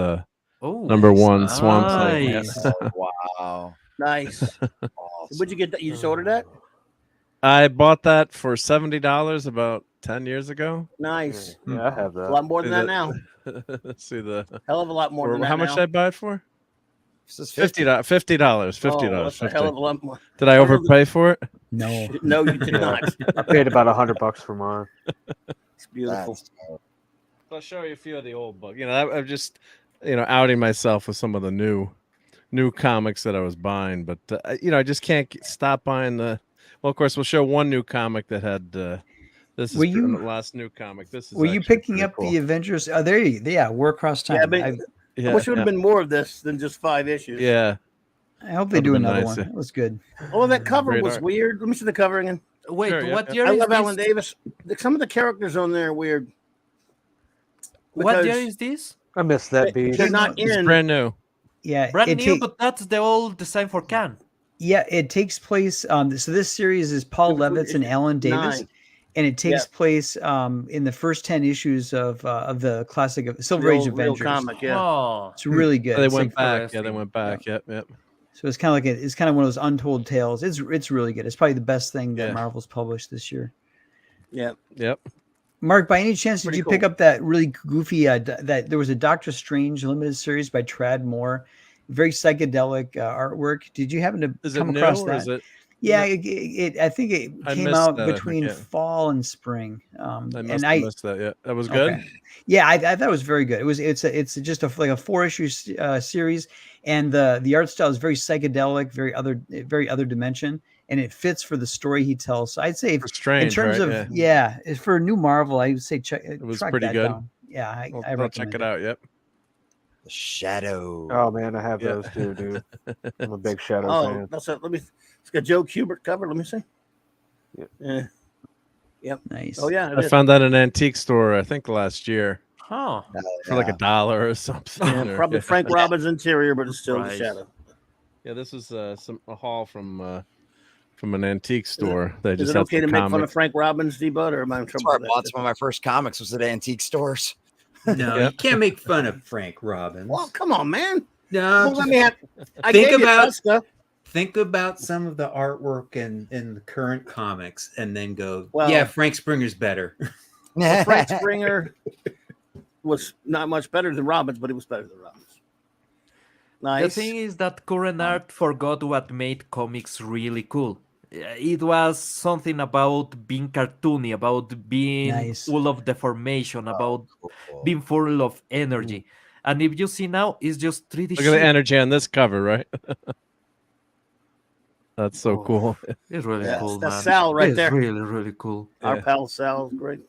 number one Swamp Thing. Yeah. nice. Wow. nice. Would you get that? You just ordered that? I bought that for $70 about 10 years ago. Nice. Yeah, I have A that. lot more than See that now. Let's see the Hell of a lot more or than that how much now. did I buy it for? This is $50. $50. Oh, that's a hell of a lot more. Did I overpay for it? No. No, you did not. I paid about $100 for mine. It's beautiful. I'll show you a few of the old books. I'm just, outing myself with some of the new comics that I was buying, but I just can't stop buying the. Well, of course, we'll show one new comic that had. This is Were you- the last new comic. This is. Were you actually picking pretty up cool. the Avengers? Oh, there you. Yeah, War Across Time. Yeah, but I wish it would have been more of this than just 5 issues. Yeah. I hope they Would've do been another nice, one. yeah. It was good. Oh, that cover Great was art. weird. Let me see the cover again. Wait, Sure, what yep, year I is love this? Alan Davis. Some of the characters on there are weird. What year Because is this? I missed that beat. They're not It's in. brand new. Yeah, Brand it new, ta- but that's the old design for Can. yeah, it takes place. So this series is Paul Levitz and Alan Davis, 9. and it takes Yeah. place in the first 10 issues of the classic of Silver The Age old real Avengers. comic, yeah. Oh, It's really good. They It's went like- back. Yeah, they interesting. went back. Yep. so it's kind of like it's kind of one of those untold tales. It's really good. It's probably the best thing that Yeah. Marvel's published this year. Yeah. Yep. Mark, by any chance, did Pretty you pick cool. up that really goofy that there was a Doctor Strange limited series by Trad Moore, very psychedelic artwork? Did you happen to Is it come new across or that? is it? Yeah, I think it I came missed out that, I think, between yeah. fall and spring. I must And have I missed that. Yeah, that was good. okay. Yeah, I thought it was very good. It's just like a 4-issue series, and the art style is very psychedelic, very other dimension, and it fits for the story he tells. So I'd say For Strange, in terms right? of Yeah. for a new Marvel, I would say check It was track pretty that good. down. Yeah, I I'll recommend check it out. Yep. The Shadow. Oh man, I have Yeah. those too, dude. I'm a big Shadow Oh, fan. that's a, let me. It's got Joe Kubert cover. Let me see. Yeah. Yep. Nice. Oh yeah. it I is. found that in an antique store. I think last year huh. for like $1 or something. Yeah, or- probably yeah. Frank Robbins interior, but it's still the Right. Shadow. Yeah, this is a haul from an antique store. They Is just it had okay some to make fun of comics. Frank Robbins, D-Bud, or am I in That's trouble? where I for that? bought some of my first comics was at antique stores. No, Yep. you can't make fun of Frank Robbins. Well, come on, man. No, Well, let me have. I think gave you about- that stuff. think about some of the artwork in the current comics, and then go, Well- yeah, Frank Springer's better. Well, Frank Springer was not much better than Robbins, but he was better than Robbins. Nice. The thing is that current art forgot what made comics really cool. It was something about being cartoony, about being Nice. full of deformation, about being full of energy. And if you see now, it's just 3D Look at the shit. energy on this cover, right? That's so cool. It's really cool, That's man. Sal right It's there. really, really cool. Our Yeah. pal Sal's great.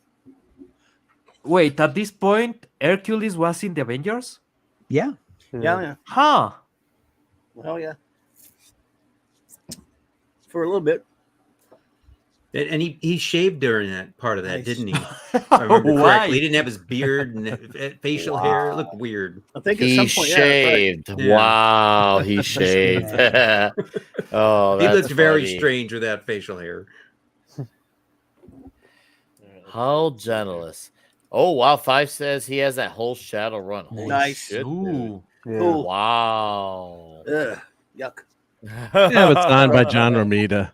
Wait, at this point, Hercules was in the Avengers? Yeah. Yeah. Huh. Oh yeah. For a little bit. And he shaved during that part of that, Nice. didn't he? If I remember Why? correctly. He didn't have his beard and facial hair. It looked weird. I think He at some point, yeah, that's right. shaved. Yeah. Wow, he shaved. Oh, He that's looked very funny. strange with that facial hair. How generous. Oh wow, 5 says he has that whole shadow run. Holy Nice. shit, dude. Ooh. Cool. Wow. Ugh, yuck. Yeah, it's signed by John Romita.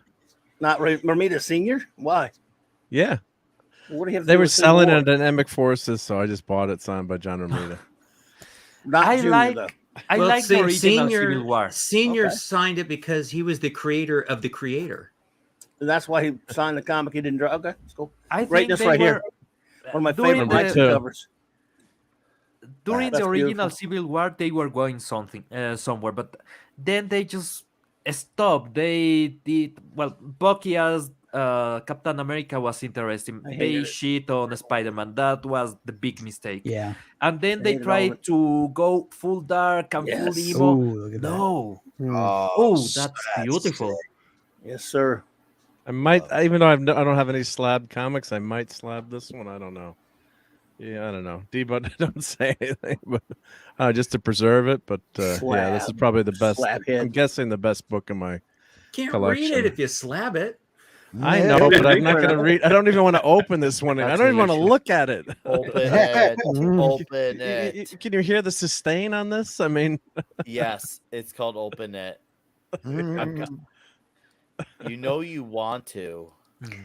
Not Mermita Senior? Why? Yeah. What do you have to They do were with selling Civil it at Emic Forces, so I just bought it signed by John Romita. Not I Junior, like though. I Well, like the original Civil War. Senior Okay. signed it because he was the creator of the creator. And that's why he signed the comic. He didn't draw. Okay, that's cool. I Right, think this they right here. were One of my during favorite the- Mike's covers. during That's the original beautiful. Civil War, they were going somewhere, but then they just stopped. They did well. Bucky as Captain America was interesting. I They hated it. shit on Spider-Man. That was the big mistake. Yeah. And then I they hated all of tried it. to go full dark and full Yes. emo. Ooh, look at that. No. Oh, Oh, that's beautiful. Yes, sir. I might, even though I don't have any slab comics, I might slab this one. I don't know. Yeah, I don't know. D, but don't say anything, but just to preserve it. But yeah, this is probably the best. Slabhead. I'm guessing the best book in my Can't collection. read it if you slab it. I know, but I'm not going to read. I don't even want to open this one. I That's don't even an want to issue. look at it. Open it. Open it. Can you hear the sustain on this? I mean, Yes, it's called open it. You know you want to.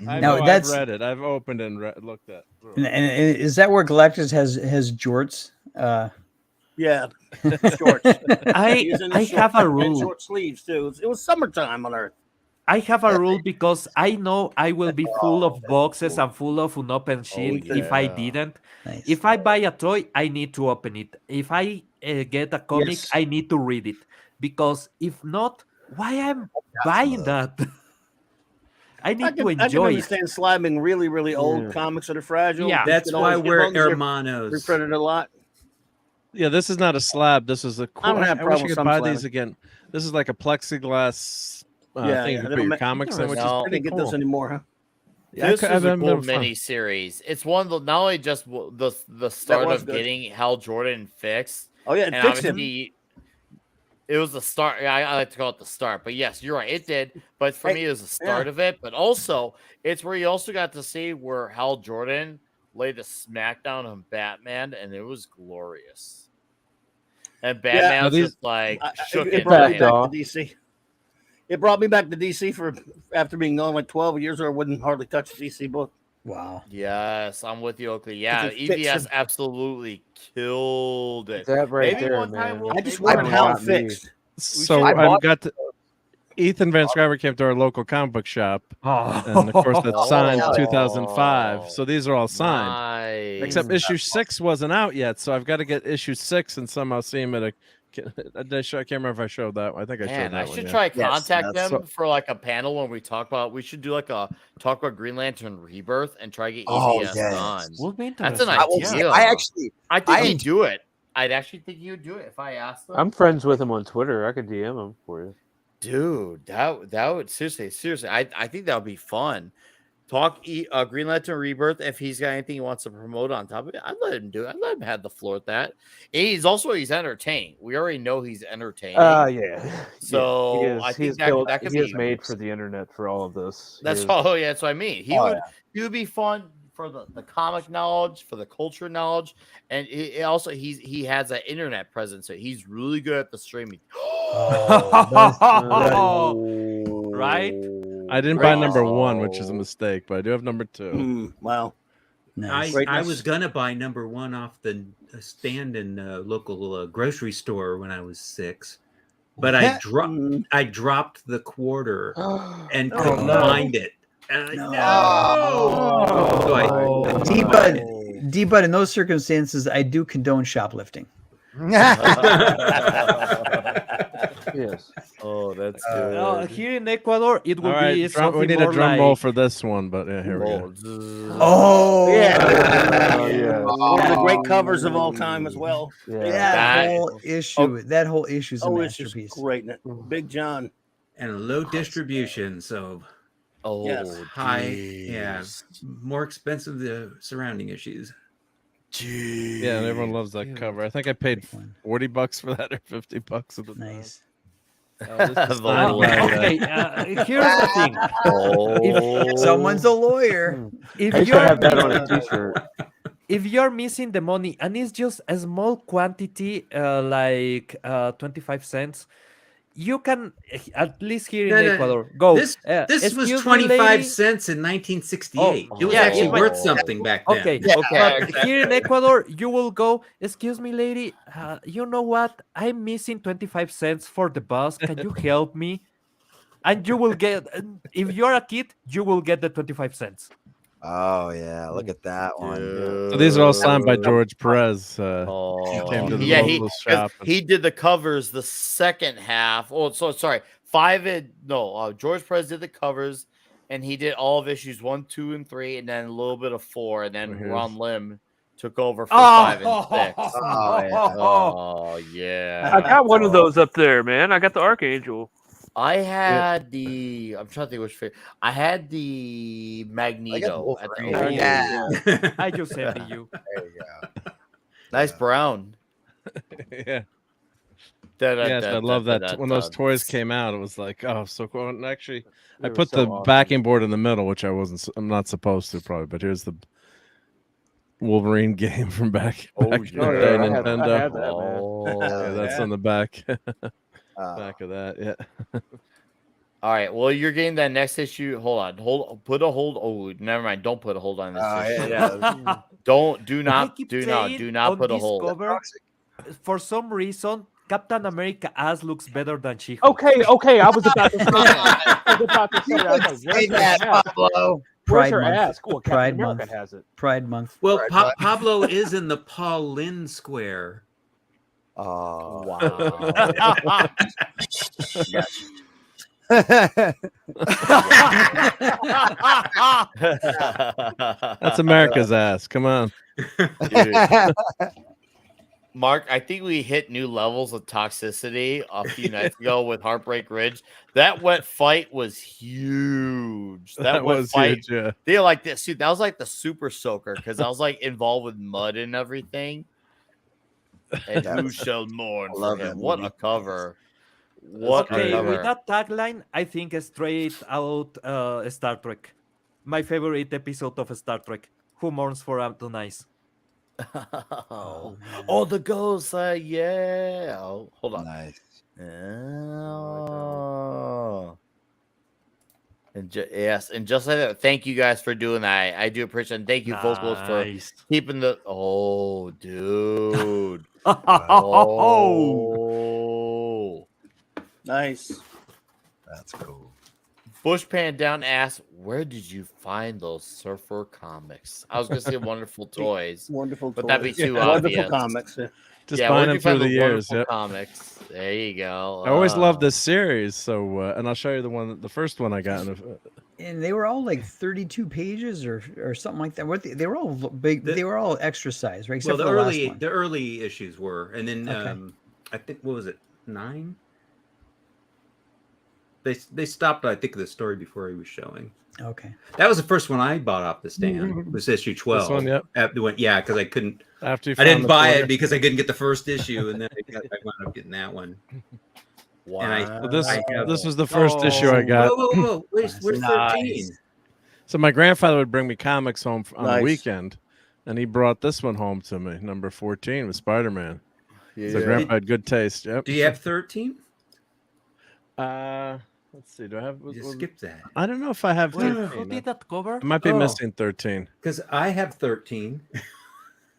I Now, know, that's- I've read it. I've opened and looked at. And is that where Galactus has jorts? Yeah, shorts. I He was in the I short- have a and rule. short sleeves too. It was summertime on Earth. I have a rule because I know I will be full of boxes and full of unopened shit if I yeah. didn't. Nice. If I buy a toy, I need to open it. If I get a comic, Yes. I need to read it. Because if not, why I'm buying that? I need to I can enjoy it. understand slamming really, really old comics that are fragile. Yeah. You That's can why always- as we're long as they're hermanos. reprinted a lot. Yeah, this is not a slab. This is a. I don't have I wish problem I with could some buy slabbing. these again. This is like a plexiglass Yeah, thing yeah, to they put don't your ma- comics in, which is I pretty didn't get cool. those anymore, huh? Yeah, This is a I've cool been fun. mini series. It's one of the not only just the start was of good. getting Hal Jordan fixed. Oh yeah, it And fixed him. obviously, it was the start. I like to call it the start, but yes, you're right. It did, but for Hey, me, it was the start of it. But also, it's where you also got to see where Hal Jordan laid the smackdown on Batman, and it was glorious. And Batman was just like shook It it. brought me Like, back to DC. It brought me back to DC for after being gone like 12 years, or I wouldn't hardly touch a DC book. Wow. yes, I'm with you, Oakley. Yeah, If it fits EVS him. absolutely killed it. That right Maybe there, one time man. we'll- I just maybe wanted one Hal time- got me. fixed. So I I've bought- got to, Ethan Van Scriver came to our local comic book shop, Oh. and of course that's signed Oh. 2005. So these are all signed. Nice. Except issue 6 wasn't out yet, so I've got to get issue 6 and somehow see him at a. I can't remember if I showed that. I think I showed Man, that I one. should yeah. try Yes, contact that's- them for like a panel when we talk about. We should do like a talk about Green Lantern Rebirth and try to get Oh, EVS yes. on. Would be That's an interesting. I will idea. say, I actually, I think I he'd enjoy- do it. I'd actually think he would do it if I asked him. I'm friends with him on Twitter. I could DM him for you. Dude, that would seriously. I think that would be fun. Talk Green Lantern Rebirth if he's got anything he wants to promote on top of it. I'd let him do it. I'd let him have the floor with that. And he's entertaining. We already know he's entertaining. Yeah. So he is, I he think is that, built, that could he be is made for the internet for all of this. He That's is- all. Yeah, that's what I mean. He Oh, would be fun for the comic knowledge, for the culture knowledge, and it also he has that internet presence. So he's really good at the streaming. Right? I didn't buy number 1, which is a mistake, but I do have number 2. Wow. Nice. I was gonna buy number 1 off the stand in local grocery store when I was 6, but I dropped the quarter and Oh, couldn't no. find it. No. So I- D-Bud, in those circumstances, I do condone shoplifting. Yes. Oh, that's good. Here in Ecuador, it will All right, be we something need a more drum roll like. for this one, but yeah, here we go. Oh, yeah. Yes. One of the great covers of all time as well. That whole issue. That whole issue is a It's just masterpiece. great. Big John. And a low distribution, so Yes. high, yeah, more expensive the surrounding issues. Yeah, and everyone loves that cover. I think I paid $40 for that or $50 at the time. Nice. Okay, here's the thing. If someone's a lawyer, If I used to have that on a T-shirt. If you're missing the money and it's just a small quantity, like 25 cents, you can at least here in Ecuador go. This was "Excuse me, 25 lady." cents in 1968. it was yeah, actually it was- worth something back then. Okay, but here in Ecuador, you will go, "Excuse me, lady, you know what? I'm missing 25 cents for the bus. Can you help me?" And you will get, if you're a kid, you will get the 25 cents. Oh yeah, look at that one. So these are all signed by George Perez. Came to the Yeah, local shop. he did the covers the second half. Oh, so sorry. George Perez did the covers, and he did all of issues 1, 2, and 3, and then a little bit of 4, and then Ron Lim took over for 5 and 6. Oh yeah. I got one of those up there, man. I got the Archangel. I had the. I'm trying to think which favorite. I had the Magneto at the Wolverine. end. I just sent it you. There you go. Nice brown. Yeah. Yes, I love that. When those toys came out, it was like, oh, so cool. And actually, I put the backing board in the middle, which I'm not supposed to probably, but here's the Wolverine game from back in the day, Nintendo. I had that, man. Yeah, that's on the back. Back of that, yeah. All right. Well, you're getting that next issue. Put a hold. Oh, never mind. Don't put a hold on this issue. Do not put a hold. Cover, for some reason, Captain America ass looks better than She-Hulk. Okay. I was about to say that. I was like, where's Pablo? Where's Pride her month. ass? Cool, Captain Pride America month. has it. Pride month. Well, Pablo is in the Paul Lynn Square. Oh wow. That's America's ass. Come on. Dude. Mark, I think we hit new levels of toxicity a few nights ago with Heartbreak Ridge. That wet fight was huge. That wet fight, huge, yeah. They like this. That was like the super soaker because I was like involved with mud and everything. And who shall mourn for him? What a cover. What a cover. With that tagline, I think straight out Star Trek. My favorite episode of Star Trek. Who mourns for Adonais? Oh, the ghost. Yeah. Oh, hold on. Nice. Oh. And yes, and just like that, thank you guys for doing that. I do appreciate it. And thank you, Vocals, for keeping the. Oh, dude. Oh. Nice. That's cool. Bush Pan Down asked, "Where did you find those Surfer comics?" I was gonna say Wonderful Toys, but that'd be too Wonderful obvious. Comics. Just buying them through the years. Yep. Yep. Comics. There you go. I always loved this series. So, and I'll show you the first one I got. And they were all like 32 pages or something like that. They were all big. They were all extra size, right? Except Well, for the last one. the early issues were, and then Okay. I think what was it 9? They stopped. I think the story before he was showing. Okay. That was the first one I bought off the stand. Was issue 12. This one, yep. Because I couldn't. After you I didn't found the buy corner. it because I couldn't get the first issue, and then I wound up getting that one. Wow. And This was the first issue I got. Whoa! Where's 13? So my grandfather would bring me comics home on the Nice. weekend, and he brought this one home to me, number 14 with Spider-Man. So Yeah. grandpa had good taste. Yep. Do you have 13? Let's see. Do I have? You skip that. I don't know if I have Wait, 13. who did that cover? I might be Oh. missing 13. Because I have 13.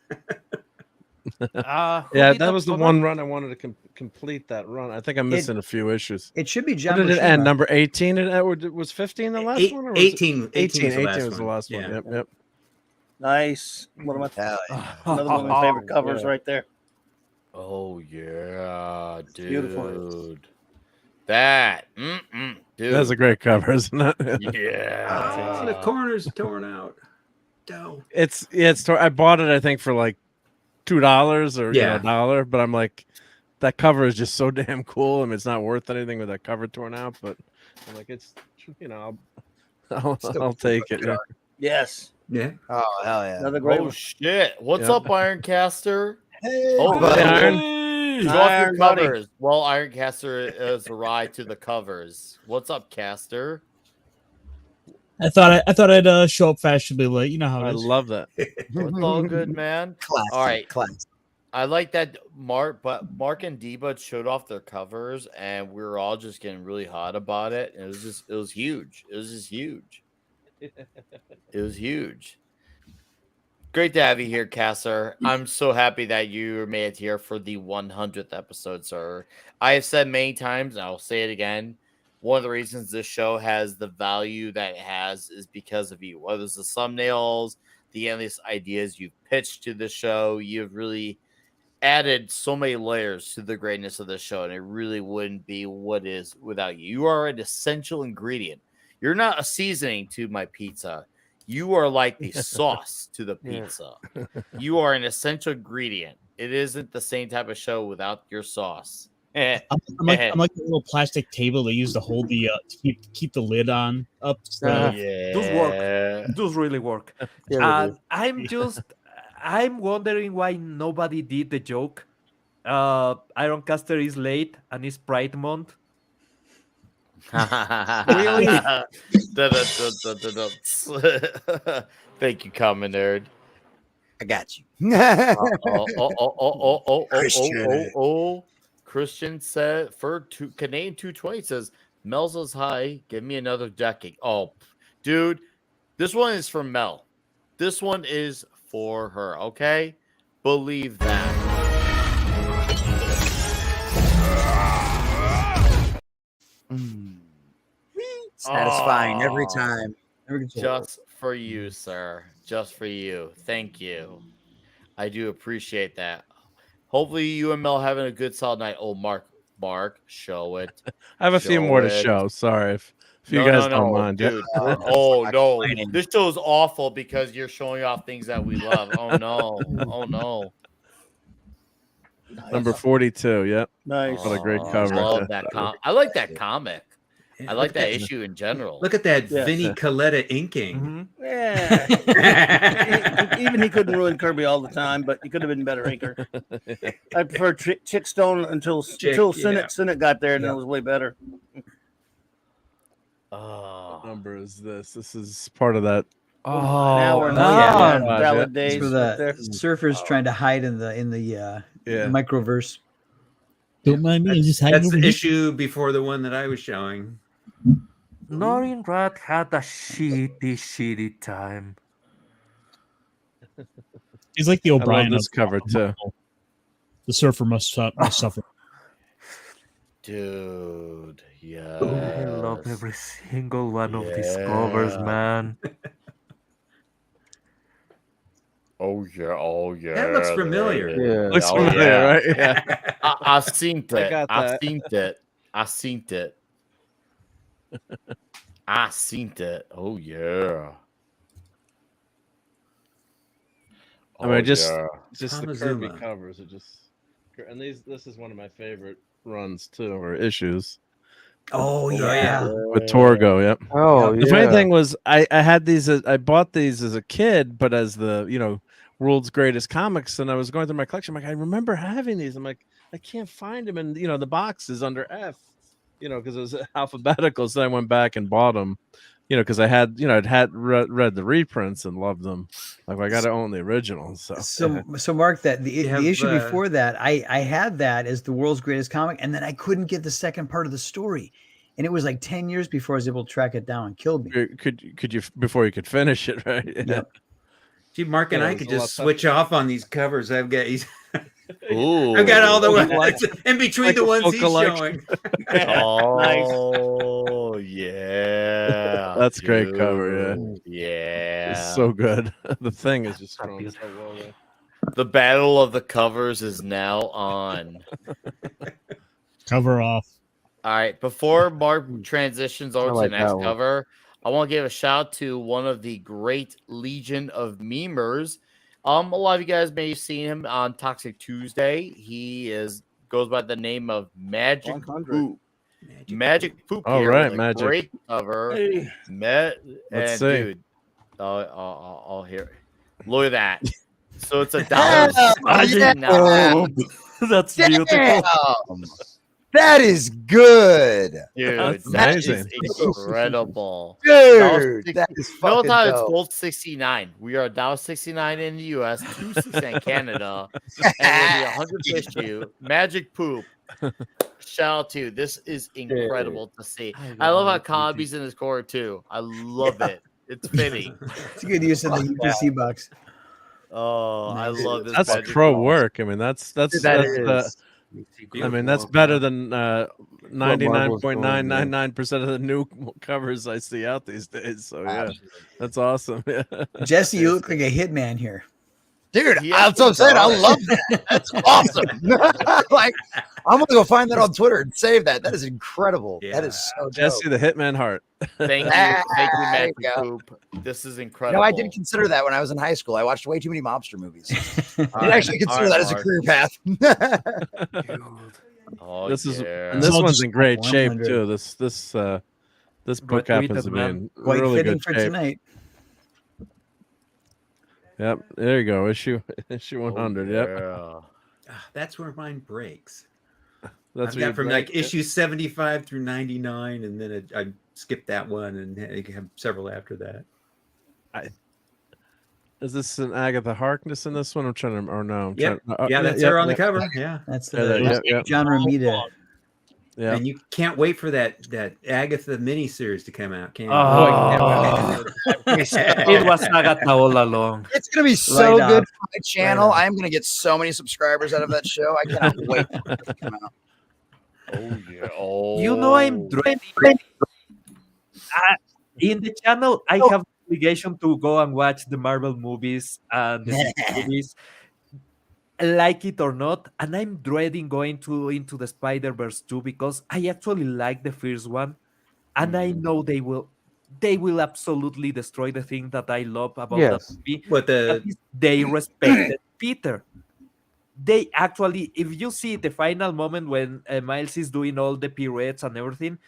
Who Yeah, did that was the cover? one run I wanted to complete that run. I think I'm missing a few issues. It should be What John did it Buscema. end? Number 18? Was 15 the last one? Or was 18. 18 was the last was the one. last one. Yeah. Nice. One of my Hell yeah. another one of my favorite covers right there. Oh yeah, dude. Beautiful. That, dude. That's a great cover, isn't it? Yeah. Oh, the corner's torn out. Dope. It's I bought it I think for like $2 or Yeah. $1, but I'm like, that cover is just so damn cool. I mean, it's not worth anything with that cover torn out, but I'm like, it's I'll take it. Yeah. Yes. Yeah. Oh hell yeah! Another great Oh one. shit! What's Yeah. up, Ironcaster? Hey, Oh, buddy. Iron. show off your Iron, buddy. covers. Well, Ironcaster is a ride to the covers. What's up, Caster? I thought I'd show up fashionably late. You know how I it is. love that. It's all good, man. Classic. All right. Classic. I like that Mark and Deba showed off their covers, and we were all just getting really hot about it. And it was huge. It was just huge. It was huge. Great to have you here, Casser. I'm so happy that you made it here for the 100th episode, sir. I have said many times, and I'll say it again. One of the reasons this show has the value that it has is because of you. Whether it's the thumbnails, the endless ideas you've pitched to the show, you've really added so many layers to the greatness of the show, and it really wouldn't be what is without you. You are an essential ingredient. You're not a seasoning to my pizza. You are like the sauce to the pizza. You are an essential ingredient. It isn't the same type of show without your sauce. I'm like a little plastic table they use to hold the to keep the lid on up. So Yeah. Those work. Those really work. And I'm wondering why nobody did the joke. Ironcaster is late and it's Pride Month. Really? Thank you, Common Nerd. I got you. Christian said for Canadian 220 says Mel's high. Give me another decade. Oh, dude, this one is for Mel. This one is for her. Okay, believe that. Satisfying every time. Just for you, sir. Just for you. Thank you. I do appreciate that. Hopefully, you and Mel having a good solid night. Oh, Mark, show it. I have a few more to show. Sorry if you guys don't mind. Dude. Yeah. Oh no, this show is awful because you're showing off things that we love. Oh no, oh no. Number 42. Yep. Nice. What a great cover. I love that I like that comic. I like that issue in general. Look at that Yeah. Vinnie Coletta inking. Yeah. Even he couldn't ruin Kirby all the time, but he could have been better inker. I prefer Chick Stone until Senate got there, and it was way better. What number is this? This is part of that. Now we're in valid days. For the surfers trying to hide in the microverse. don't mind me. I'm just hiding That's over the here. issue before the one that I was showing. Norrin Rat had a shitty time. He's like the I love O'Brien this of cover too. The surfer must suffer. Dude, yeah. I love every single one of these covers, man. Oh yeah, oh yeah. That looks familiar. Yeah. Looks familiar, right? Yeah. I've seen I it. got I've that. seen it. I seen it. I seen it. Oh yeah. I mean, just yeah. the Kirby covers are just, and this is one of my favorite runs too, or issues. Oh yeah. With Torgo, yep. Oh, The funny yeah. thing was, I had these. I bought these as a kid, but as the world's greatest comics, and I was going through my collection. I'm like, I remember having these. I'm like, I can't find them, and the box is under F, because it was alphabetical. So I went back and bought them, because I had, I'd read the reprints and loved them. Like, I got to own the original. So Mark, the issue before that, I had that as the world's greatest comic, and then I couldn't get the second part of the story, and it was like 10 years before I was able to track it down and killed me. Could you before you could finish it, right? Yep. See, Mark and Yeah, I it was could a lot just switch off on these covers. I've got Ooh. I've got all the Like- ones in between like the a ones full he's collection. showing. Oh yeah. That's a great cover. Yeah. It's so good. The thing is just thrown so well there. The battle of the covers is now on. Cover off. All right. Before Mark transitions over to like the next that one. cover, I want to give a shout to one of the great legion of memers. A lot of you guys may have seen him on Toxic Tuesday. He goes by the name of Magic 100. Poop. Magic Poop All here right, with a Magic. great cover. Hey. Let's see. Dude, I'll hear it. Look at that. So it's a Hell $1.69. yeah. That's beautiful. Damn. That is good. Dude, That's that is amazing. incredible. Dude, that is No fucking time it's dope. both 69. We are $1.69 in the US, $2.69 in Canada, and it'll be 100 issue. Magic Poop. Shout out to you. This is incredible to see. I love how Kobe's in his corner too. I love it. It's fitting. It's a good use of the UPC box. Oh, I love this. That's Magic pro Poop. work. I mean, that's That that's is. I mean, that's better than 99.999% of the new covers I see out these days. So yeah, that's awesome. Yeah. Jesse, you look like a hitman here. Dude, He that's what I'm saying. I love that. That's awesome. Like, I'm gonna go find that on Twitter and save that. That is incredible. That is so dope. Jesse the Hitman Heart. Thank you, There Magic you go. Poop. This is incredible. No, I did consider that when I was in high school. I watched way too many mobster movies. I actually consider that as a career path. Oh, This is yeah. and this It's all one's just in great 100. shape too. This book happens to be in White really fitting good for shape. tonight. Yep, there you go. Issue 100. Yep, Yeah. That's where mine breaks. that's I've what you got from break like it. issue 75 through 99, and then I skipped that one and I have several after that. Is this an Agatha Harkness in this one? I'm trying to, or no? I'm Yep. trying, Yeah, that's her on the cover. Yeah. That's Yeah, that- the yep. John Romita. Yeah. And you can't wait for that Agatha miniseries to come out, can you? Oh. It was Agatha all along. It's gonna be so Right good on. for my channel. Right on. I am gonna get so many subscribers out of that show. I cannot wait for it to come out. Oh yeah. Oh. You know, I'm dreading. In the channel, I have the obligation to go and watch the Marvel movies and the DC movies, like it or not. And I'm dreading going into the Spider-Verse 2 because I actually like the first one, and I know they will absolutely destroy the thing that I love about that Yes. movie. But That is they respected Peter. They actually, if you see the final moment when Miles is doing all the pirouettes and everything,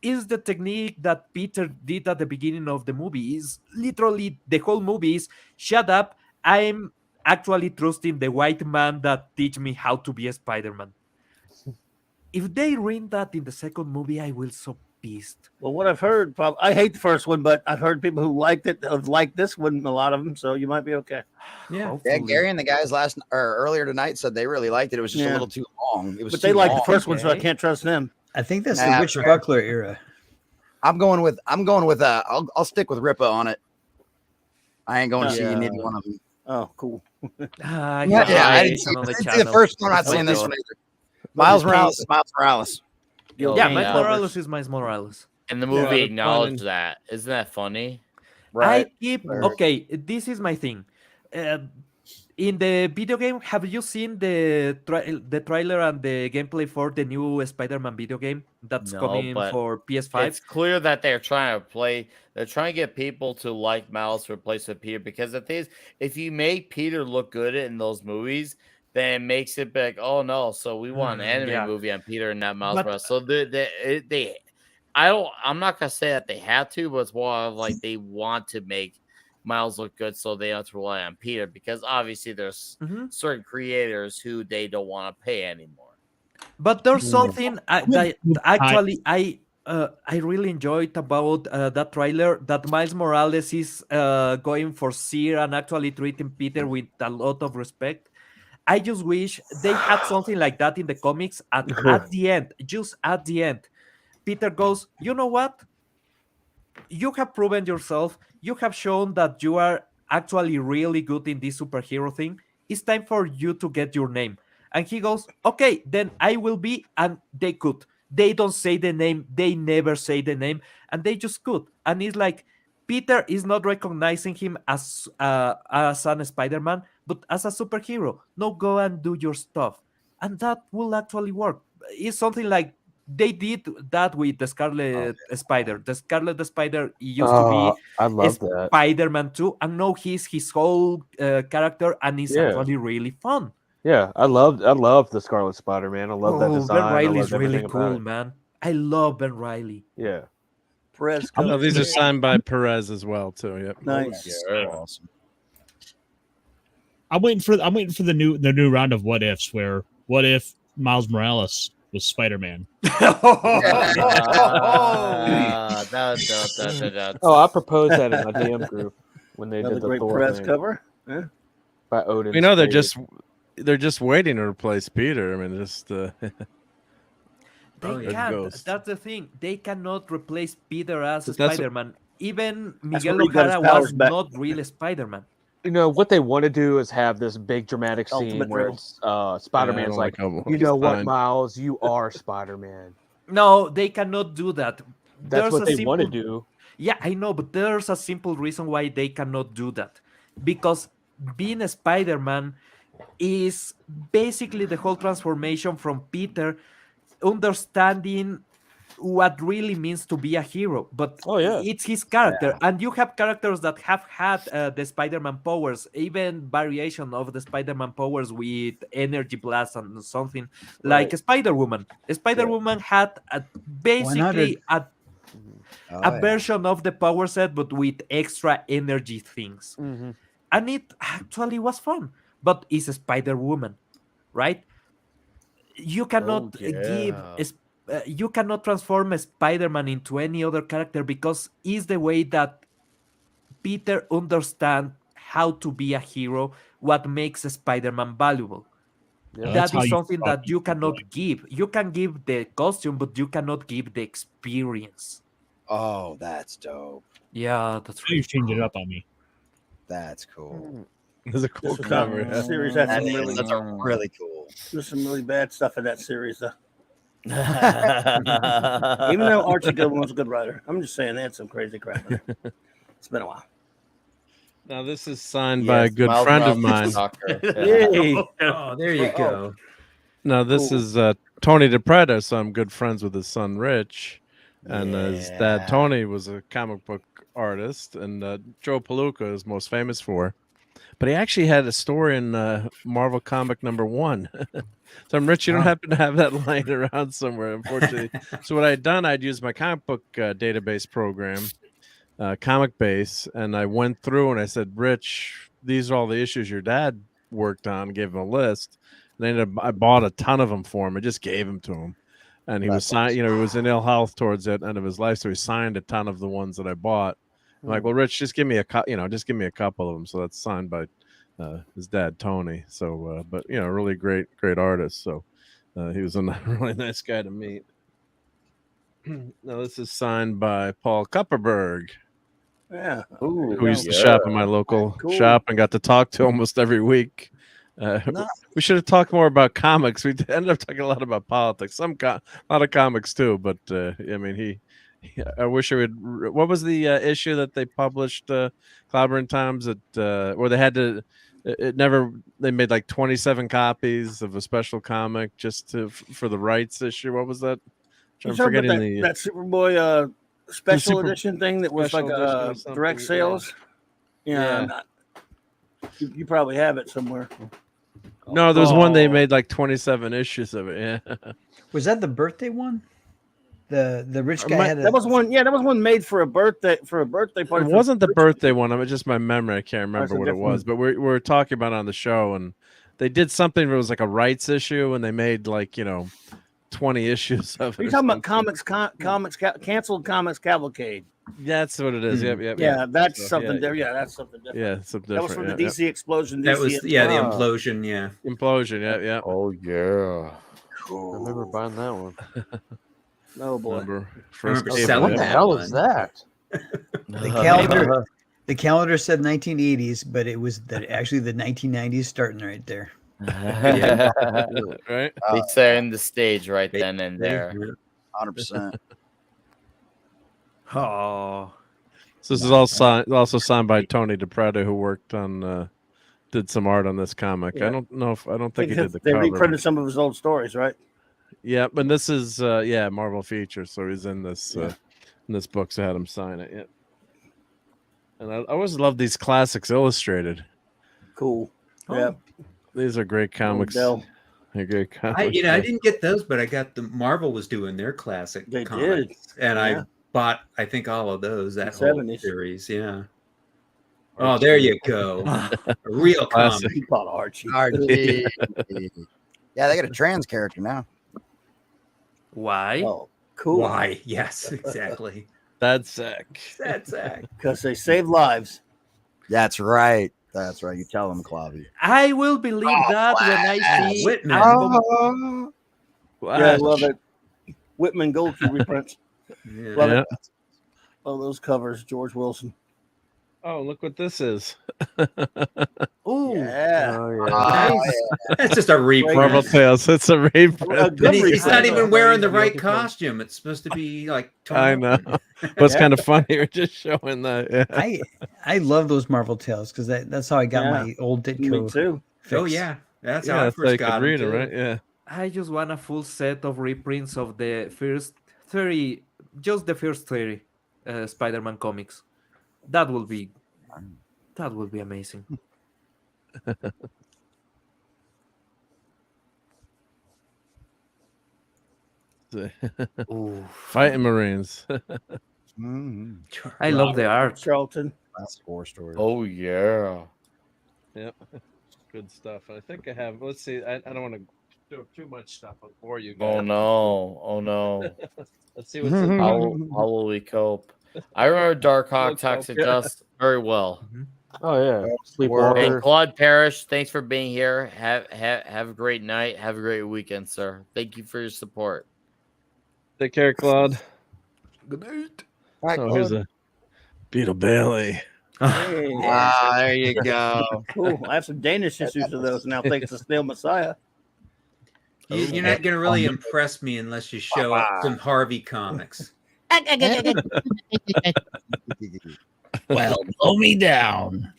is the technique that Peter did at the beginning of the movie. Is literally the whole movie is shut up. I'm actually trusting the white man that teach me how to be a Spider-Man. If they ruin that in the second movie, I will so pissed. Well, what I've heard, I hate the first one, but I've heard people who liked it have liked this one, a lot of them, so you might be okay. Yeah. Yeah, Gary and the guys earlier tonight said they really liked it. It was just a little too long. It was But they too liked long. the first one, so I can't trust them. I think that's Nah, the Rich fair. Buckler era. I'm going with I'll stick with Ripa on it. I ain't going to see neither one of them. Oh, cool. I didn't see the first one. I'm not saying this one either. Miles Morales. Yeah, Miles Morales is Miles Morales. And the movie Yeah, acknowledged fun. that. Isn't that funny? I keep okay. This is my thing. In the video game, have you seen the trailer and the gameplay for the new Spider-Man video game that's coming but for PS5? It's clear that they're trying to get people to like Miles to replace with Peter, because the thing is, if you make Peter look good in those movies, then it makes it be like, oh no, so we want an anime movie on Peter and not Miles But- Morales. So I'm not gonna say that they have to, but it's more of like they want to make Miles look good, so they have to rely on Peter, because obviously there's certain creators who they don't want to pay anymore. But there's something that actually I really enjoyed about that trailer, that Miles Morales is going for Seer and actually treating Peter with a lot of respect. I just wish they had something like that in the comics at the end, just at the end. Peter goes, you know what? You have proven yourself. You have shown that you are actually really good in this superhero thing. It's time for you to get your name. And he goes, okay, then I will be. And they could. They don't say the name. They never say the name. And they just could. And it's like, Peter is not recognizing him as an Spider-Man, but as a superhero. No, go and do your stuff, and that will actually work. It's something like they did that with the Scarlet Spider. The Scarlet Spider used to be I love that. Spider-Man 2, and now he's his whole character, and it's actually really fun. Yeah, I love the Scarlet Spider, man. I love that design. Ben Reilly is I loved really everything about cool, it. man. I love Ben Reilly. Yeah. Perez. Oh, these are signed by Perez as well too. Yep. Nice. Awesome. I'm waiting for the new round of what ifs, where what if Miles Morales was Spider-Man? Oh, I proposed that in my DM group when they did the great Thor press thing. cover. Yeah. By Odin. You know, they're just waiting to replace Peter. I mean, just They can't. That's the thing. They cannot replace Peter as That's- Spider-Man. Even That's Miguel where he got his O'Hara powers was back. not really Spider-Man. You know what they want to do is have this big dramatic scene Ultimate where drill. it's Spider-Man's don't like, like how you he's know what, signed. Miles, you are Spider-Man. No, they cannot do that. That's what they want to do. Yeah, I know, but there's a simple reason why they cannot do that. Because being a Spider-Man is basically the whole transformation from Peter understanding what really means to be a hero, but it's his character. And you have characters that have had the Spider-Man powers, even variation of the Spider-Man powers with energy blast and something like Spider-Woman. Spider-Woman had basically a version of the power set, but with extra energy things. And it actually was fun, but it's a Spider-Woman, right? You cannot you cannot transform a Spider-Man into any other character because it's the way that Peter understands how to be a hero, what makes a Spider-Man valuable. That is something that you cannot give. You can give the costume, but you cannot give the experience. Oh, that's dope. Yeah, that's You changed it up on me. That's cool. There's a cool cover. Yeah. Series that's really cool. There's some really bad stuff in that series, though. Even though Archie Goodwin was a good writer, I'm just saying they had some crazy crap in it. It's been a while. Now this is signed by a good friend of mine. Yay. Oh, there you go. Now this is Tony DePreda, so I'm good friends with his son Rich, and his dad Tony was a comic book artist, and Joe Palooka is most famous for. But he actually had a story in Marvel Comic #1. So I'm Rich. You don't happen to have that lying around somewhere, unfortunately. So what I'd done, I'd used my comic book database program, Comic Base, and I went through and I said, Rich, these are all the issues your dad worked on. Gave him a list. And I bought a ton of them for him. I just gave them to him, and he was signed. You know, he was in ill health towards the end of his life, so he signed a ton of the ones that I bought. I'm like, well, Rich, just give me just give me a couple of them. So that's signed by his dad, Tony. So, but really great artist. So he was a really nice guy to meet. Now this is signed by Paul Kupperberg. Yeah. Who used to shop in my local shop and got to talk to almost every week. We should have talked more about comics. We ended up talking a lot about politics, a lot of comics too. But I mean, I wish I would. What was the issue that they published, Clobber Times, where they had to? They made like 27 copies of a special comic just for the rights issue. What was that? I'm forgetting that Superboy special edition thing that was like direct sales. Yeah. You probably have it somewhere. No, there was one they made like 27 issues of it. Yeah. Was that the birthday one? The rich guy had that was one. Yeah, that was one made for a birthday party. It wasn't the birthday one. I mean, just my memory. I can't remember what it was. But we're talking about it on the show, and they did something that was like a rights issue, and they made 20 issues of it. You're talking about comics canceled comics cavalcade. That's what it is. Yep. Yeah, that's something different. Yeah, that's something different. Yeah, something different. That was from the DC explosion. That was the implosion. Yeah. Implosion. Yeah. Oh yeah. Cool. I remember buying that one. Oh boy. What the hell is that? The calendar said 1980s, but it was actually the 1990s starting right there. Right. They setting the stage right then and there. 100%. Oh. So this is all also signed by Tony DePreda, who worked on, did some art on this comic. Yeah. I don't think he did the They cover. reprinted some of his old stories, right? Yeah, but this is Marvel Features, so he's in this book, so I had him sign it. Yeah. And I always love these classics illustrated. Cool. Oh. Yeah. These are great comics. They're great comics. I didn't get those, but I got the Marvel was doing their classic comics. And I bought, I think, all of those, that whole 70s. series. Yeah. Oh, there you go. A real Classic. comic. He bought Archie. Archie. Yeah, they got a trans character now. Why? Oh, cool. Why? Yes, exactly. That's sick. That's sick. Because they save lives. That's right. That's right. You tell them, Clavi. I will believe that when I see Whitman. Yeah, I love it. Whitman Gold Key reprints. Yeah. Love it. Oh, those covers, George Wilson. Oh, look what this is. Ooh. Yeah. That's just a reprint. Marvel Tales. It's a reprint. And he's not even wearing the right costume. It's supposed to be like. I know. But it's kind of funny. You're just showing that. Yeah. I love those Marvel Tales because that's how I got my old Ditko. Me too. Fix. Oh yeah, that's Yeah, how I that's how first you got could read them, it, too. right? Yeah. I just want a full set of reprints of the first 30, just the first 30 Spider-Man comics. That will be amazing. Ooh. Fighting Marines. I love the art. Charlton. That's 4 stories. Oh yeah. Yep. Good stuff. I think I have. Let's see. I don't want to do too much stuff before you guys. Oh no. Oh no. Let's see what's in how will we cope? I remember Dark Hawk Toxic yeah. Dust very well. Oh yeah, And Sleepwalker. Claude Parrish, thanks for being here. Have a great night. Have a great weekend, sir. Thank you for your support. Take care, Claude. Good night. Oh, here's a Beetle Bailey. Hey. There you go. Cool. I have some Danish issues of those now, thanks to Snail Messiah. You're not going to really impress me unless you show up some Harvey comics. Well, blow me down.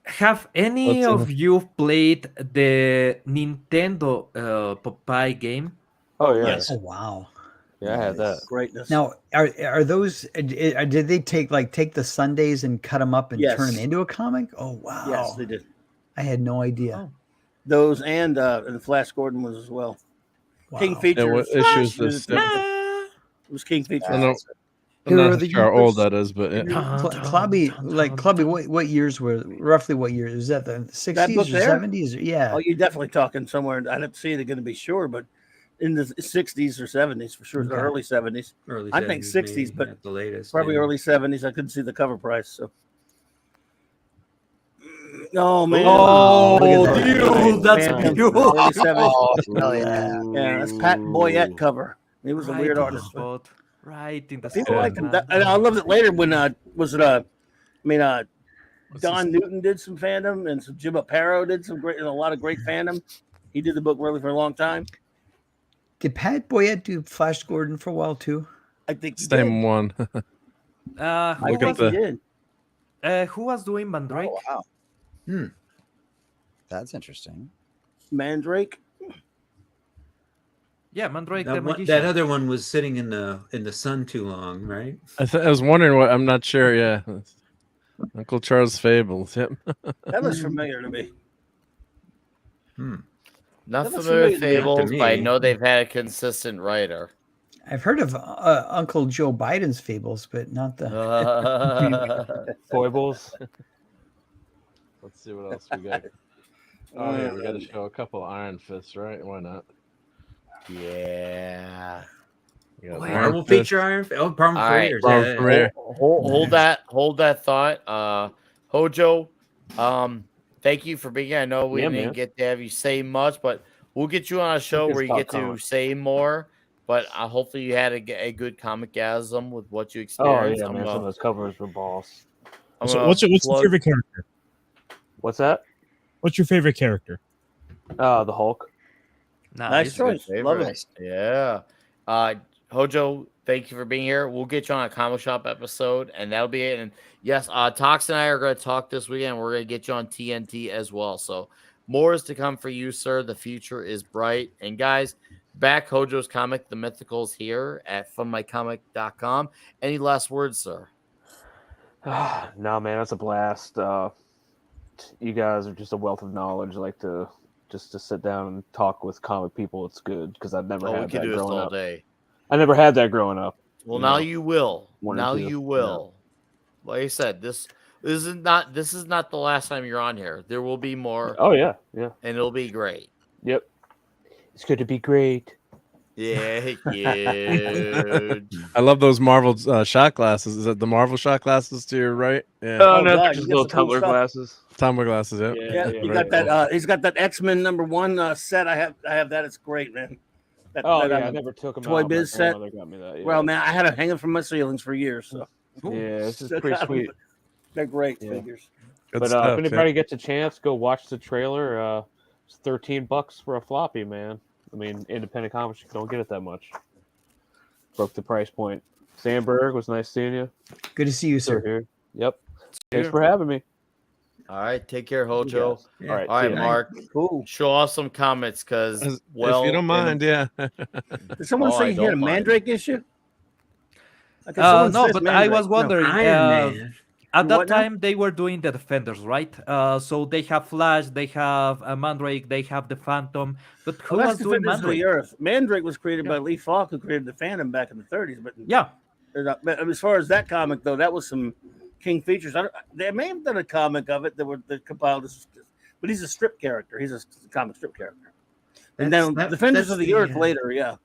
Have any of you played the Nintendo Popeye game? Oh yeah. Yes. Oh wow. Yeah, I had that. Greatness. Now, are those? Did they take the Sundays and cut them up and Yes. turn them into a comic? Oh wow. Yes, they did. I had no idea. Those and Flash Gordon was as well. Wow. King Features. And what issue is this? It was King Features. I don't. Who I'm are not the sure how old users? that is, but yeah. Clubby, what years were roughly? What years is that? The That book '60s or there? '70s? Yeah. Oh, you're definitely talking somewhere. I'd have to see it again to be sure, but in the 60s or 70s for sure, Okay. the early 70s. Early I think 70s, 60s, maybe, but at the latest. probably yeah. early 70s. I couldn't see the cover price. So, oh man, Oh, look at that. dude, that's Phantom, beautiful. early 70s. Oh, hell yeah. Yeah, that's Pat Boyette cover. He was a Right weird in the artist. but spot. Right in the People spot, liked him. man. And I loved it later when Don Newton did some fandom and some Jim Aparo did some great and a lot of great fandom. He did the book really for a long time. Did Pat Boyette do Flash Gordon for a while too? I think he Same did. one. Who I Look think at he did. who was doing Mandrake? Oh, wow. That's interesting. Mandrake. Yeah, Mandrake the That, magician. that other one was sitting in the sun too long, right? I was wondering what. I'm not sure. Yeah. Uncle Charles Fables. Yep. That looks familiar to me. Hmm. Not That looks familiar with familiar to Fables, me. but I know they've had a consistent writer. I've heard of Uncle Joe Biden's fables, but not the Foibles. Let's see what else we got. Oh yeah, we got to show a couple of Iron Fists, right? Why not? Yeah. We got Marvel Iron Fist. feature Iron. Oh, Marvel All right. Creators. Marvel yeah. Creator. Hold that thought. Hojo, thank you for being here. I know we Yeah, didn't man. get to have you say much, but we'll get you on a show It's where you about get to comics. say more. But hopefully you had a good comic-gasm with what you Oh experienced. yeah, man. Some of those covers were boss. So what's your favorite character? What's that? What's your favorite character? The Hulk. Nice choice. Love it. Yeah. Hojo, thank you for being here. We'll get you on a comic shop episode, and that'll be it. And yes, Tox and I are going to talk this weekend. We're going to get you on TNT as well. So more is to come for you, sir. The future is bright. And guys, back Hojo's comic, The Mythicals, here at funmycomic.com. Any last words, sir? No, man, that's a blast. You guys are just a wealth of knowledge. I like to just sit down and talk with comic people. It's good because I've never had that growing up. Day. I never had that growing up. Well, now you will. Now you will. Yeah. Like I said, this is not the last time you're on here. There will be more. Oh yeah, and it'll be great. Yep, it's good to be great. Yeah, huge. I love those Marvel shot glasses. Is that the Marvel shot glasses to your right? Yeah. Oh no, they're just little tumbler glasses. Tumbler glasses. Yeah. Yeah, he got that. Cool. He's got that X-Men #1 set. I have that. It's great, man. I never took them. Toy out. Biz set. Got me that, yeah. Well, man, I had it hanging from my ceilings for years. So. Yeah, this is pretty sweet. They're great figures. But if anybody gets a chance, go watch the trailer. It's $13 for a floppy, man. I mean, independent comics, you don't get it that much. Broke the price point. Sandberg, was nice seeing you. Good to see you, sir. Here. Yep. Thanks for having me. All right, take care, Hojo. Yeah. All right, Mark. Cool. Show off some comments, because if you don't mind, yeah. Did someone say he had a Mandrake issue? No, but I was wondering. At that What now? time, they were doing the Defenders, right? So they have Flash, they have Mandrake, they have the Phantom. But who Well, was that's doing Defenders of Mandrake? the Earth. Mandrake was created by Lee Falk, who created the Phantom back in the 30s. But yeah, but as far as that comic though, that was some King features. They may have done a comic of it that compiled this, but he's a strip character. He's a comic strip character. And then Defenders of the Earth later, yeah.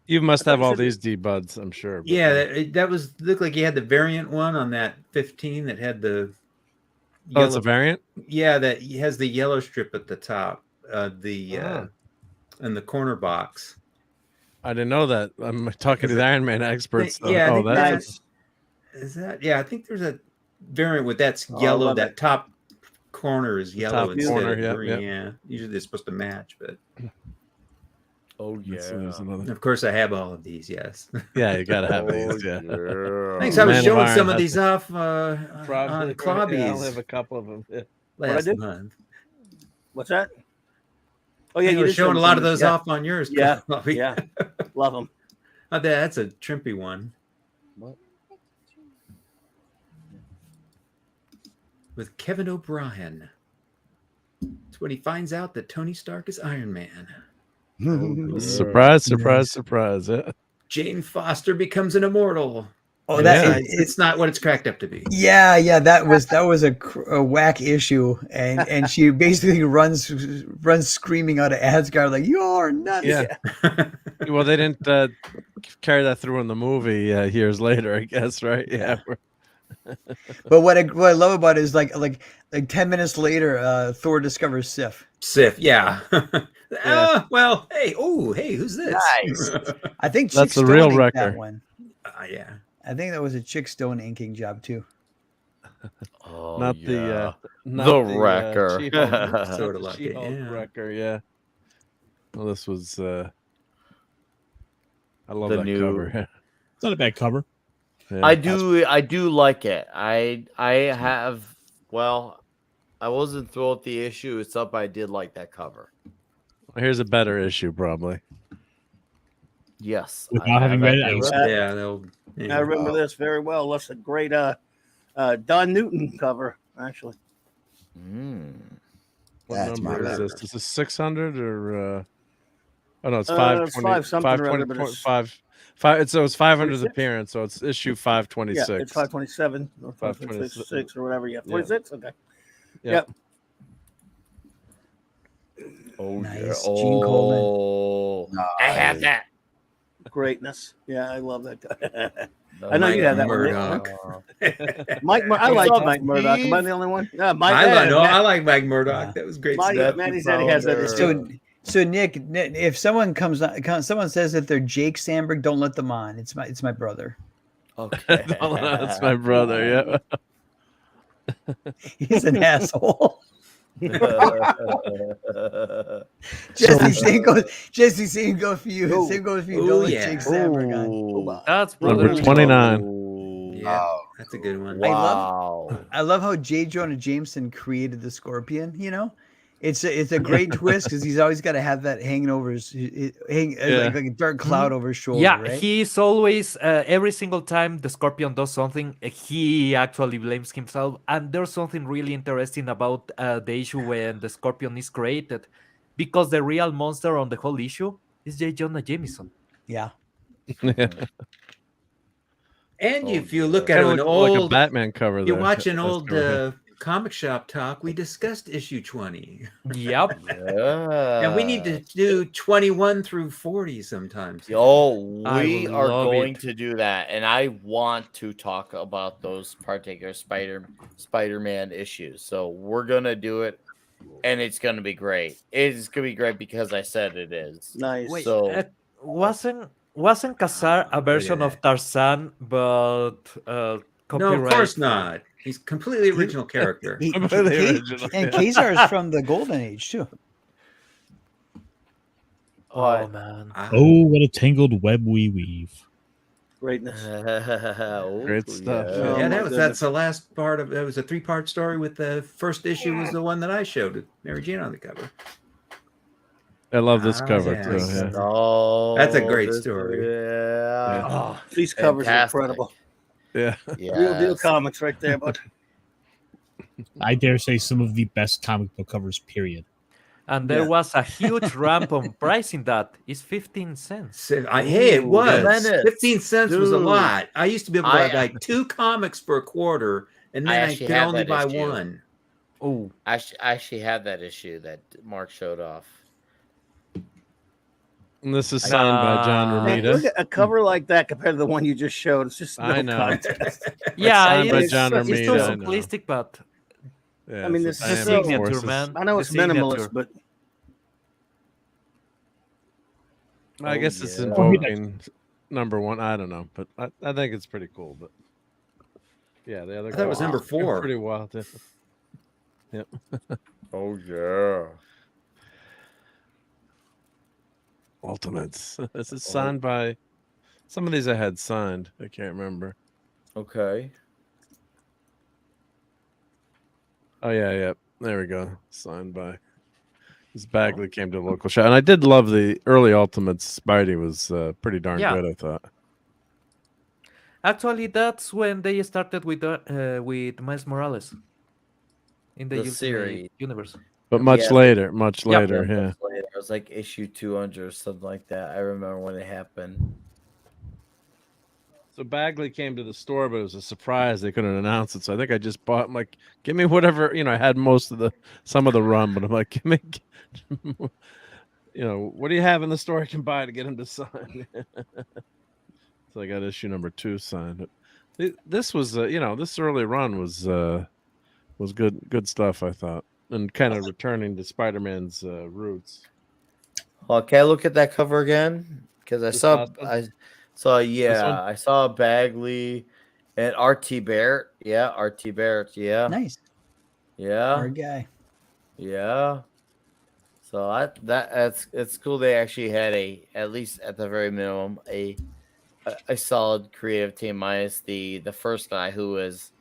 You must have all these D-buds, I'm sure. But Yeah, that was looked like you had the variant one on that 15 that had the. Oh, it's a variant? Yeah, that has the yellow strip at the top, in the corner box. I didn't know that. I'm talking to the Iron Man experts. Yeah, that's is that? Yeah, I think there's a variant with that's yellow. That top corner is yellow instead of green. Yeah, usually they're supposed to match, but. Oh yeah. Of course, I have all of these. Yes. Yeah, you gotta have these. Yeah. Thanks. I was showing some of these off on Clobbies. Yeah, I'll have a couple of them. Yeah. Last month. What's that? Oh yeah, you were showing a lot of those off on yours. Yeah, Clobby. yeah, love them. Oh, that's a trimpy one. What? With Kevin O'Brien. It's when he finds out that Tony Stark is Iron Man. Surprise, surprise, surprise. Yeah. Jane Foster becomes an immortal. Oh, it's not what it's cracked up to be. Yeah, that was a whack issue, and she basically runs screaming out of Asgard like, "You're nuts!" Yeah. Well, they didn't carry that through in the movie years later, I guess, right? Yeah. But what I love about it is like 10 minutes later, Thor discovers Sif. Sif, yeah. Well, hey, who's this? Nice. I think that's Chick the real Stone inked wrecker. that one. Yeah. I think that was a Chick Stone inking job too. Oh, not yeah. the wrecker. Sort of like it, She-Hulk wrecker, yeah. Well, this was I love The that new- cover. It's not a bad cover. Yeah. I do like it. I wasn't thrilled with the issue. It's up. I did like that cover. Here's a better issue, probably. Yes. Without having read it, I was- I remember this very well. That's a great Don Newton cover, actually. What That's number my is bad. this? Is this 600 or? Oh no, it's It's 520. 5 something or other, 520. but it's- 5. So it's 500th 26? appearance. So it's issue 526. Yeah, it's 527 or 526 or whatever. Yeah, 26. Okay. Yep. Oh Nice. yeah. Gene Coleman. I have that. Greatness. Yeah, I love that guy. The I know you have that Murdoch. one. I like Mike Murdoch. Am I the only one? Yeah, Mike. I like Mike Murdoch. That was great stuff. Manny said he has that. So Nick, if someone someone says that they're Jake Sandberg, don't let them on. It's my brother. Okay. That's my brother. Yeah. He's an asshole. Jesse, same goes for you. Oh. Same goes for you. Oh, Don't let yeah. Jake Sabragon. Ooh. That's Number brotherly 29. Ooh. Yeah, that's a good one. Wow. I love how J. Jonah Jameson created the Scorpion. You know, it's a great twist because he's always got to have that hanging over like a dark cloud over his shoulder. Yeah, right? he's always every single time the Scorpion does something, he actually blames himself. And there's something really interesting about the issue when the Scorpion is created, because the real monster on the whole issue is J. Jonah Jameson. Yeah. And Oh, if you look at Kinda an looked like a old Batman cover you there. watch an That's old cover. comic shop talk, we discussed issue 20. Yep. And we need to do 21 through 40 sometimes. Oh, I we will are love going it. to do that, and I want to talk about those particular Spider-Man issues. So we're gonna do it, and it's gonna be great. It's gonna be great because I said it is. Nice. Wait, So wasn't Kazar a version of Tarzan, but No, copyright? of course not. He's completely original character. And Kazar is from the Golden Age too. Oh man. Oh, what a tangled web we weave. Greatness. Great stuff. Yeah. Yeah, that's the last part of it. Was a 3-part story with the first issue was the one that I showed with Mary Jane on the cover. I love this Ah, cover yes. too. Yeah. Oh, That's a great this- story. Yeah. Oh, these covers Fantastic. are incredible. Yeah. Real deal Yes. comics right there, but I dare say some of the best comic book covers, period. And there was a huge ramp on pricing that is 15 cents. Hey, it Ooh, was. tremendous. 15 cents was a Dude. lot. I used to be able to buy like 2 comics for a quarter, and I then I actually could have only that buy issue. one. Oh, I actually had that issue that Mark showed off. And this is signed by John Man, Romita. look at a cover like that compared to the one you just showed. It's just no I know. contest. yeah, signed by it's, John it's Romita, still I know. simplistic, but Yeah, I mean, it's this the is Dynamic signature, Forces. man. I know The it's minimalist, signature. but I guess it's yeah. invoking number 1. I don't know, but I think it's pretty cool. But yeah, the other I thought it was guys number are 4. Pretty wild. Yep. Oh yeah. Ultimates. This is signed by some of these I had signed. I can't remember. Okay. Oh yeah. There we go. Signed by. This Bagley came to a local shop, and I did love the early Ultimates. Spidey was pretty darn Yeah. good, I thought. Actually, that's when they started with Miles Morales in the The Ultimate series. Universe. But much Yeah, later, much Yeah. later, much yeah. later. It was like issue 200 or something like that. I remember when it happened. So Bagley came to the store, but it was a surprise. They couldn't announce it. So I think I just bought. I'm like, give me whatever. I had some of the run, but I'm like, give me, what do you have in the store I can buy to get him to sign? So I got issue number 2 signed. This was, this early run was good stuff, I thought, and kind of returning to Spider-Man's roots. Well, can I look at that cover again? Because I This saw, last one? I saw, one? yeah, I saw Bagley and RT Barrett. Yeah, RT Barrett. Yeah, Nice. yeah, Our guy. yeah. So it's cool. They actually had at least at the very minimum a solid creative team minus the first guy who was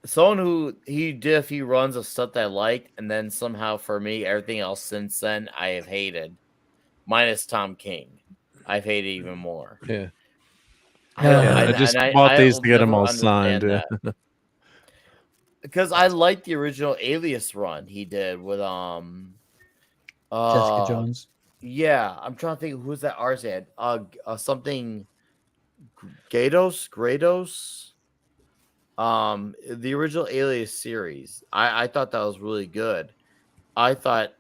someone who he did a few runs of stuff that I liked, and then somehow for me everything else since then I have hated, minus Tom King. I've hated even more. Yeah. I just bought these to get them all signed. Yeah. Because I like the original Alias run he did with Jessica Jones. Yeah, I'm trying to think who's that ours had. Something Grados. The original Alias series. I thought that was really good. I thought,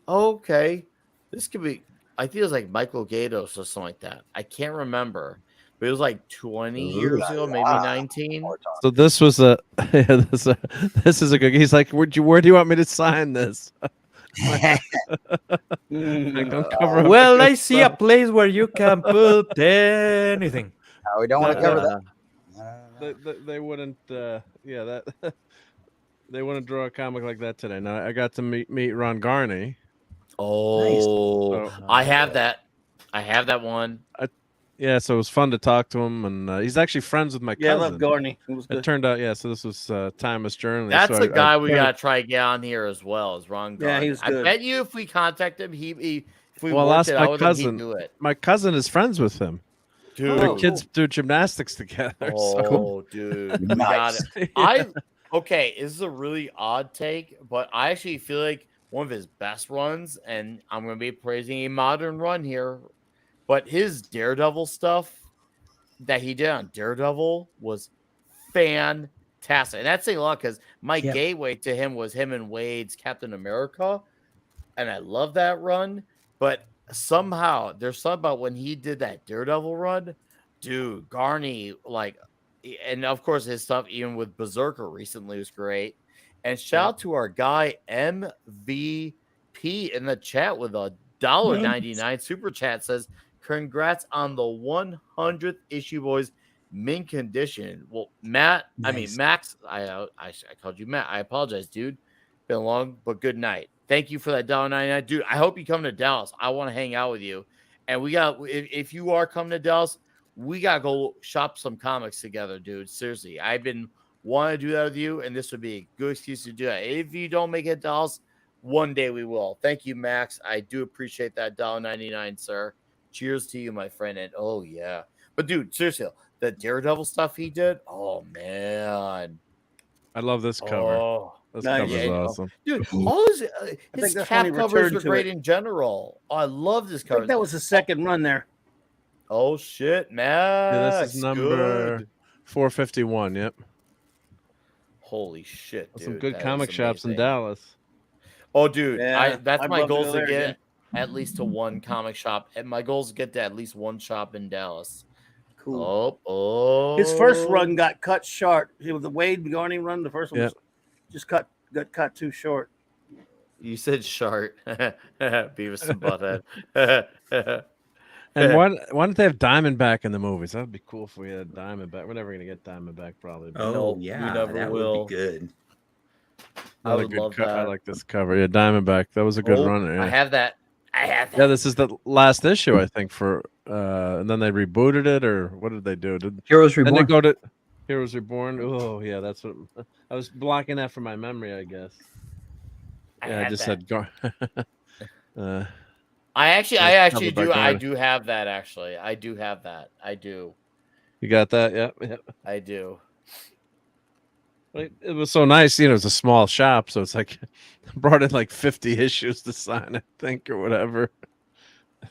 okay, this could be. I think it was like Michael Gatos or something like that. I can't remember, but it was like 20 years ago, maybe 19. So this was this is a good. He's like, where do you want me to sign this? Like, don't cover up Well, my I good see a stuff. place where you can put anything. No, we don't want to cover that. They wouldn't. Yeah, that. they want to draw a comic like that today. Now I got to meet Ron Garney. Oh, So, I have that. I have that one. Yeah, so it was fun to talk to him, and he's actually friends with my cousin. Yeah, I love Garney. It was good. It turned out, so this was Timeless Journey. That's so a guy we gotta try to get on here as well as Ron Garney. Yeah, he was good. I bet you if we contact him, if we well, worked ask it my out with cousin. him, he'd do it. My cousin is friends with him. Dude, the kids do gymnastics together. Oh, dude, we got it. Okay, this is a really odd take, but I actually feel like one of his best runs, and I'm gonna be praising a modern run here, but his Daredevil stuff that he did on Daredevil was fantastic. And that's saying a lot because my gateway to him was him and Wade's Captain America. And I love that run. But somehow there's something about when he did that Daredevil run, dude, Garney, and of course his stuff, even with Berserker recently, was great. And shout out to our guy MVP in the chat with a $1.99 super chat says, congrats on the 100th issue, boys. Mint condition. Well, Matt, nice. I mean, Max, I called you Matt. I apologize, dude. Been long, but good night. Thank you for that $1.99. Dude, I hope you come to Dallas. I want to hang out with you. And if you are coming to Dallas, we got to go shop some comics together, dude. Seriously. I've been wanting to do that with you, and this would be a good excuse to do that. If you don't make it to Dallas, one day we will. Thank you, Max. I do appreciate that $1.99, sir. Cheers to you, my friend. And oh yeah, but dude, seriously, the Daredevil stuff he did. Oh man, I love this cover. This cover is awesome, dude. All his cap covers are great in general. Oh, I love this cover. That was the second run there. Oh shit, man! Yeah, this is number 451. Yep. Holy shit, dude! Some good comic shops in Dallas. Oh, dude, that's my goal to get at least to one comic shop, and my goal is to get to at least one shop in Dallas. Cool. Oh, his first run got cut short. It was the Wade Garney run. The first one was just got cut too short. You said short. Beavis and Butthead. And why don't they have Diamondback in the movies? That would be cool if we had Diamondback. We're never gonna get Diamondback, probably. But we never will. Would be good. I would love that. I like this cover. Yeah, Diamondback. That was a good run. Yeah. I have that. Yeah, this is the last issue, I think, for and then they rebooted it, or what did they do? Heroes Reborn. Then they go to Heroes Reborn. Oh yeah, that's what I was blocking that from my memory, I guess. Yeah, I just said go. I actually do. I do have that. Actually, I do have that. I do. You got that? Yeah. I do. It was so nice, it's a small shop, so it's like brought in like 50 issues to sign, I think, or whatever.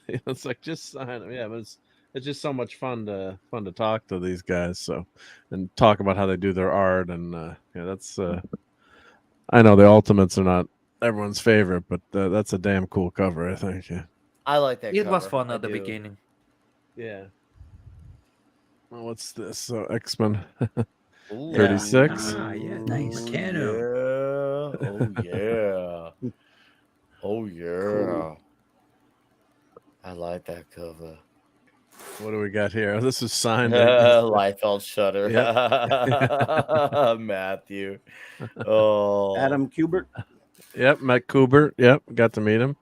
It's like just sign them. Yeah, but it's just so much fun to talk to these guys, and talk about how they do their art, and that's I know the Ultimates are not everyone's favorite, but that's a damn cool cover, I think. Yeah, I like that. It was fun at the beginning. Yeah. Well, what's this? So X-Men. 36. Yeah, nice. Oh yeah. Oh yeah. Cool. I like that cover. What do we got here? This is signed. Liefeld Shutter. Yep. Matthew. Oh, Adam Kubert. Yep, Matt Kubert. Yep, got to meet him.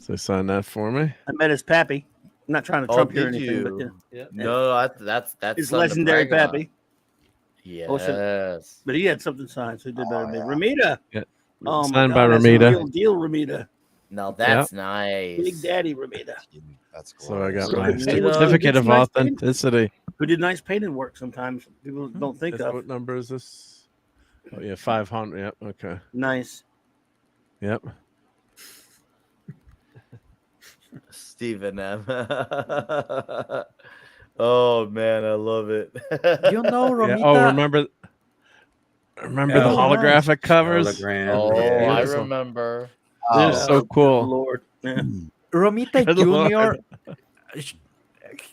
So sign that for me. I met his pappy. I'm not trying to trump you or anything, but no, that's his legendary pappy. Yes, but he had something signed, so he did better than me. Ramita. Yeah. Oh, signed by Ramita. Real deal, Ramita. Now that's nice. Big Daddy Ramita. That's cool. So I got my certificate of authenticity. Who did nice painting work sometimes people don't think of. What number is this? Oh yeah, 500. Yep. Okay. Nice. Yep. Stephen M. Oh man, I love it. Romita. Yeah. Oh, remember the holographic covers? Oh, I remember. They're so cool. Lord. Romita Jr.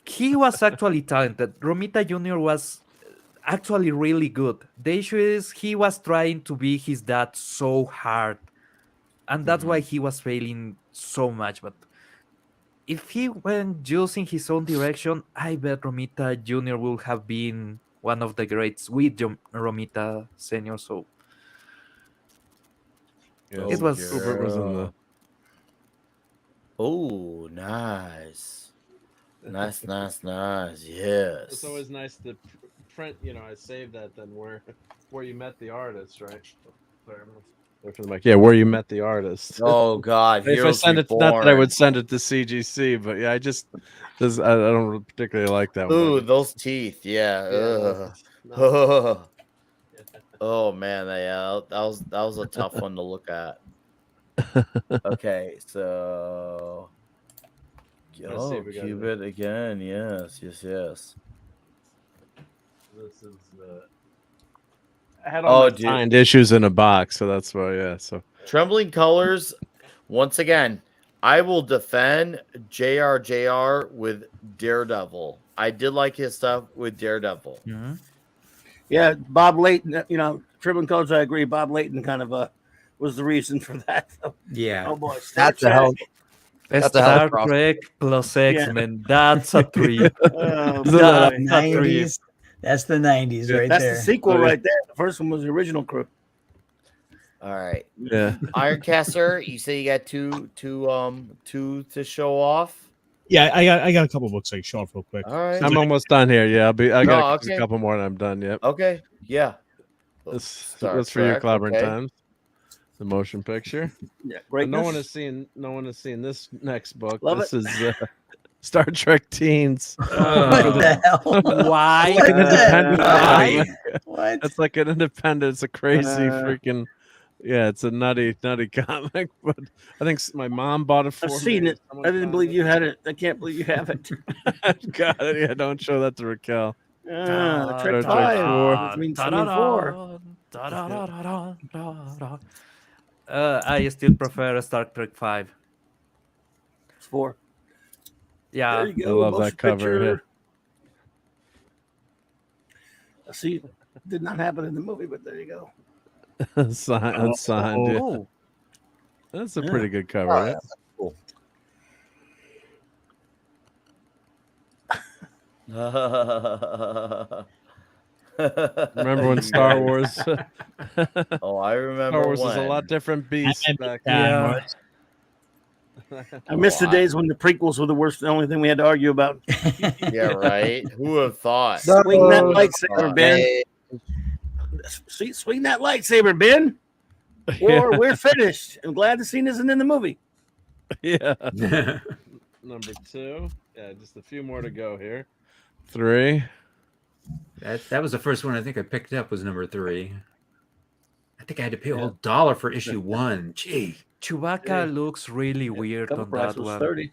He was actually talented. Romita Jr. was actually really good. The issue is he was trying to be his dad so hard, and that's why he was failing so much. But if he went using his own direction, I bet Romita Jr. will have been one of the greats with Romita Senior. So Yeah, It was Hubert was in the. Oh, nice. Nice. It's Yes. always nice to print. I saved that then where you met the artist, right? Sorry, I'm for the mic. Yeah, where you met the artist. Oh God, If I Heroes send it, not that I Reborn. would send it to CGC, but yeah, I don't particularly like that one. Ooh, those teeth. Yeah. Yeah, Ugh. Oh man, that was a tough one to look at. Okay, so Let's see if we got it. Cubit again. Yes. This is I had Oh, all my dude. signed issues in a box, so that's why. Yeah, so Trembling Colors. Once again, I will defend JR with Daredevil. I did like his stuff with Daredevil. Mhm. Yeah, Bob Layton. Trembling Colors. I agree. Bob Layton kind of was the reason for that. Yeah. Oh boy, Star That's the Trek. hell. That's a hell of a Star cross. Trek plus X-Men. That's a three. Oh, That's boy. a three. 90s. That's the 90s right That's there. the sequel right there. The first one was the original crew. All right. yeah. Ironcaster, you say you got two to show off. Yeah, I got a couple books I can show off real quick. All right. I'm almost done here. Yeah, I got okay. a couple more and I'm done. Yep. Okay. Yeah. This Star was for you, Trek, Clobbering okay. Times. The motion picture. Yeah, But great. no one has seen this next book. Love this it. is Star Trek Teens. What the hell? Why? Like an independent Why? comic. What? It's like an independent. It's a crazy freaking. Yeah, it's a nutty comic. But I think my mom bought it for I've me. seen it. Someone I didn't found believe you had it. I can't believe you have it. God, yeah, don't show that to Raquel. Trek Trek 5, 4. which means something 4. I still prefer Star Trek 5. It's 4. Yeah. There you I go. love motion that cover. picture. See, did not happen in the movie, but there you go. Unsigned. Yeah. Oh. That's a pretty good cover. Oh, Right? that's cool. Remember when Star Wars? Oh, I remember Star Wars when. is a lot different beast back Yeah. I miss the days when the prequels were the only thing we had to argue about. Yeah, right. Who would have thought? Swing that Who would have lightsaber, thought? Ben. Swing that lightsaber, Ben. Or we're finished. I'm glad the scene isn't in the movie. Yeah. Number 2. Yeah, just a few more to go here. 3. That was the first one I think I picked up was number 3. I think I had to pay a whole $1 for issue 1. Gee. Chewbacca looks really weird Cover on price that was one. 30.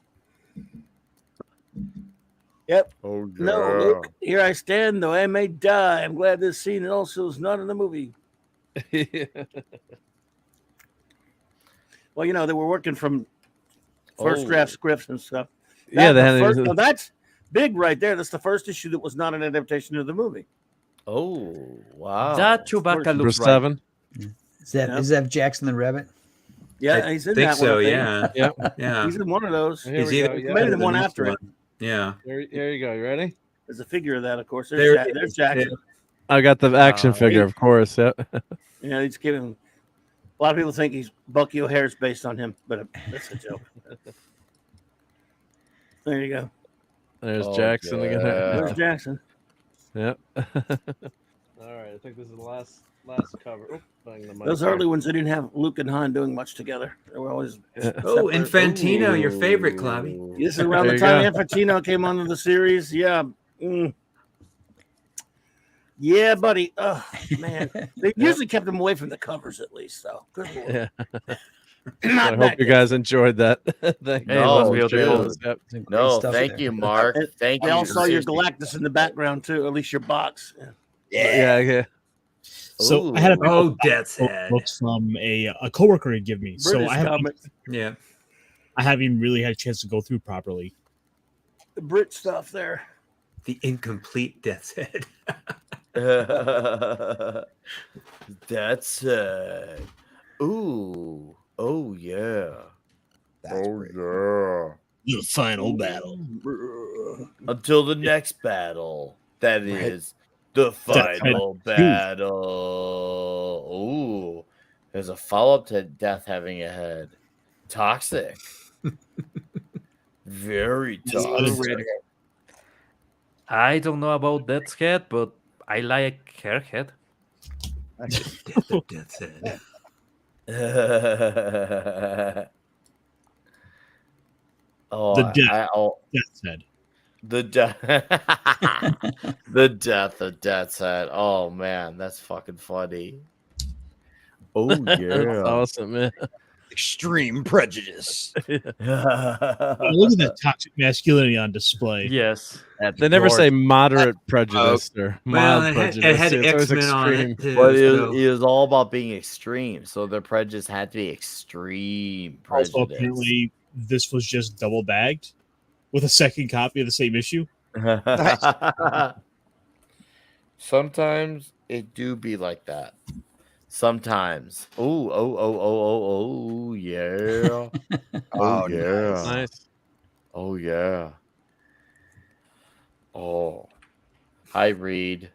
Yep. Oh, yeah. No, Luke, here I stand, though I may die. I'm glad this scene also is not in the movie. Well, they were working from first draft scripts and stuff. Yeah, Now that's big right there. That's the first issue that was not an adaptation of the movie. Oh, wow. That Chewbacca Number looks right. 7. Is that Jackson the Rabbit? Yeah, he's in think that so, one. I think. yeah. Yep. Yeah. He's in one of those. Here He's we either go. Yeah. Maybe the the one next after it. one. Yeah. Here you go. You ready? There's a figure of that, of course. There it There's is. Jackson. I got the action figure, of course. Yep. Yeah, he's giving. A lot of people think he's Bucky O'Hare's based on him, but that's a joke. There you go. There's Oh, Jackson again. There's Jackson. Yep. All right, I think this is the last cover. Oh, bang the mic Those there. early ones, they didn't have Luke and Han doing much together. They were always. Oh, separate. Infantino, your favorite, Clobby. This is around There the you time go. Infantino came onto the series. Yeah. Yeah, buddy. Oh, man. They usually kept him away from the covers, at least. So, good Lord. Yeah. Not I back hope you then. guys enjoyed that. Thank you. No, Those dude. trailers. Yep. No, stuff thank there. you, Mark. Thank I you. also saw your Galactus in the background, too, or at least your box. Yeah. So I had a Oh, Death's Head. books from a coworker had given me. So British I comics. Yeah. haven't really had a chance to go through properly. The Brit stuff there. The incomplete Death's Head. That's ooh. Oh yeah. Yeah. The final battle. Until the next battle. That is the Death's Head final 2. battle. Ooh. There's a follow-up to Death Having a Head. Toxic. Very toxic. I don't know about Death's Head, but I like her head. Death's Head. Death's Head. The death. The death of Death's Head. Oh man, that's fucking funny. Oh yeah, That's awesome, man. Extreme prejudice. Look at that toxic masculinity on display. Yes. They never say moderate prejudice or mild prejudice. It had It's always X-Men on extreme. it too. But so- it was all about being extreme. So their prejudice had to be extreme prejudice. Also, apparently, this was just double bagged with a second copy of the same issue. Sometimes it do be like that. Sometimes. Oh, yeah. Oh, yeah. Nice. Oh, yeah. Oh. Hi, Reed.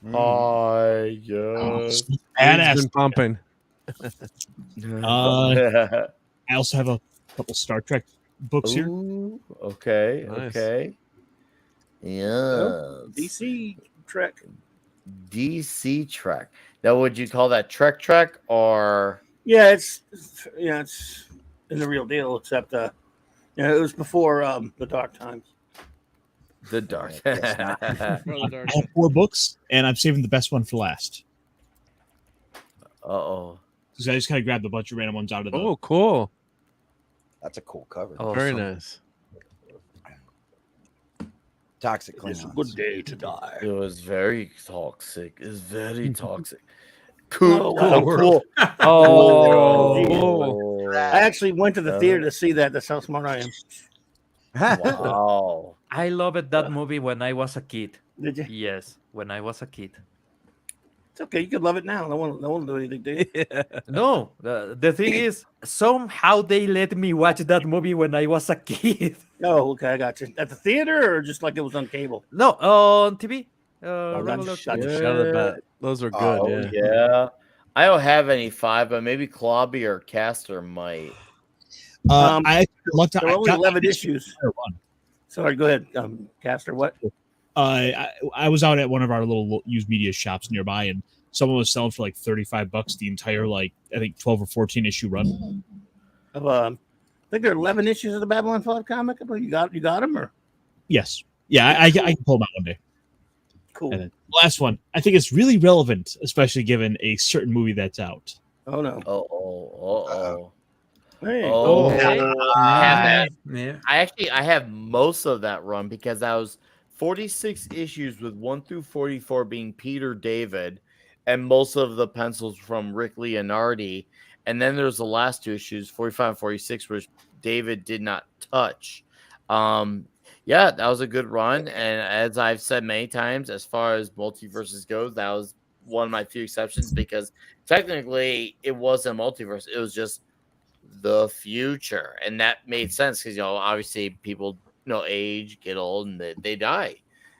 Hi, yeah. Reed's been pumping. I also have a couple Star Trek books here. Ooh, okay, Nice. okay. Yeah. DC Trek. DC Trek. Now, would you call that Trek or? Yeah, it's in the real deal, except it was before the Dark Times. The Dark. I have 4 books, and I'm saving the best one for last. Uh-oh. Because I just kind of grabbed a bunch of random ones out of the. Oh, cool. That's a cool cover. Oh, very nice. Toxic It's a Klingons. good day to die. It was very toxic. It's very toxic. Oh, wow. Cool. Oh, I actually went to the theater to see that. That's how smart I am. Wow. I loved that movie when I was a kid. Did you? Yes, when I was a kid. It's okay. You could love it now. No one will do anything to you. No, the thing is, somehow they let me watch that movie when I was a kid. Oh, okay. I got you. At the theater or just like it was on cable? No, on TV. Gotcha. Those are good. Oh, yeah. I don't have any 5, but maybe Clobby or Caster might. I looked at There are only 11 issues. Sorry, go ahead, Caster. What? I was out at one of our little used media shops nearby, and someone was selling for like $35 the entire, like, I think 12 or 14 issue run. I think there are 11 issues of the Babylon 5 comic. You got them, or? Yes. Yeah, I can pull them out one day. Cool. And then the last one, I think it's really relevant, especially given a certain movie that's out. Oh no. Hey. Yeah. I have most of that run because I was 46 issues with 1 through 44 being Peter David, and most of the pencils from Rick Leonardi. And then there's the last 2 issues, 45 and 46, which David did not touch. Yeah, that was a good run. And as I've said many times, as far as multiverses goes, that was one of my few exceptions because technically it wasn't a multiverse. It was just the future. And that made sense because, obviously people, age, get old, and they die.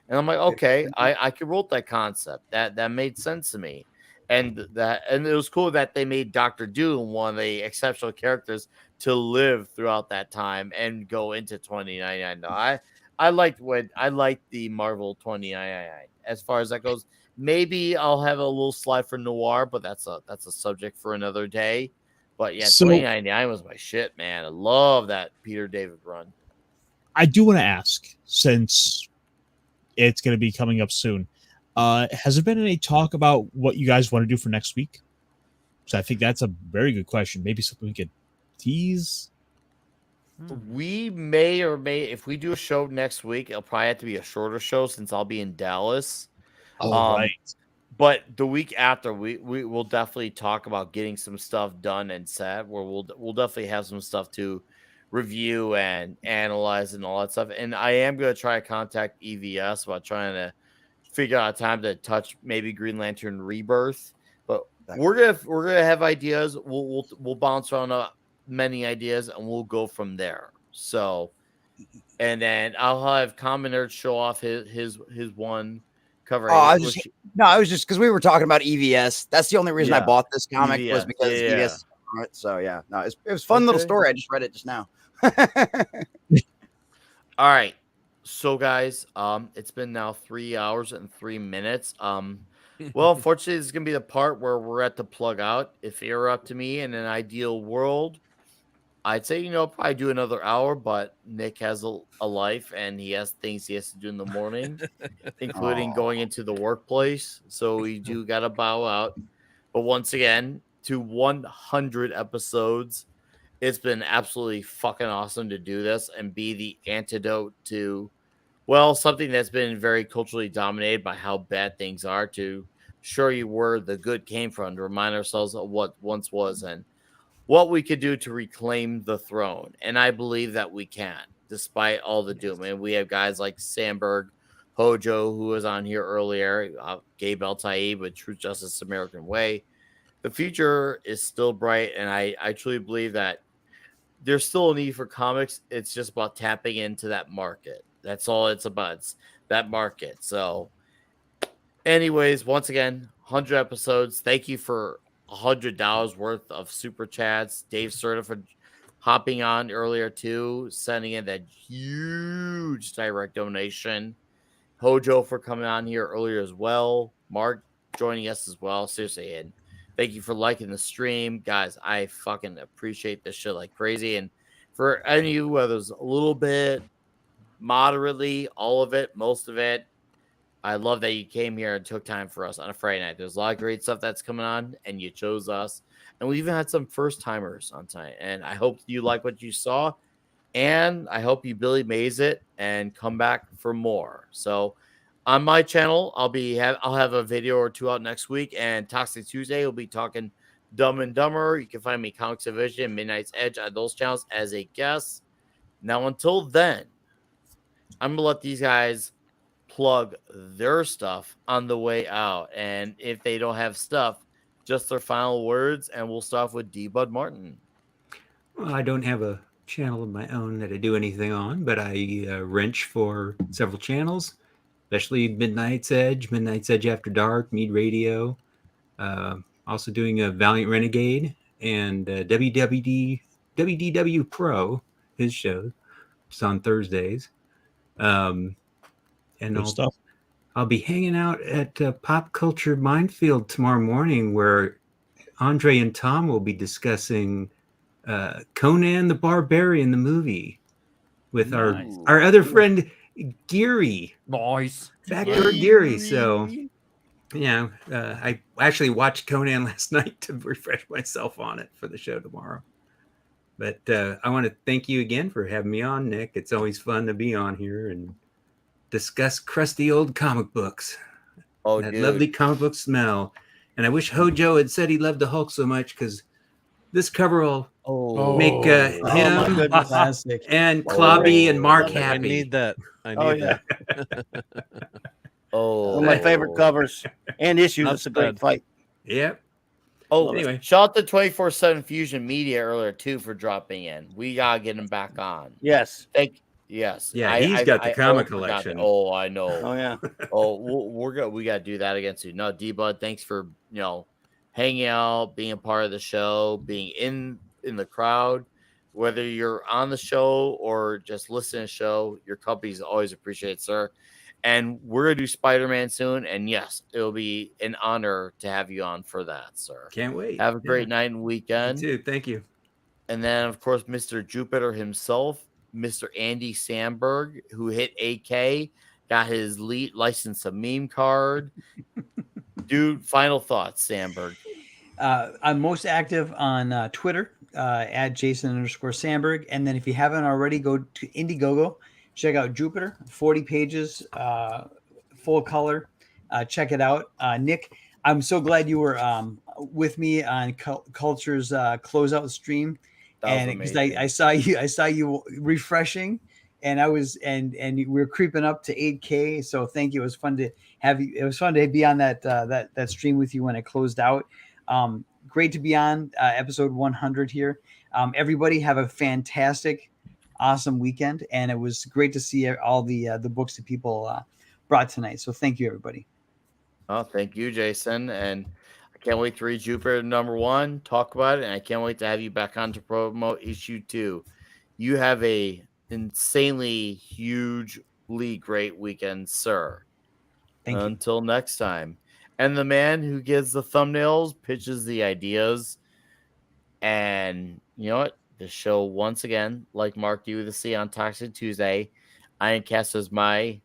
And I'm like, okay, I could roll with that concept. That made sense to me. And it was cool that they made Dr. Doom one of the exceptional characters to live throughout that time and go into 2099. No, I liked the Marvel 2099. As far as that goes, maybe I'll have a little slide for Noir, but that's a subject for another day. But yeah, 2099 was my shit, man. I love that Peter David run. I do want to ask, since it's going to be coming up soon, has there been any talk about what you guys want to do for next week? So I think that's a very good question. Maybe something we could tease. We may or may, if we do a show next week, it'll probably have to be a shorter show since I'll be in Dallas. Right. But the week after, we will definitely talk about getting some stuff done and set. Where we'll definitely have some stuff to review and analyze and all that stuff. And I am going to try to contact EVS about trying to figure out a time to touch maybe Green Lantern Rebirth. But we're gonna have ideas. We'll bounce around many ideas and we'll go from there. So, and then I'll have Common Nerd show off his one cover. Oh, I was just because we were talking about EVS. That's the only reason I bought this comic was EVS. because Yeah. EVS. So yeah, no, it was a fun little story. I just read it just now. All right. So guys, it's been now 3 hours and 3 minutes. Well, unfortunately, this is gonna be the part where we're at the plug out. If it were up to me in an ideal world, I'd say, probably do another hour, but Nick has a life and he has things he has to do in the morning, including going into the workplace. So we do gotta bow out. But once again, to 100 episodes, it's been absolutely fucking awesome to do this and be the antidote to, well, something that's been very culturally dominated by how bad things are, to show you where the good came from, to remind ourselves of what once was and what we could do to reclaim the throne. And I believe that we can, despite all the doom. And we have guys like Sandberg, Hojo, who was on here earlier, Gabe El Taib with Truth, Justice, American Way. The future is still bright, and I truly believe that there's still a need for comics. It's just about tapping into that market. That's all it's about. It's that market. So, anyways, once again, 100 episodes. Thank you for $100 worth of super chats. Dave Serta for hopping on earlier too, sending in that huge direct donation. Hojo for coming on here earlier as well. Mark joining us as well. Seriously, and thank you for liking the stream, guys. I fucking appreciate this shit like crazy. And for any of you, whether it's a little bit, moderately, all of it, most of it, I love that you came here and took time for us on a Friday night. There's a lot of great stuff that's coming on, and you chose us. And we even had some first timers on tonight. And I hope you like what you saw. And I hope you Billy Mays it and come back for more. So on my channel, I'll have a video or two out next week. And Toxic Tuesday will be talking Dumb and Dumber. You can find me Comics Division, Midnight's Edge on those channels as a guest. Now until then, I'm gonna let these guys plug their stuff on the way out. And if they don't have stuff, just their final words, and we'll start with D. Bud Martin. Well, I don't have a channel of my own that I do anything on, but I wrench for several channels, especially Midnight's Edge After Dark, Mead Radio. Also doing a Valiant Renegade and WDW Pro, his show. It's on Thursdays. And Good stuff. I'll be hanging out at Pop Culture Minefield tomorrow morning, where Andre and Tom will be discussing Conan the Barbarian, the movie, with our other friend Geary. Nice. Backdoor Geary. So, yeah, I actually watched Conan last night to refresh myself on it for the show tomorrow. But I want to thank you again for having me on, Nick. It's always fun to be on here and discuss crusty old comic books. Oh, that dude. Lovely comic book smell. And I wish Hojo had said he loved the Hulk so much, because this cover will make him and Clobby and Mark happy. I need that. I need that. One of my favorite covers and issues. It's a great fight. Yep. Oh, Anyway. shout out to 24/7 Fusion Media earlier too for dropping in. We gotta get him back on. Yes. Yes. Yeah, he's got the comic collection. Oh, I know. Oh yeah. We gotta do that again soon. No, D-Bud, thanks for hanging out, being a part of the show, being in the crowd. Whether you're on the show or just listening to the show, your company's always appreciated, sir. And we're gonna do Spider-Man soon. And yes, it'll be an honor to have you on for that, sir. Can't wait. Have a great night and weekend. You too. Thank you. And then, of course, Mr. Jupiter himself, Mr. Andy Sandberg, who hit AK, got his license a meme card. Dude, final thoughts, Sandberg. I'm most active on Twitter at Jason_Sandberg. And then if you haven't already, go to Indiegogo. Check out Jupiter, 40 pages, full color. Check it out. Nick, I'm so glad you were with me on Culture's closeout stream. And because I saw you refreshing, and I was and we were creeping up to 8K. So thank you. It was fun to have you. It was fun to be on that stream with you when it closed out. Great to be on episode 100 here. Everybody have a fantastic, awesome weekend, and it was great to see all the books that people brought tonight. So thank you, everybody. Oh, thank you, Jason. And I can't wait to read Jupiter #1, talk about it, and I can't wait to have you back on to promote issue 2. You have a insanely hugely great weekend, sir. Thank you. Until next time. And the man who gives the thumbnails pitches the ideas. And you know what? The show, once again, like Mark D with a C on Toxic Tuesday, Ironcast is my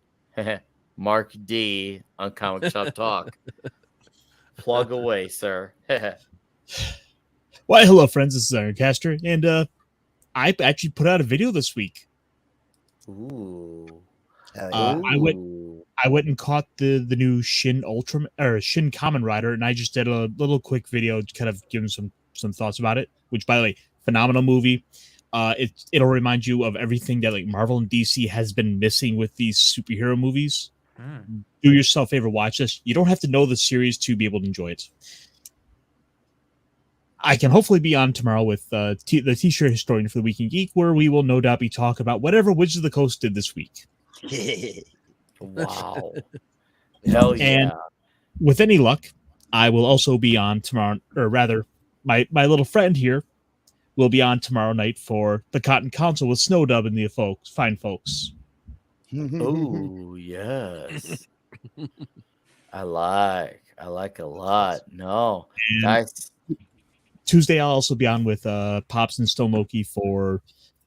Mark D on Comic Shop Talk. Plug away, sir. Why, hello, friends. This is Ironcaster, and I actually put out a video this week. Ooh. I went and caught the new Shin Ultra or Shin Kamen Rider, and I just did a little quick video to kind of give them some thoughts about it. Which, by the way, phenomenal movie. It'll remind you of everything that like Marvel and DC has been missing with these superhero movies. Do yourself a favor, watch this. You don't have to know the series to be able to enjoy it. I can hopefully be on tomorrow with the T-shirt historian for the Week in Geek, where we will no doubt be talking about whatever Wizards of the Coast did this week. Wow. Hell yeah. And with any luck, I will also be on tomorrow, or rather, my little friend here will be on tomorrow night for the Cotton Council with Snowdub and the fine folks. Oh, yes. I like a lot. No, And guys. Tuesday, I'll also be on with Pops and Stone Loki for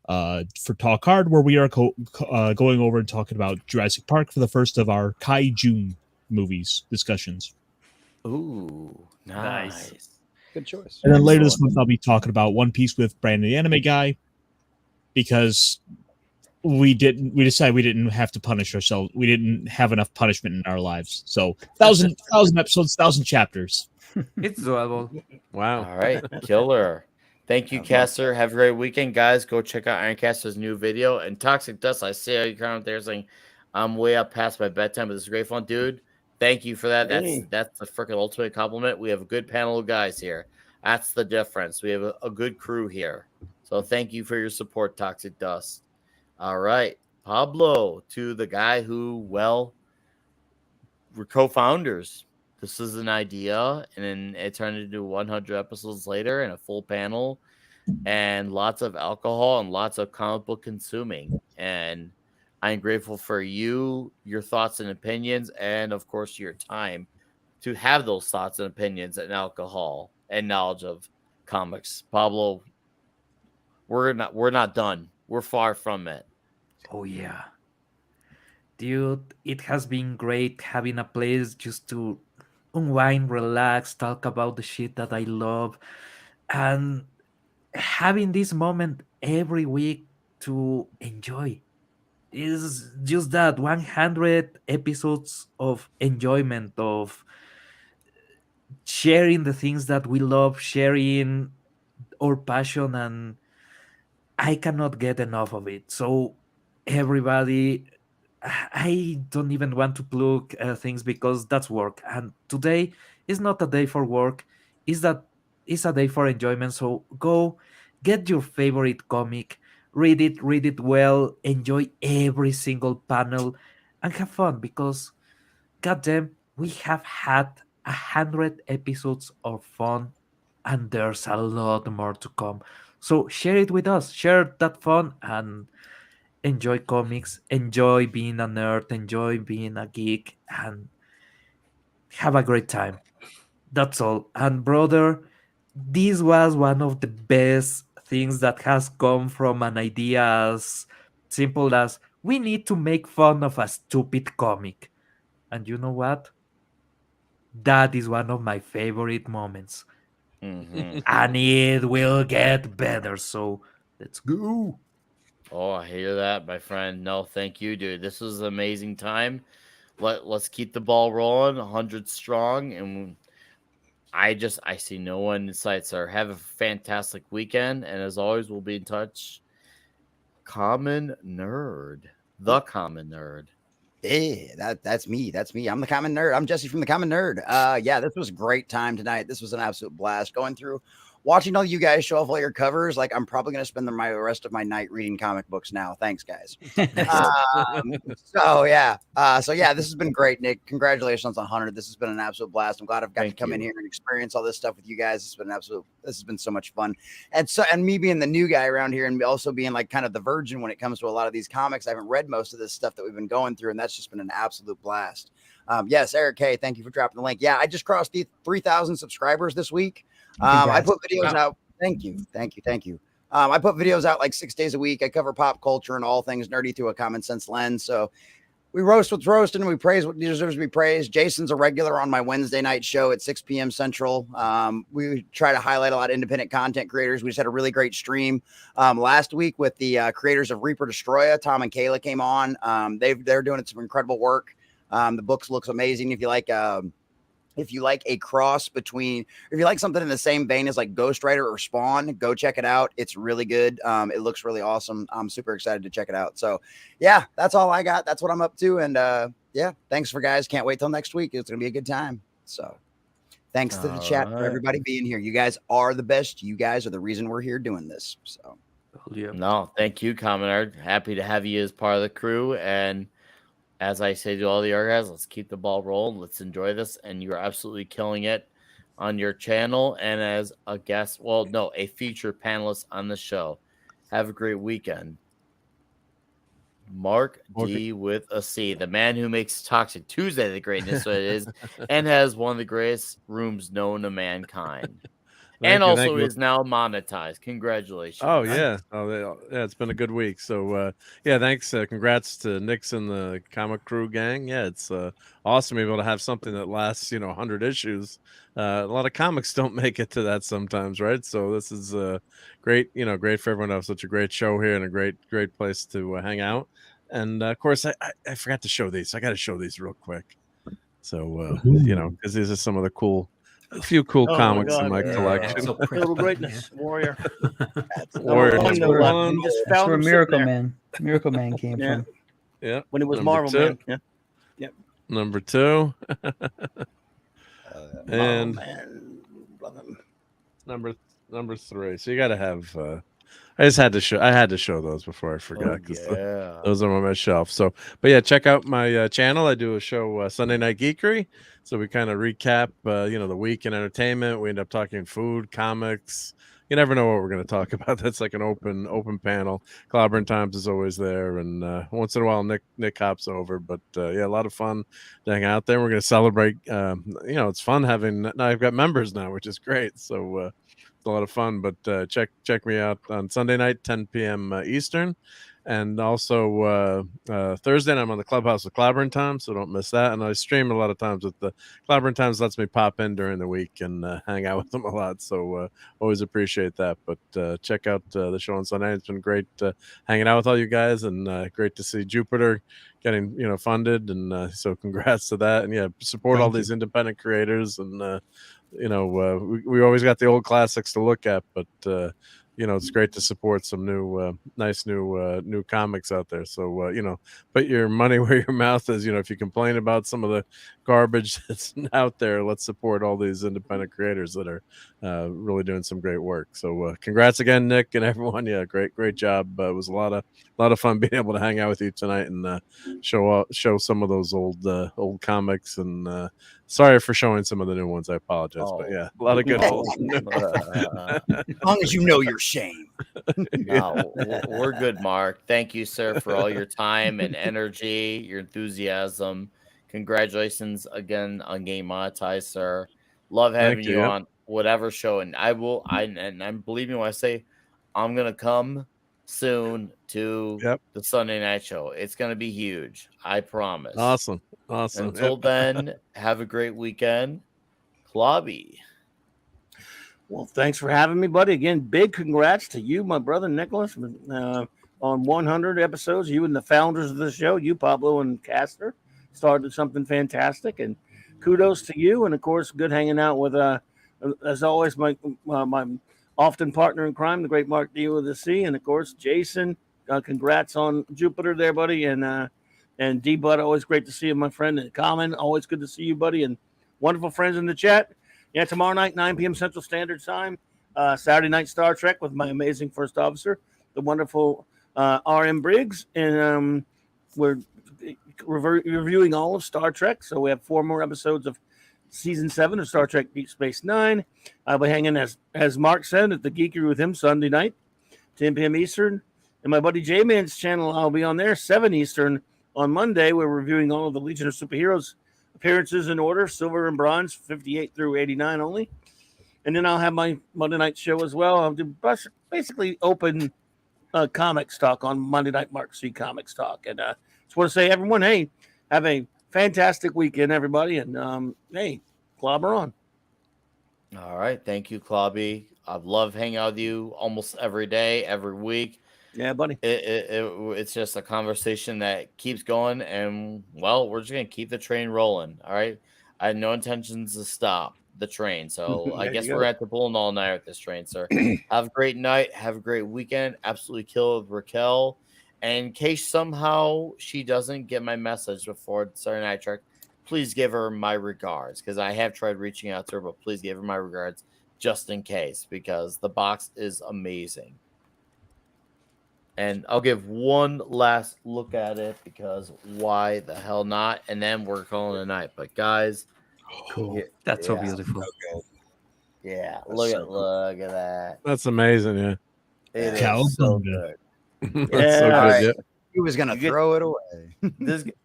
Talk Hard, where we are going over and talking about Jurassic Park for the first of our Kaiju movies discussions. Ooh, nice. Good choice. And then later this month, I'll be talking about One Piece with Brandon, the anime guy, because we decided we didn't have to punish ourselves. We didn't have enough punishment in our lives. So 1,000 episodes, 1,000 chapters. It's doable. Wow. All right, killer. Thank you, Caster. Have a great weekend, guys. Go check out Ironcaster's new video. And Toxic Dust, I see how you comment there saying I'm way up past my bedtime, but this is great fun, dude. Thank you for that. That's the freaking ultimate compliment. We have a good panel of guys here. That's the difference. We have a good crew here. So thank you for your support, Toxic Dust. All right, Pablo, to the guy who, well, we're co-founders. This is an idea, and then it turned into 100 episodes later and a full panel and lots of alcohol and lots of comic book consuming. And I'm grateful for you, your thoughts and opinions, and of course your time to have those thoughts and opinions and alcohol and knowledge of comics. Pablo, we're not done. We're far from it. Oh yeah. Dude, it has been great having a place just to unwind, relax, talk about the shit that I love, and having this moment every week to enjoy. Is just that 100 episodes of enjoyment, of sharing the things that we love, sharing our passion, and I cannot get enough of it. So everybody, I don't even want to plug things because that's work. And today is not a day for work. It's a day for enjoyment. So go get your favorite comic, read it well, enjoy every single panel, and have fun because, goddamn, we have had 100 episodes of fun, and there's a lot more to come. So share it with us. Share that fun and enjoy comics, enjoy being a nerd, enjoy being a geek, and have a great time. That's all. And brother, this was one of the best things that has come from an idea as simple as we need to make fun of a stupid comic. And you know what? That is one of my favorite moments. And it will get better. So let's go. Oh, I hear that, my friend. No, thank you, dude. This was an amazing time. Let's keep the ball rolling, 100 strong, and I see no one in sight, sir. Have a fantastic weekend, and as always, we'll be in touch. Common Nerd, the Common Nerd. Yeah, that's me. That's me. I'm the Common Nerd. I'm Jesse from the Common Nerd. Yeah, this was a great time tonight. This was an absolute blast going through watching all you guys show off all your covers, like I'm probably going to spend the rest of my night reading comic books now. Thanks, guys. So yeah, this has been great, Nick. Congratulations on 100. This has been an absolute blast. I'm glad I've got to come in here and experience all this stuff with you guys. This has been so much fun. And me being the new guy around here and also being like kind of the virgin when it comes to a lot of these comics, I haven't read most of this stuff that we've been going through, and that's just been an absolute blast. Yes, Eric K, thank you for dropping the link. Yeah, I just crossed the 3,000 subscribers this week. I put videos out. Thank you. I put videos out like 6 days a week. I cover pop culture and all things nerdy through a common sense lens. So we roast what's roasting and we praise what deserves to be praised. Jason's a regular on my Wednesday night show at 6 p.m. Central. We try to highlight a lot of independent content creators. We just had a really great stream last week with the creators of Reaper Destroya. Tom and Kayla came on. They're doing some incredible work. The books looks amazing. If you like a cross between, if you like something in the same vein as like Ghost Rider or Spawn, go check it out. It's really good. It looks really awesome. I'm super excited to check it out. So yeah, that's all I got. That's what I'm up to. And yeah, thanks for guys. Can't wait till next week. It's going to be a good time. So thanks to the chat for everybody being here. You guys are the best. You guys are the reason we're here doing this. So no, thank you, Commoner. Happy to have you as part of the crew. And as I say to all the other guys, let's keep the ball rolling. Let's enjoy this. And you're absolutely killing it on your channel and as a guest. Well, no, a featured panelist on the show. Have a great weekend. Mark D with a C, the man who makes Toxic Tuesday the greatness it is, and has one of the greatest rooms known to mankind. And also is now monetized. Congratulations. Oh yeah. Yeah, it's been a good week. So yeah, thanks. Congrats to Nick's and the comic crew gang. Yeah, it's awesome to be able to have something that lasts 100 issues. A lot of comics don't make it to that sometimes, right? So this is great, great for everyone to have such a great show here and a great place to hang out. And of course I forgot to show these. I got to show these real quick. So because these are some of the a few cool comics in my collection. So Total Greatness Warrior. Warrior number one. That's where Miracle Man came from. Yeah, when it was number Marvel 2. Man. Yeah. Number 2. And number 3. So you got to have. I had to show those before I forgot because those are on my shelf. So, but yeah, check out my channel. I do a show Sunday Night Geekery. So we kind of recap, the week in entertainment. We end up talking food, comics. You never know what we're going to talk about. That's like an open panel. Clobbering Times is always there, and once in a while Nick hops over. But yeah, a lot of fun to hang out there. We're going to celebrate. It's fun having. Now I've got members now, which is great. So it's a lot of fun. But check me out on Sunday night, 10 p.m. Eastern. And also Thursday night I'm on the Clubhouse with Clobbering Times, so don't miss that. And I stream a lot of times with the Clobbering Times. Lets me pop in during the week and hang out with them a lot. So always appreciate that. But check out the show on Sunday. It's been great hanging out with all you guys, and great to see Jupiter getting funded. And so congrats to that. And yeah, support all these independent creators. And we always got the old classics to look at, but it's great to support some new, nice new comics out there. So, put your money where your mouth is. If you complain about some of the garbage that's out there, let's support all these independent creators that are really doing some great work. So, congrats again, Nick and everyone. Yeah, great job. It was a lot of fun being able to hang out with you tonight and show some of those old comics. And sorry for showing some of the new ones. I apologize, but yeah, a lot of good old. As long as you know your shame. No, we're good, Mark. Thank you, sir, for all your time and energy, your enthusiasm. Congratulations again on getting monetized, sir. Love having you on whatever show, and I'm believe me when I say I'm gonna come soon to the Sunday night show. It's gonna be huge. I promise. Awesome. Until then, have a great weekend. Clobby. Well, thanks for having me, buddy. Again, big congrats to you, my brother Nicholas, on 100 episodes. You and the founders of the show, you, Pablo, and Castor, started something fantastic. And kudos to you. And, of course, good hanging out with, as always, my often partner in crime, the great Mark D with the C. And, of course, Jason, congrats on Jupiter there, buddy. And D-Bud, always great to see you, my friend. And Common, always good to see you, buddy. And wonderful friends in the chat. Yeah, tomorrow night, 9 p.m. Central Standard Time. Saturday Night Star Trek with my amazing first officer, the wonderful R.M. Briggs. And we're reviewing all of Star Trek. So we have 4 more episodes of season 7 of Star Trek Deep Space Nine. I'll be hanging, as Mark said, at the Geekery with him Sunday night, 10 p.m. Eastern. And my buddy J-Man's channel, I'll be on there 7 Eastern on Monday. We're reviewing all of the Legion of Superheroes appearances in order, silver and bronze, 58 through 89 only. And then I'll have my Monday night show as well. I'll do basically open comics talk on Monday night, Mark C. Comics Talk. And just want to say, everyone, hey, have a fantastic weekend, everybody. And hey, clobber on. All right. Thank you, Clobby. I've loved hanging out with you almost every day, every week. Yeah, buddy. It's just a conversation that keeps going. And, well, we're just going to keep the train rolling. All right. I had no intentions to stop the train. So I guess we're going to have to pull an all-nighter at this train, sir. Have a great night. Have a great weekend. Absolutely kill with Raquel. And in case somehow she doesn't get my message before Saturday Night Trek, please give her my regards, because I have tried reaching out to her, but please give her my regards just in case, because the box is amazing. And I'll give one last look at it, because why the hell not? And then we're calling it a night. But guys, cool. That's so beautiful. Yeah, That's look so at cool. look at that. That's amazing. Yeah, It is so good. That's so good. Right. Yeah. He was gonna throw it away.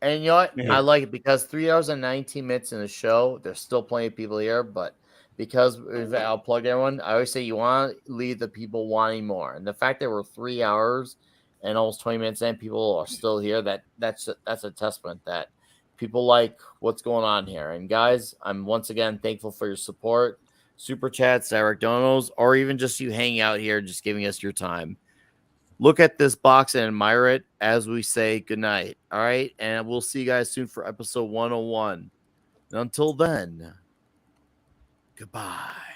And you know what? Yeah. I like it because 3 hours and 19 minutes in the show. There's still plenty of people here, but because I'll plug everyone, I always say you want to leave the people wanting more. And the fact that we're 3 hours and almost 20 minutes in, people are still here. That's a testament that people like what's going on here. And guys, I'm once again thankful for your support, super chats, direct donos, or even just you hanging out here, just giving us your time. Look at this box and admire it as we say goodnight. All right. And we'll see you guys soon for episode 101. And until then, goodbye.